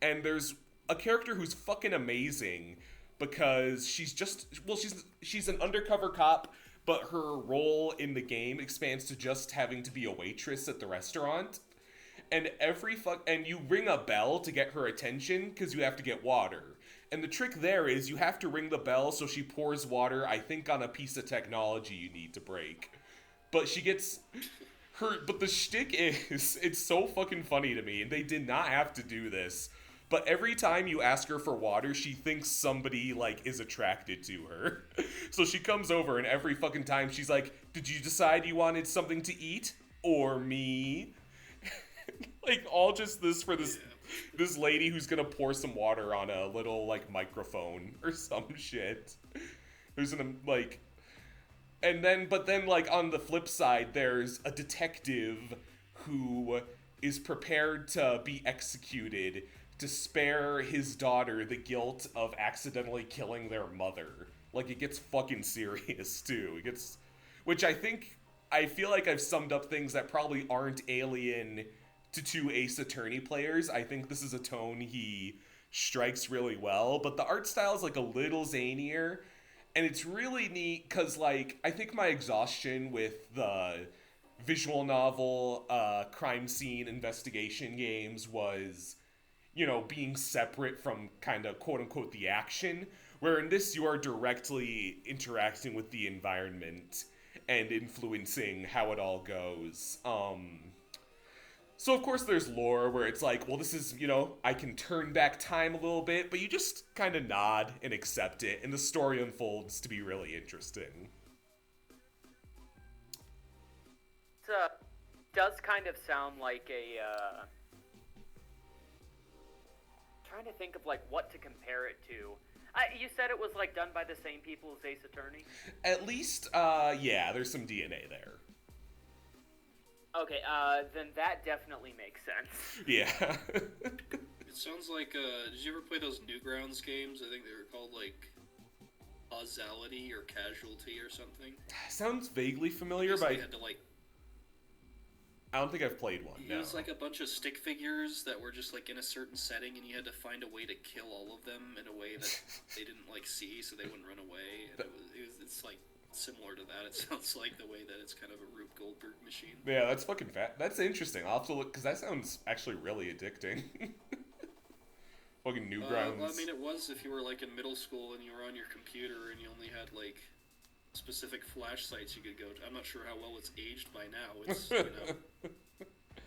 And there's a character who's fucking amazing because she's an undercover cop, but her role in the game expands to just having to be a waitress at the restaurant. And and you ring a bell to get her attention because you have to get water. And the trick there is you have to ring the bell so she pours water, I think, on a piece of technology you need to break. But But the shtick is, it's so fucking funny to me, and they did not have to do this. But every time you ask her for water, she thinks somebody, like, is attracted to her. So she comes over, and every fucking time she's like, did you decide you wanted something to eat? Or me? Like, all just this for this lady who's gonna pour some water on a little, like, microphone or some shit. There's like... But then, like, on the flip side, there's a detective who is prepared to be executed to spare his daughter the guilt of accidentally killing their mother. Like, it gets fucking serious, too. Which I feel like I've summed up things that probably aren't alien to two Ace Attorney players. I think this is a tone he strikes really well, but the art style is, like, a little zanier. And it's really neat because, like, I think my exhaustion with the visual novel, crime scene investigation games was, you know, being separate from kind of quote-unquote the action, where in this you are directly interacting with the environment and influencing how it all goes. So, of course, there's lore where it's like, well, this is, you know, I can turn back time a little bit, but you just kind of nod and accept it, and the story unfolds to be really interesting. It does kind of sound like a, trying to think of, like, what to compare it to. You said it was, like, done by the same people as Ace Attorney? At least, yeah, there's some DNA there. Okay, then that definitely makes sense. Yeah. It sounds like, did you ever play those Newgrounds games? I think they were called, like, Causality or Casualty or something. Sounds vaguely familiar, but had to, like... I don't think I've played one, It was like a bunch of stick figures that were just, like, in a certain setting, and you had to find a way to kill all of them in a way that they didn't, like, see, so they wouldn't run away. And it's, like, similar to that. It sounds like the way that it's kind of a Rube Goldberg machine. Yeah, that's fucking fat. That's interesting. I'll have to look, because that sounds actually really addicting. Fucking Newgrounds. Well, I mean, it was if you were, like, in middle school and you were on your computer and you only had, like, specific flash sites you could go to. I'm not sure how well it's aged by now. It's, you know,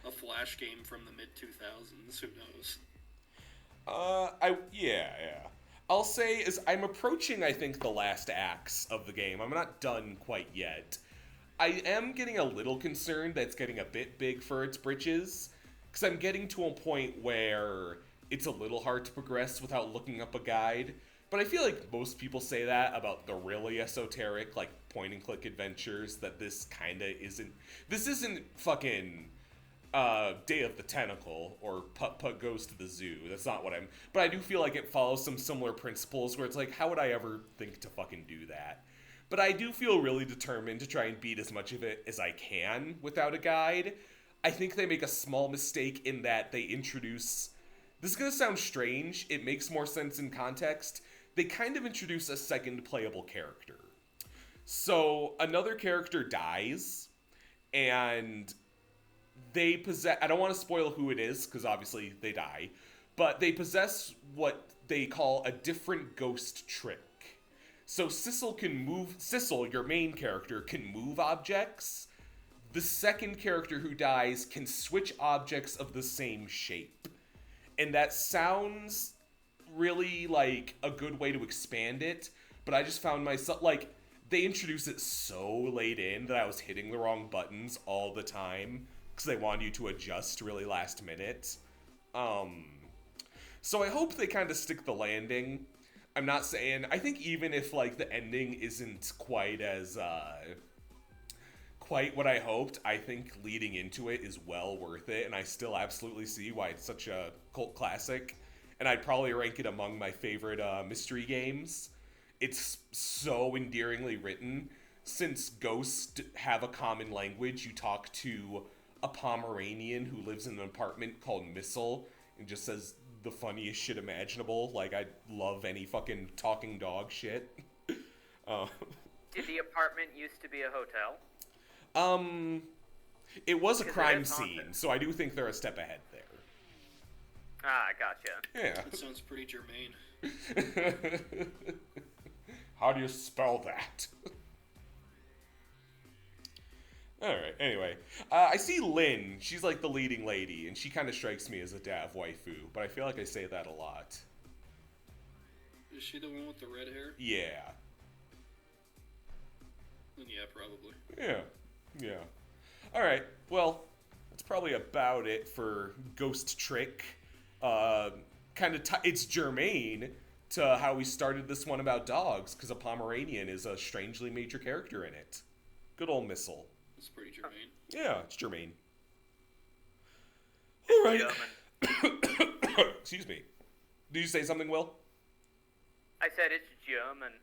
a Flash game from the mid-2000s. Who knows? Yeah. I'll say is I'm approaching, I think, the last acts of the game. I'm not done quite yet. I am getting a little concerned that it's getting a bit big for its britches, because I'm getting to a point where it's a little hard to progress without looking up a guide. But I feel like most people say that about the really esoteric, like, point-and-click adventures, that this kinda isn't... This isn't fucking... Day of the Tentacle, or Putt-Putt Goes to the Zoo. That's not what I'm... But I do feel like it follows some similar principles where it's like, how would I ever think to fucking do that? But I do feel really determined to try and beat as much of it as I can without a guide. I think they make a small mistake in that they introduce... This is gonna sound strange. It makes more sense in context. They kind of introduce a second playable character. So, another character dies, and... they possess... I don't want to spoil who it is, because obviously they die. But they possess what they call a different ghost trick. So Sissel can move... Sissel, your main character, can move objects. The second character who dies can switch objects of the same shape. And that sounds really like a good way to expand it. But I just found myself... Like, they introduced it so late in that I was hitting the wrong buttons all the time. Because they wanted you to adjust really last minute. So I hope they kind of stick the landing. I'm not saying... I think even if, like, the ending isn't quite as, quite what I hoped, I think leading into it is well worth it, and I still absolutely see why it's such a cult classic. And I'd probably rank it among my favorite, mystery games. It's so endearingly written. Since ghosts have a common language, you talk to a Pomeranian who lives in an apartment called Missile and just says the funniest shit imaginable. Like, I love any fucking talking dog shit. Did the apartment used to be a hotel? It was a crime scene, so I do think they're a step ahead there. Ah, gotcha. Yeah. That sounds pretty germane. How do you spell that? All right. Anyway, I see Lynn. She's like the leading lady, and she kind of strikes me as a Dav waifu, but I feel like I say that a lot. Is she the one with the red hair? Yeah. Yeah, probably. Yeah. All right. Well, that's probably about it for Ghost Trick. It's germane to how we started this one about dogs, because a Pomeranian is a strangely major character in it. Good old Missile. It's pretty germane. Yeah, it's germane. All right. Excuse me. Did you say something, Will? I said it's German.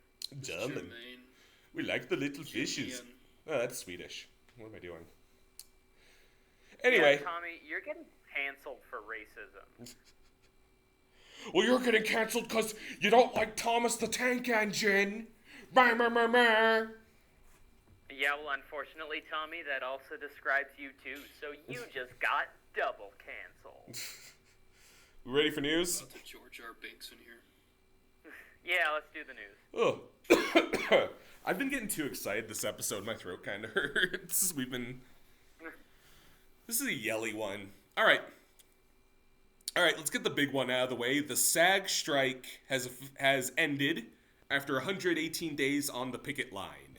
German. Germane. We like the little fishes. German. Oh, that's Swedish. What am I doing? Anyway. Yeah, Tommy, you're getting canceled for racism. Well, you're getting canceled because you don't like Thomas the Tank Engine. Bah, bah, bah, bah. Yeah, well, unfortunately, Tommy, that also describes you too, so you just got double canceled. We ready for news? About to George R. Banks in here. Yeah, let's do the news. Oh. I've been getting too excited this episode. My throat kind of hurts. This is a yelly one. All right, let's get the big one out of the way. The SAG strike has ended after 118 days on the picket line.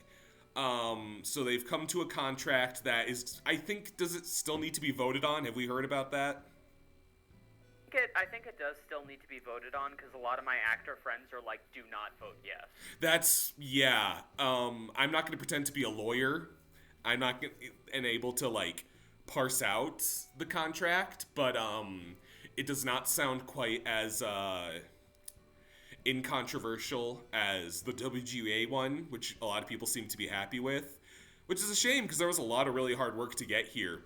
So they've come to a contract that is, I think, does it still need to be voted on? Have we heard about that? I think it does still need to be voted on, because a lot of my actor friends are like, do not vote yes. Yeah. I'm not going to pretend to be a lawyer. I'm not able to, like, parse out the contract, but, it does not sound quite as, incontroversial as the WGA one, which a lot of people seem to be happy with, which is a shame because there was a lot of really hard work to get here,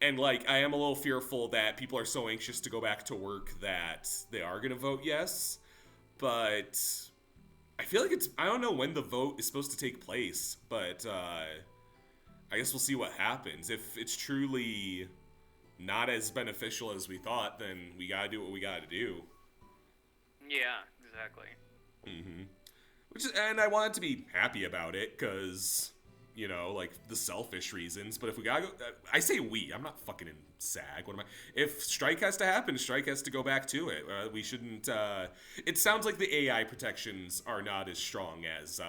and like I am a little fearful that people are so anxious to go back to work that they are going to vote yes, but I feel like I don't know when the vote is supposed to take place, but I guess we'll see what happens. If it's truly not as beneficial as we thought, then we gotta do what we gotta do. Yeah, exactly. And I wanted to be happy about it, because, you know, like, the selfish reasons, but if we gotta go, I say we, I'm not fucking in SAG, what am I, if strike has to happen, strike has to go back to it, we shouldn't, it sounds like the AI protections are not as strong as,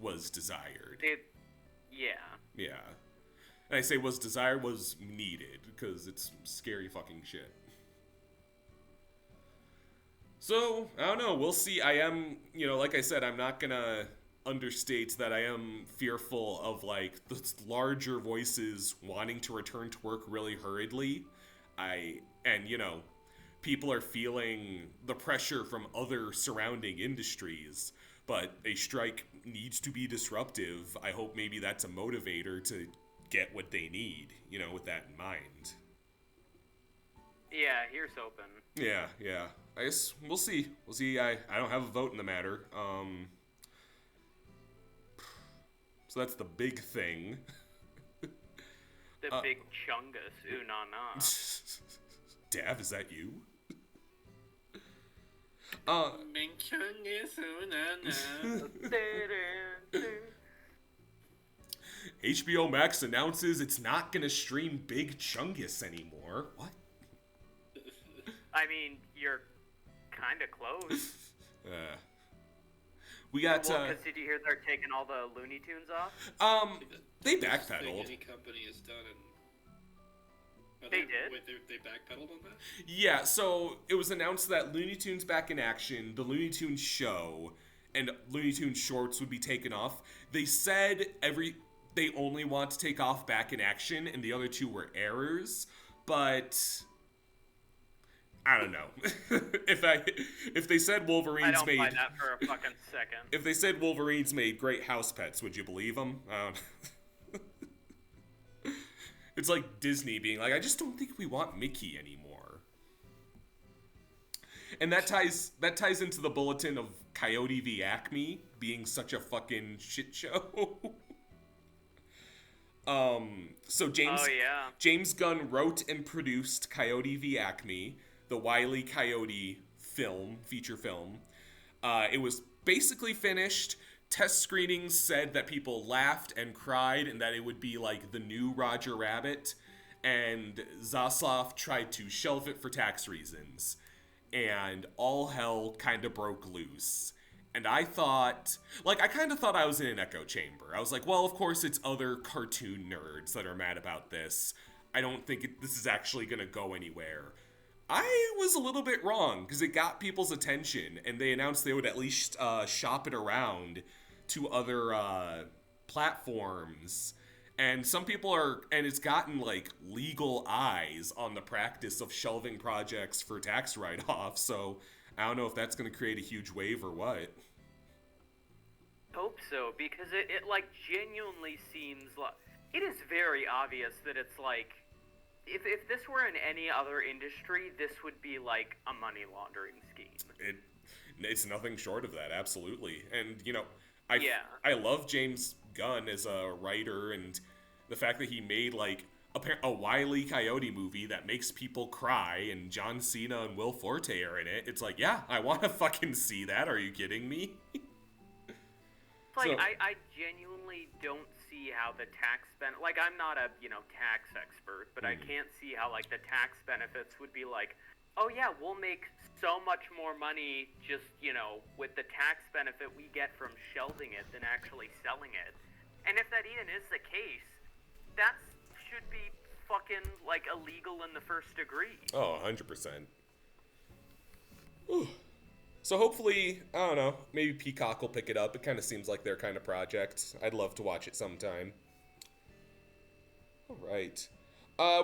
was desired. Yeah. And I say was desired, was needed, because it's scary fucking shit. So, I don't know, we'll see. I am, you know, like I said, I'm not gonna understate that I am fearful of, like, the larger voices wanting to return to work really hurriedly. And, you know, people are feeling the pressure from other surrounding industries, but a strike needs to be disruptive. I hope maybe that's a motivator to get what they need, you know, with that in mind. Yeah, here's hoping. Yeah. I guess we'll see. I don't have a vote in the matter. So that's the big thing. The big chungus, ooh na na. Dav, is that you? Big chungus, ooh na na. HBO Max announces it's not gonna stream Big Chungus anymore. What? I mean, you're kind of close. We got. Well, because did you hear they're taking all the Looney Tunes off? They Best thing backpedaled. any company has done, and They did? Wait, they backpedaled on that? Yeah, so it was announced that Looney Tunes back in action, the Looney Tunes show, and Looney Tunes shorts would be taken off. They said they only want to take off back in action, and the other two were errors, but I don't know. if they said Wolverines I don't made buy that for a fucking second. If they said Wolverines made great house pets, would you believe them? I don't know. It's like Disney being like, I just don't think we want Mickey anymore. And that ties into the bulletin of Coyote v. Acme being such a fucking shit show. So James Gunn wrote and produced Coyote v. Acme, the Wile E. Coyote feature film. It was basically finished. test screenings said that people laughed and cried and that it would be like the new Roger Rabbit, and Zaslav tried to shelve it for tax reasons. And all hell kind of broke loose. And I thought, like, I kind of thought I was in an echo chamber. I was like, well, of course it's other cartoon nerds that are mad about this. I don't think this is actually going to go anywhere. I was a little bit wrong, because it got people's attention, and they announced they would at least shop it around to other platforms. And some people and it's gotten, like, legal eyes on the practice of shelving projects for tax write-off, so I don't know if that's going to create a huge wave or what. Hope so, because it like, genuinely seems like... It is very obvious that it's, like... If this were in any other industry, this would be, like, a money laundering scheme. It's nothing short of that, absolutely. And, you know, I love James Gunn as a writer, and the fact that he made, like, a Wile E. Coyote movie that makes people cry, and John Cena and Will Forte are in it. It's like, yeah, I want to fucking see that. Are you kidding me? Like, so, I genuinely don't see how the tax like, I'm not a, tax expert, but I can't see how, like, the tax benefits would be like, oh yeah, we'll make so much more money just, with the tax benefit we get from shelving it than actually selling it. And if that even is the case, that should be fucking, like, illegal in the first degree. Oh, 100%. Ooh. So hopefully, I don't know, maybe Peacock will pick it up. It kind of seems like their kind of project. I'd love to watch it sometime. All right.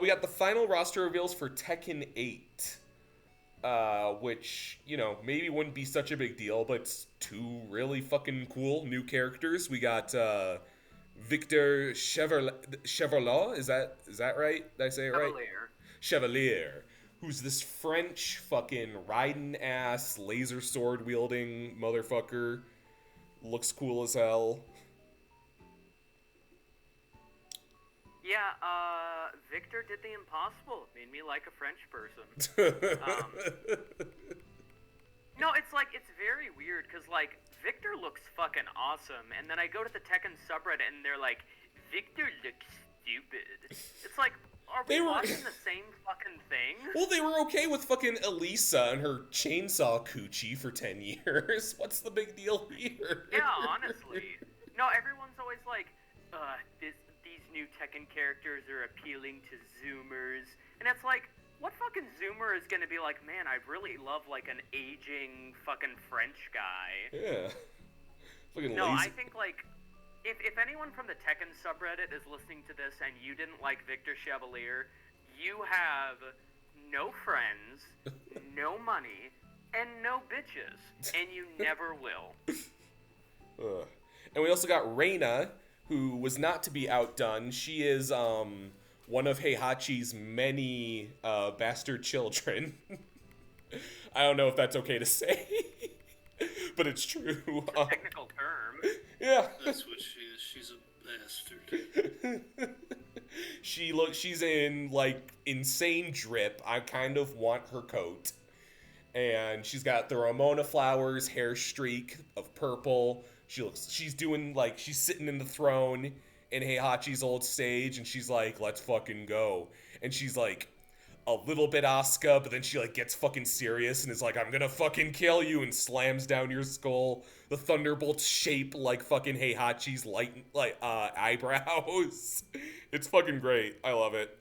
We got the final roster reveals for Tekken 8. Which, maybe wouldn't be such a big deal, but it's two really fucking cool new characters. We got Victor Chevalier, is that right? Did I say it right? Chevalier. Who's this French fucking riding ass laser sword wielding motherfucker. Looks cool as hell. Yeah, Victor did the impossible. Made me like a French person. No, it's very weird, because, like, Victor looks fucking awesome, and then I go to the Tekken subreddit, and they're like, Victor looks stupid. It's like, are we watching the same fucking thing? Well, they were okay with fucking Elisa and her chainsaw coochie for 10 years. What's the big deal here? Yeah, honestly. No, everyone's always like, these new Tekken characters are appealing to Zoomers. And it's like, what fucking Zoomer is gonna be like, man, I really love, like, an aging fucking French guy? Yeah. Fucking no, lazy. I think, like... If anyone from the Tekken subreddit is listening to this and you didn't like Victor Chevalier, you have no friends, no money, and no bitches, and you never will. And we also got Reina, who was not to be outdone. She is one of Heihachi's many bastard children. I don't know if that's okay to say, but it's true. It's a technical term. Yeah. That's what she is. She's a bastard. She's in, like, insane drip. I kind of want her coat. And she's got the Ramona flowers hair streak of purple. She's doing, like, she's sitting in the throne in Heihachi's old stage, and she's like, let's fucking go. And she's like, a little bit Asuka, but then she, like, gets fucking serious and is like, I'm gonna fucking kill you, and slams down your skull. The thunderbolts shape like fucking Heihachi's eyebrows. It's fucking great. I love it.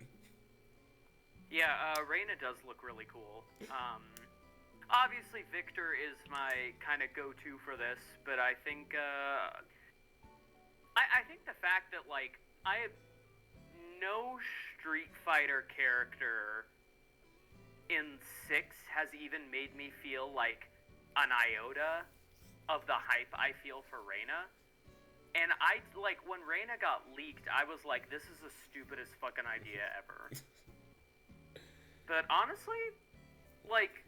Yeah, Reina does look really cool. Obviously Victor is my kind of go-to for this, but I think, I think the fact that, like, I have no Street Fighter character in 6 has even made me feel like an iota of the hype I feel for Reina. And when Reina got leaked, I was like, this is the stupidest fucking idea ever. But honestly, like,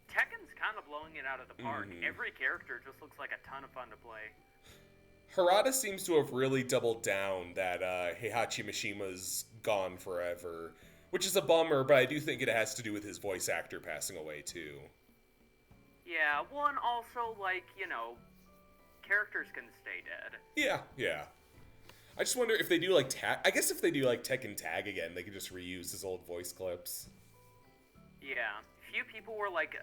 Tekken's kind of blowing it out of the park. Mm-hmm. Every character just looks like a ton of fun to play. Harada seems to have really doubled down that Heihachi Mishima's gone forever, which is a bummer, but I do think it has to do with his voice actor passing away, too. Yeah, well, and also, like, characters can stay dead. Yeah. I just wonder if they do like I guess if they do like Tekken Tag again, they could just reuse his old voice clips. Yeah. Few people were like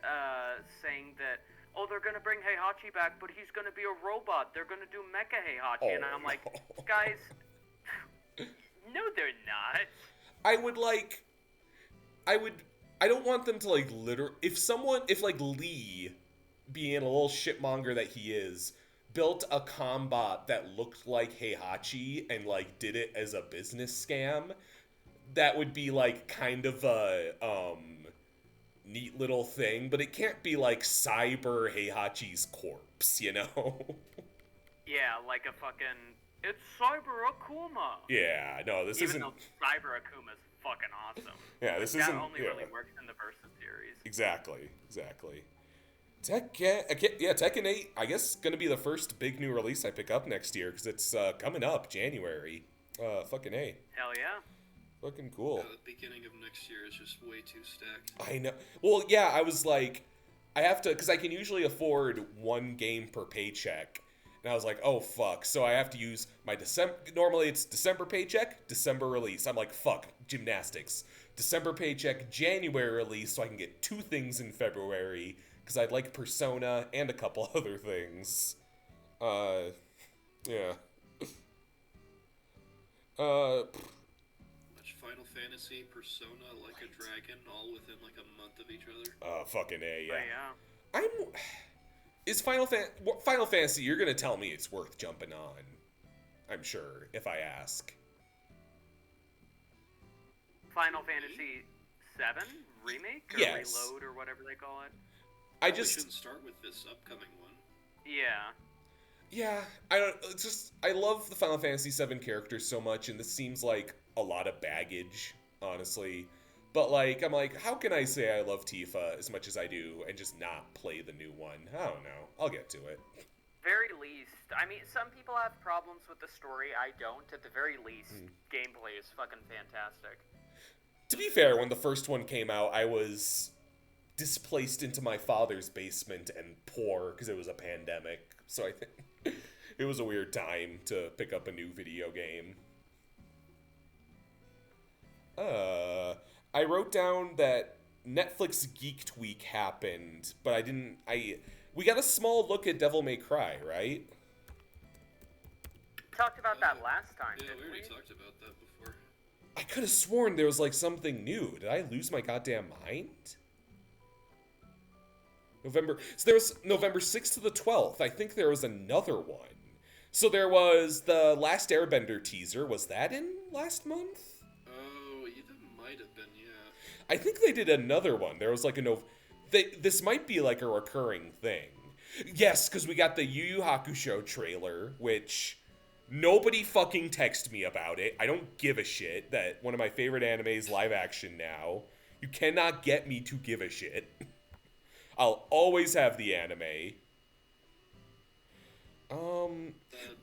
saying that, oh, they're gonna bring Heihachi back, but he's gonna be a robot. They're gonna do Mecha Heihachi, and I'm like, guys, no, they're not. I don't want them to like if like Lee, being a little shitmonger that he is, built a combot that looked like Heihachi and like did it as a business scam, that would be like kind of a neat little thing, but it can't be like Cyber Heihachi's corpse, you know? Yeah, like a fucking, it's Cyber Akuma. Yeah, no, this isn't. Even though Cyber Akuma's fucking awesome. Yeah, this that isn't. That only really works in the Versus series. Exactly. Tekken 8, I guess, gonna be the first big new release I pick up next year, because it's coming up January. Fucking A. Hell yeah. Fucking cool. The beginning of next year is just way too stacked. I know. Well, yeah, I was like, I have to, because I can usually afford one game per paycheck. And I was like, oh, fuck. So I have to use my normally it's December paycheck, December release. I'm like, fuck, gymnastics. December paycheck, January release, so I can get 2 things in February, because I'd like Persona and a couple other things. Yeah. Final Fantasy, Persona, Like a Dragon, all within like a month of each other. Fucking A, yeah. Oh, yeah. Is Final Fantasy, you're gonna tell me it's worth jumping on. I'm sure, if I ask. Final Fantasy 7 remake or yes. reload or whatever they call it. I shouldn't start with this upcoming one. Yeah. Yeah, I love the Final Fantasy 7 characters so much, and this seems like a lot of baggage, honestly. But, like, I'm like, how can I say I love Tifa as much as I do and just not play the new one? I don't know. I'll get to it. Very least. I mean, some people have problems with the story. I don't. At the very least, gameplay is fucking fantastic. To be fair, when the first one came out, I was displaced into my father's basement and poor because it was a pandemic. So I think it was a weird time to pick up a new video game. I wrote down that Netflix Geeked Week happened, but we got a small look at Devil May Cry, right? Talked about that last time, yeah, didn't we already talked about that before. I could have sworn there was like something new. Did I lose my goddamn mind? So there was November 6th to the 12th. I think there was another one. So there was the Last Airbender teaser. Was that in last month? Oh, that might have been, yeah. I think they did another one. There was like this might be like a recurring thing. Yes, because we got the Yu Yu Hakusho trailer, which nobody fucking texted me about it. I don't give a shit that one of my favorite animes live action now. You cannot get me to give a shit. I'll always have the anime. The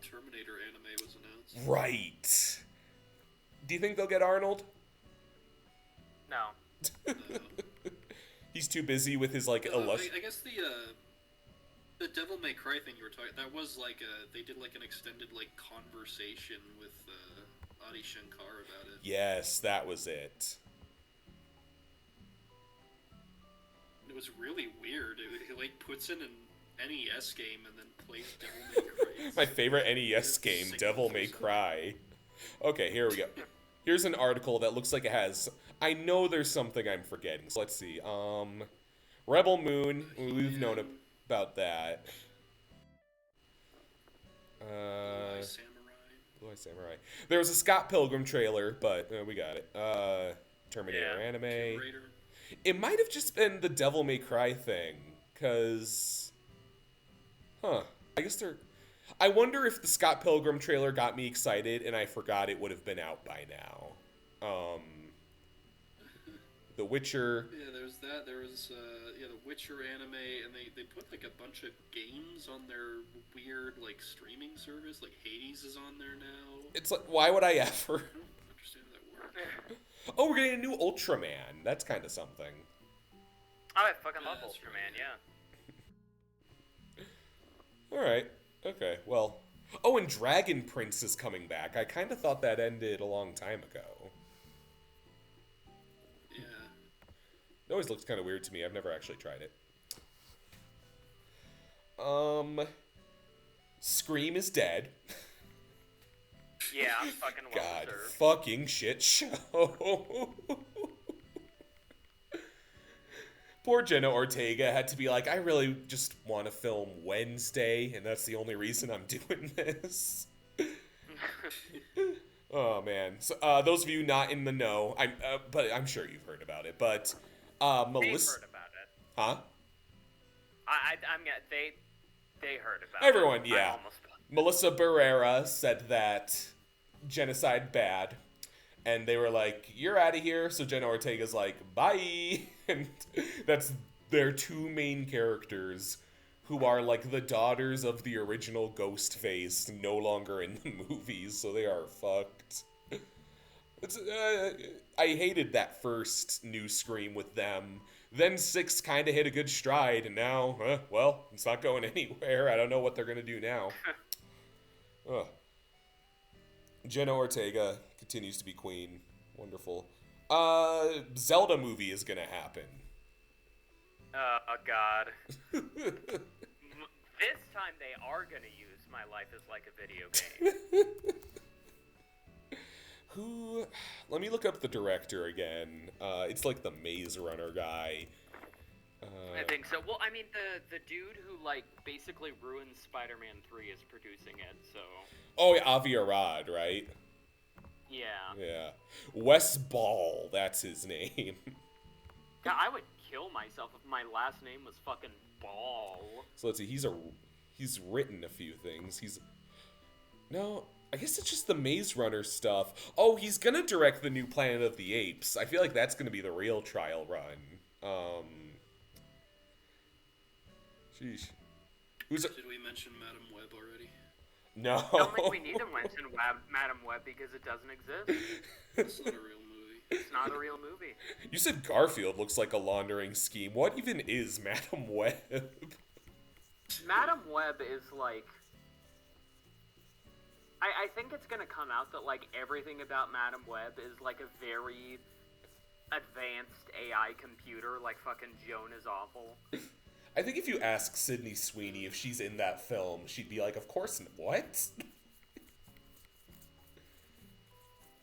Terminator anime was announced. Right. Do you think they'll get Arnold? No. He's too busy with his like I guess the Devil May Cry thing you were talking, that was like they did like an extended like conversation with Adi Shankar about it. Yes, that was it. It was really weird. It like puts in an NES game and then plays Devil May Cry. My favorite NES game, Devil May Cry. Okay, here we go. Here's an article that looks like it has... I know there's something I'm forgetting. So let's see. Rebel Moon. We've known about that. Blue Eye Samurai. There was a Scott Pilgrim trailer, but we got it. Terminator anime. It might have just been the Devil May Cry thing, because... I guess they're... I wonder if the Scott Pilgrim trailer got me excited and I forgot it would have been out by now. The Witcher... Yeah, there's that. There was, the Witcher anime, and they put, like, a bunch of games on their weird, like, streaming service. Like, Hades is on there now. It's like, why would I ever? I don't understand how that works. Oh, we're getting a new Ultraman. That's kind of something. Oh, I fucking love Ultraman, yeah. Alright. Okay, well. Oh, and Dragon Prince is coming back. I kind of thought that ended a long time ago. Yeah. It always looks kind of weird to me. I've never actually tried it. Scream is dead. Yeah, I'm fucking well God, deserved. fucking shit show. Poor Jenna Ortega had to be like, I really just want to film Wednesday, and that's the only reason I'm doing this. Oh, man. So, those of you not in the know, but I'm sure you've heard about it, but Melissa... They've heard about it. Huh? They heard about Everyone, it. yeah. Melissa Barrera said that genocide bad, and they were like, you're out of here, so Jenna Ortega's like, bye! And that's their two main characters, who are like the daughters of the original Ghostface, no longer in the movies, so they are fucked. I hated that first new Scream with them. Then 6 kind of hit a good stride, and now, well, it's not going anywhere. I don't know what they're going to do now. Jenna Ortega continues to be queen. Wonderful. Zelda movie is going to happen. Oh, God. This time they are going to use My Life is Like a Video Game. Who? Let me look up the director again. It's like the Maze Runner guy. I think so. Well, I mean, the dude who, like, basically ruined Spider-Man 3 is producing it, so... Oh, yeah, Avi Arad, right? Yeah. Yeah. Wes Ball, that's his name. Yeah, I would kill myself if my last name was fucking Ball. So let's see, he's written a few things. No, I guess it's just the Maze Runner stuff. Oh, he's gonna direct the new Planet of the Apes. I feel like that's gonna be the real trial run. Sheesh. Did we mention Madam Web already? No. I don't think we need to mention Madam Web because it doesn't exist. It's not a real movie. It's not a real movie. You said Garfield looks like a laundering scheme. What even is Madam Web? Madam Web is like... I think it's gonna come out that, like, everything about Madam Web is, like, a very advanced AI computer, like fucking Joan is awful. I think if you ask Sydney Sweeney if she's in that film, she'd be like, of course not. What?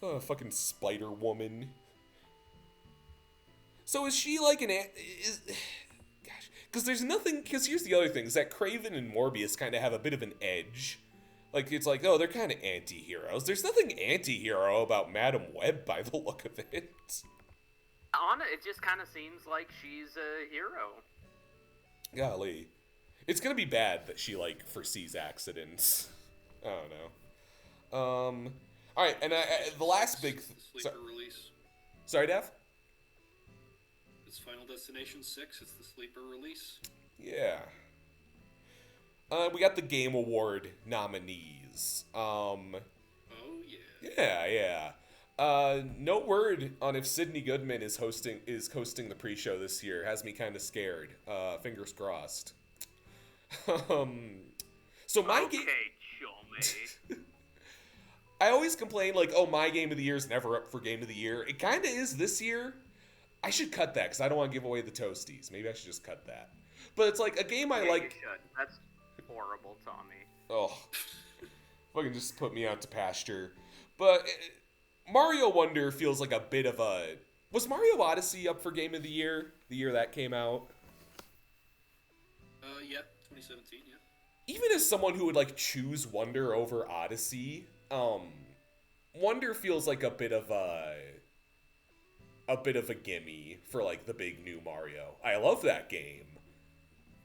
Oh, fucking Spider-Woman. So is she like gosh, because there's nothing, because here's the other thing, is that Craven and Morbius kind of have a bit of an edge. Like, it's like, oh, they're kind of anti-heroes. There's nothing anti-hero about Madam Web by the look of it. It just kind of seems like she's a hero. Golly. It's gonna be bad that she, like, foresees accidents. I don't know. Alright, and the last big... Sleeper release. Sorry, Dev? It's Final Destination 6. It's the sleeper release. Yeah. We got the Game Award nominees. Oh, Yeah, yeah. yeah. No word on if Sydney Goodman is hosting the pre-show this year. Has me kind of scared. Fingers crossed. So my game... chummy. I always complain, like, oh, my Game of the Year is never up for Game of the Year. It kind of is this year. I should cut that, because I don't want to give away the Toasties. Maybe I should just cut that. But it's like a game I like... You should. That's horrible, Tommy. Oh. Fucking just put me out to pasture. But Mario Wonder feels like a bit of a... Was Mario Odyssey up for Game of the year that came out? Yeah, 2017, yeah. Even as someone who would, like, choose Wonder over Odyssey, Wonder feels like a bit of a gimme for, like, the big new Mario. I love that game,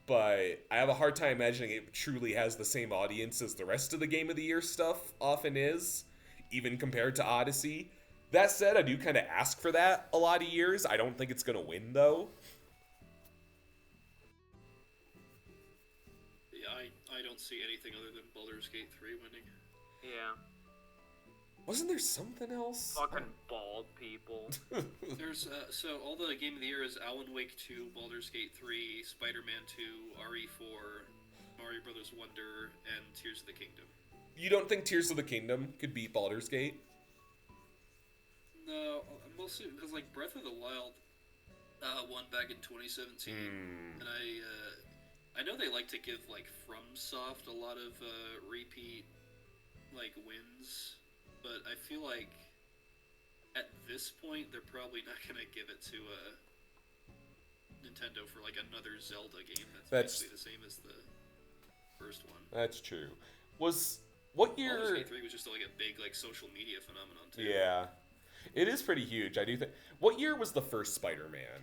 but I have a hard time imagining it truly has the same audience as the rest of the Game of the Year stuff often is, even compared to Odyssey. That said, I do kind of ask for that a lot of years. I don't think it's going to win, though. Yeah, I don't see anything other than Baldur's Gate 3 winning. Yeah. Wasn't there something else? Fucking bald people. There's, so all the Game of the Year is Alan Wake 2, Baldur's Gate 3, Spider-Man 2, RE4, Mario Brothers Wonder and Tears of the Kingdom. You don't think Tears of the Kingdom could beat Baldur's Gate? No, mostly because like Breath of the Wild won back in 2017, and I know they like to give like FromSoft a lot of repeat like wins, but I feel like at this point they're probably not gonna give it to Nintendo for like another Zelda game that's basically the same as the first one. That's true. What year? Baldur's Gate 3 was just like a big like social media phenomenon too. Yeah, it is pretty huge. I do think. What year was the first Spider-Man?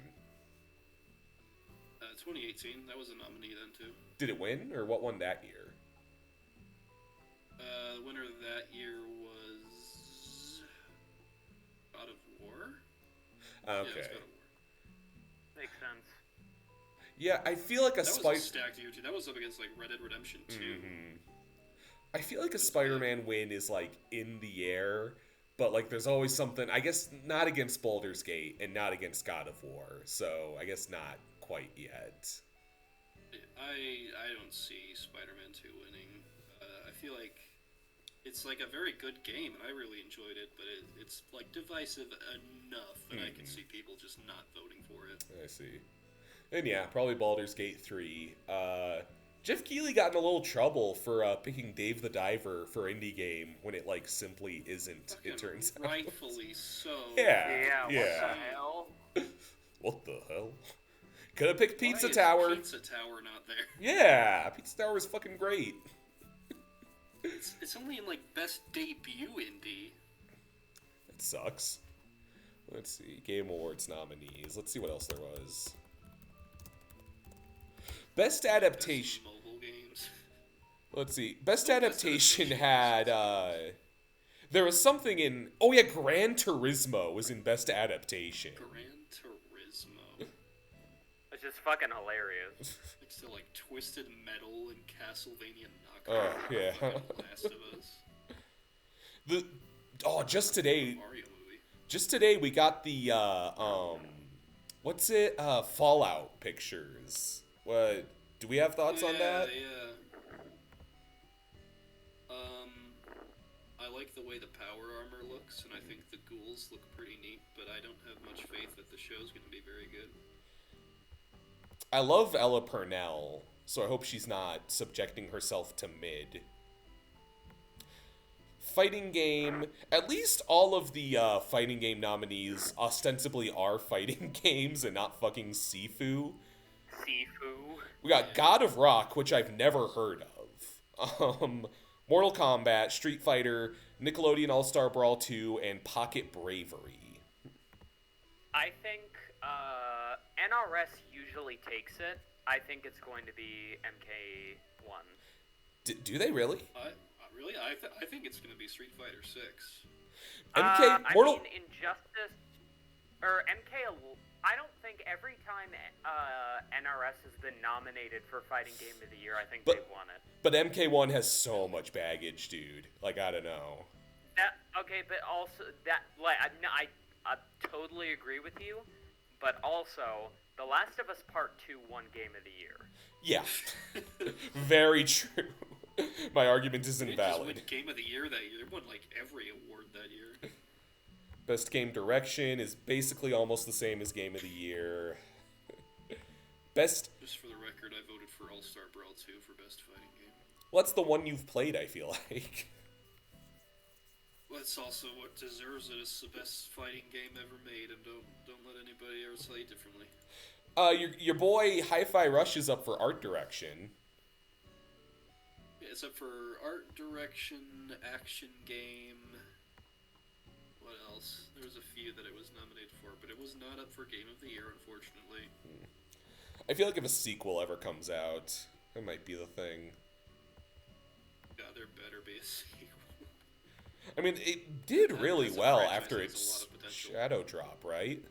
2018. That was a nominee then too. Did it win, or what won that year? The winner that year was God of War. Okay. Yeah, it was God of War. Makes sense. Yeah, I feel like that was a stacked year too. That was up against like Red Dead Redemption 2. Mm-hmm. I feel like a Spider-Man win is like in the air, but like there's always something. I guess not against Baldur's Gate and not against God of War, so I guess not quite yet. I don't see Spider-Man 2 winning. I feel like it's like a very good game, and I really enjoyed it, but it's like divisive enough that I can see people just not voting for it. I see. And yeah, probably Baldur's Gate 3. Jeff Keighley got in a little trouble for picking Dave the Diver for indie game when it like simply isn't. Fucking it turns out. rightfully so. Yeah. What the hell? What the hell? Could have picked Pizza Why is Tower. Pizza Tower not there? Yeah, Pizza Tower is fucking great. It's only in like best debut indie. That sucks. Let's see. Game Awards nominees. Let's see what else there was. Best adaptation. Best mobile games. Let's see. Best adaptation had there was something in Gran Turismo was in best adaptation. Gran Turismo. It's just fucking hilarious. Next to like Twisted Metal and Castlevania Knockout. Oh, yeah. Last of Us. Just today. Mario movie. Just today we got the Fallout pictures. What do we have thoughts on that? Yeah. I like the way the power armor looks, and I think the ghouls look pretty neat, but I don't have much faith that the show's going to be very good. I love Ella Purnell, so I hope she's not subjecting herself to mid. Fighting game. At least all of the fighting game nominees ostensibly are fighting games and not fucking Sifu. We got God of Rock, which I've never heard of. Mortal Kombat, Street Fighter, Nickelodeon All-Star Brawl 2, and Pocket Bravery. I think NRS usually takes it. I think it's going to be MK1. Do they really? Really? I think it's going to be Street Fighter 6. Injustice or MK. I don't think every time NRS has been nominated for Fighting Game of the Year, I think they've won it. But MK1 has so much baggage, dude. Like, I don't know. But also I totally agree with you. But also, The Last of Us Part 2 won Game of the Year. Yeah. Very true. My argument is invalid. They just won Game of the Year that year. They won like every award that year. Best Game Direction is basically almost the same as Game of the Year. Best... Just for the record, I voted for All-Star Brawl 2 for Best Fighting Game. Well, that's the one you've played, I feel like. Well, that's also what deserves it as the best fighting game ever made, and don't let anybody ever tell you differently. Your boy Hi-Fi Rush is up for Art Direction. Yeah, it's up for Art Direction, Action Game... What else? There was a few that it was nominated for, but it was not up for Game of the Year, unfortunately. I feel like if a sequel ever comes out, that might be the thing. Yeah, there better be a sequel. I mean, it did really well after its potential. shadow drop, right?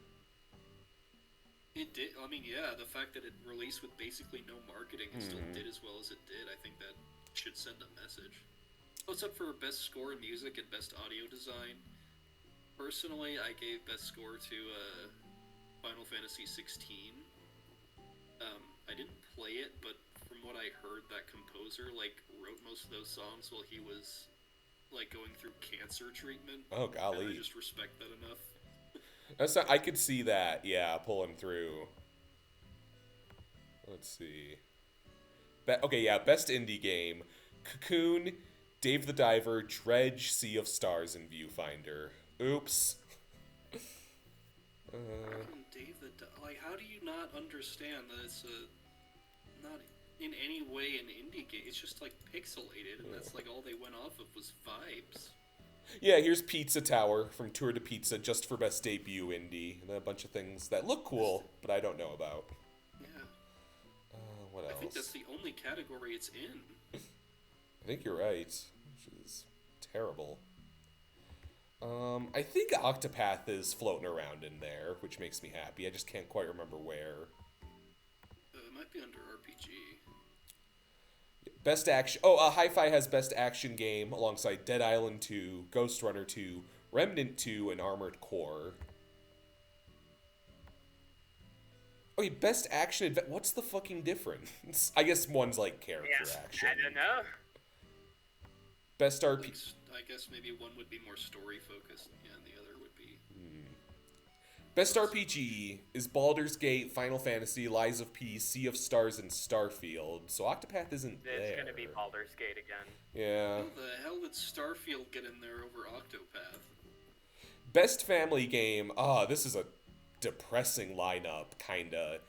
It did. I mean, yeah, the fact that it released with basically no marketing and still did as well as it did, I think that should send a message. So it's up for Best Score in Music and Best Audio Design. Personally, I gave Best Score to Final Fantasy XVI. I didn't play it, but from what I heard, that composer, like, wrote most of those songs while he was, like, going through cancer treatment. Oh, golly. And I just respect that enough. I could see that, yeah, pulling through. Let's see. Okay, yeah, best indie game. Cocoon, Dave the Diver, Dredge, Sea of Stars, and Viewfinder. Oops. Dave like, how do you not understand that it's not in any way an indie game? It's just, like, pixelated, and that's, like, all they went off of was vibes. Yeah, here's Pizza Tower from Tour to Pizza, just for best debut indie. And a bunch of things that look cool, but I don't know about. Yeah. What else? I think that's the only category it's in. I think you're right, which is terrible. I think Octopath is floating around in there, which makes me happy. I just can't quite remember where. It might be under RPG. Best action. Oh, Hi-Fi has best action game alongside Dead Island 2, Ghost Runner 2, Remnant 2, and Armored Core. Okay, best action. What's the fucking difference? I guess one's like character action. I don't know. Best RPG. I guess maybe one would be more story focused, and the other would be. Best RPG is Baldur's Gate, Final Fantasy, Lies of P, Sea of Stars, and Starfield. So Octopath isn't there. It's gonna be Baldur's Gate again. Yeah. How the hell did Starfield get in there over Octopath? Best family game. This is a depressing lineup, kinda.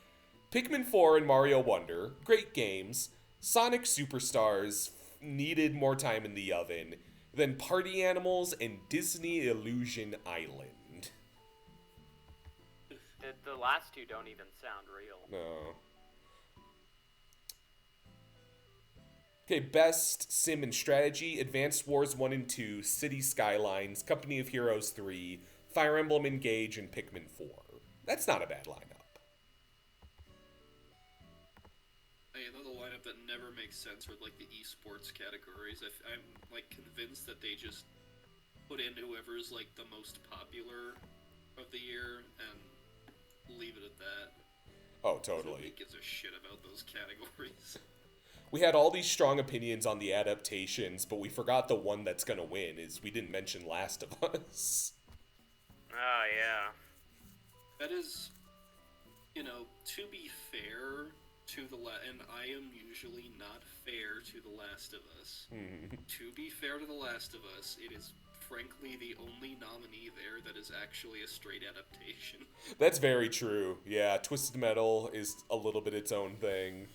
Pikmin 4 and Mario Wonder, great games. Sonic Superstars, needed more time in the oven. Then Party Animals and Disney Illusion Island. The last two don't even sound real. No. Okay, best sim and strategy: Advanced Wars 1 and 2, City Skylines, Company of Heroes 3, Fire Emblem Engage, and Pikmin 4. That's not a bad lineup. Another lineup that never makes sense are, like, the esports categories. I'm, like, convinced that they just put in whoever's, like, the most popular of the year and leave it at that. Oh, totally. Nobody gives a shit about those categories. We had all these strong opinions on the adaptations, but we forgot the one that's gonna win is we didn't mention Last of Us. Oh, yeah. That is, you know, to be fair to and I am usually not fair to The Last of Us. To be fair to The Last of Us, it is frankly the only nominee there that is actually a straight adaptation. That's very true. Yeah, Twisted Metal is a little bit its own thing.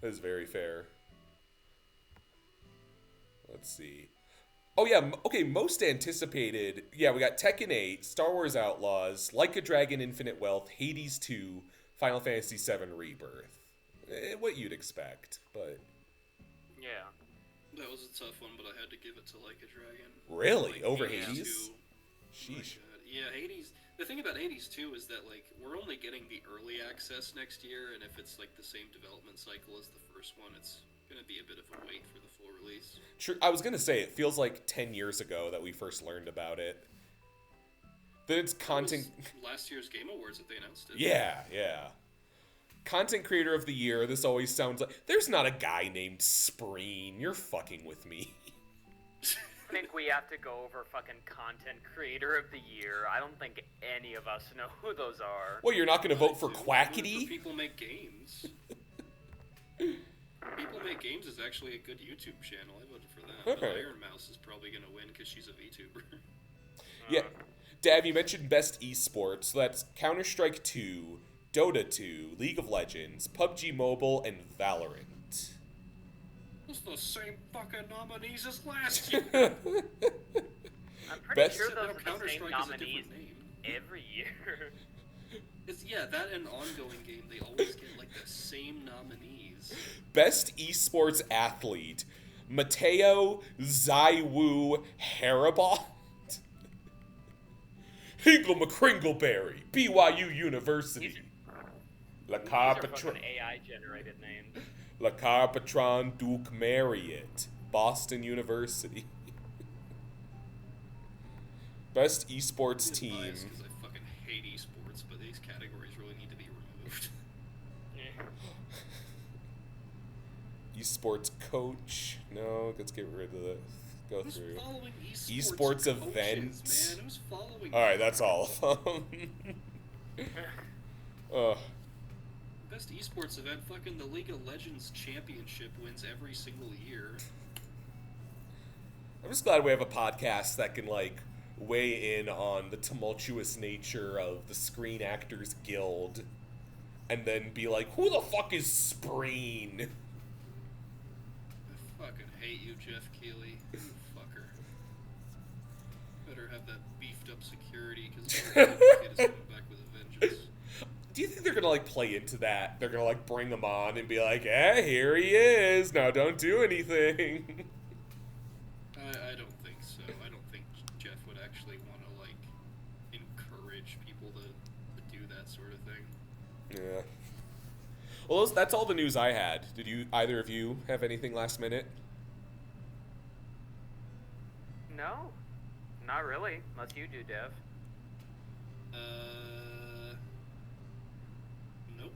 That is very fair. Let's see. Oh yeah, okay, most anticipated. Yeah, we got Tekken 8, Star Wars Outlaws, Like a Dragon Infinite Wealth, Hades 2, Final Fantasy VII Rebirth. What you'd expect, but... Yeah. That was a tough one, but I had to give it to Like a Dragon. Really? Like, Over Hades Hades? 2. Sheesh. Oh, yeah, Hades... The thing about Hades 2 is that, like, we're only getting the early access next year, and if it's, like, the same development cycle as the first one, it's gonna be a bit of a wait for the full release. True. I was gonna say, it feels like 10 years ago that we first learned about it. Then it's content... last year's Game Awards that they announced it. Yeah, yeah. Content Creator of the Year, this always sounds like... There's not a guy named Spreen. You're fucking with me. I think we have to go over fucking Content Creator of the Year. I don't think any of us know who those are. Well, you're not gonna vote for For Quackity? People Make Games. People Make Games is actually a good YouTube channel. I voted for that. But Okay. Iron Mouse is probably gonna win because she's a VTuber. Yeah. Dav, you mentioned best esports. So that's Counter-Strike 2, Dota 2, League of Legends, PUBG Mobile, and Valorant. It's the same fucking nominees as last year. I'm pretty Best- sure those are the Counter-Strike same is a nominees different name. every year. Yeah, that and ongoing game, they always get like the same nominees. Best esports athlete, Mateo Zaiwu Harabot. Hingle McCringleberry, BYU University. La These are Carpatron, fucking AI-generated names. La Carpatron Duke Marriott, Boston University. Best esports team. Because I fucking hate esports, but these categories really need to be removed. Esports coach. No, let's get rid of this. Go Who's through. following Esports coaches, events. man? Who's following Alright, that's all of them. Best esports event, fucking the League of Legends Championship wins every single year. I'm just glad we have a podcast that can, like, weigh in on the tumultuous nature of the Screen Actors Guild and then be like, who the fuck is Spreen? I fucking hate you, Jeff Keighley. You fucker. Better have that beefed up security, because the kid is coming back with a vengeance. Do you think they're gonna, like, play into that? They're gonna, like, bring him on and be like, here he is, now don't do anything. I don't think so. I don't think Jeff would actually want to, like, encourage people to do that sort of thing. Yeah. Well, that's all the news I had. Did either of you have anything last minute? No, not really, unless you do, Dev. Nope.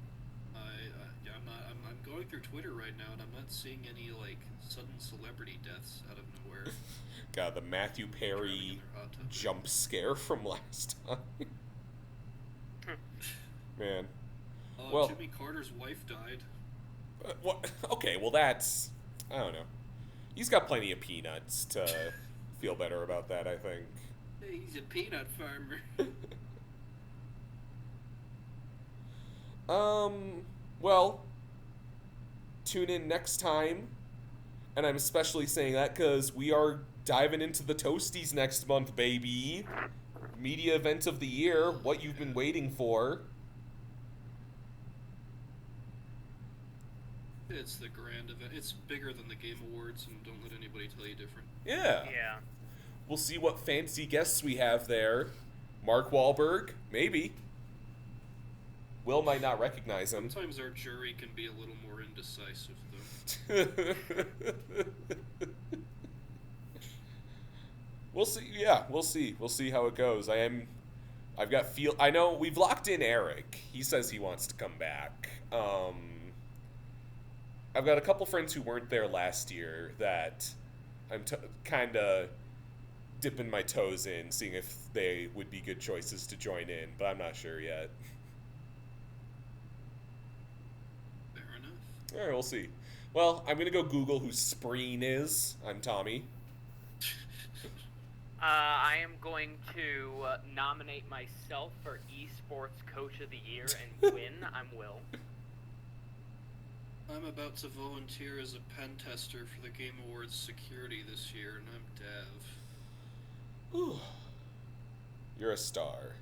I'm going through Twitter right now, and I'm not seeing any, like, sudden celebrity deaths out of nowhere. God, the Matthew Perry jump scare from last time. Man. Well, Jimmy Carter's wife died. What? Okay, well that's... I don't know. He's got plenty of peanuts to feel better about that, I think. Hey, he's a peanut farmer. Well, tune in next time. And I'm especially saying that because we are diving into the Toasties next month, baby. Media event of the year, what you've been waiting for. It's the grand event. It's bigger than the Game Awards, and don't let anybody tell you different. Yeah. Yeah. We'll see what fancy guests we have there. Mark Wahlberg, maybe. Will might not recognize him. Sometimes our jury can be a little more indecisive, though. We'll see. Yeah, we'll see. We'll see how it goes. I know we've locked in Eric. He says he wants to come back. I've got a couple friends who weren't there last year that I'm kind of dipping my toes in, seeing if they would be good choices to join in, but I'm not sure yet. Fair enough. All right, we'll see. Well, I'm going to go Google who Spreen is. I'm Tommy. I am going to nominate myself for Esports Coach of the Year and win. I'm Will. I'm about to volunteer as a pen tester for the Game Awards security this year, and I'm Dev. You're a star.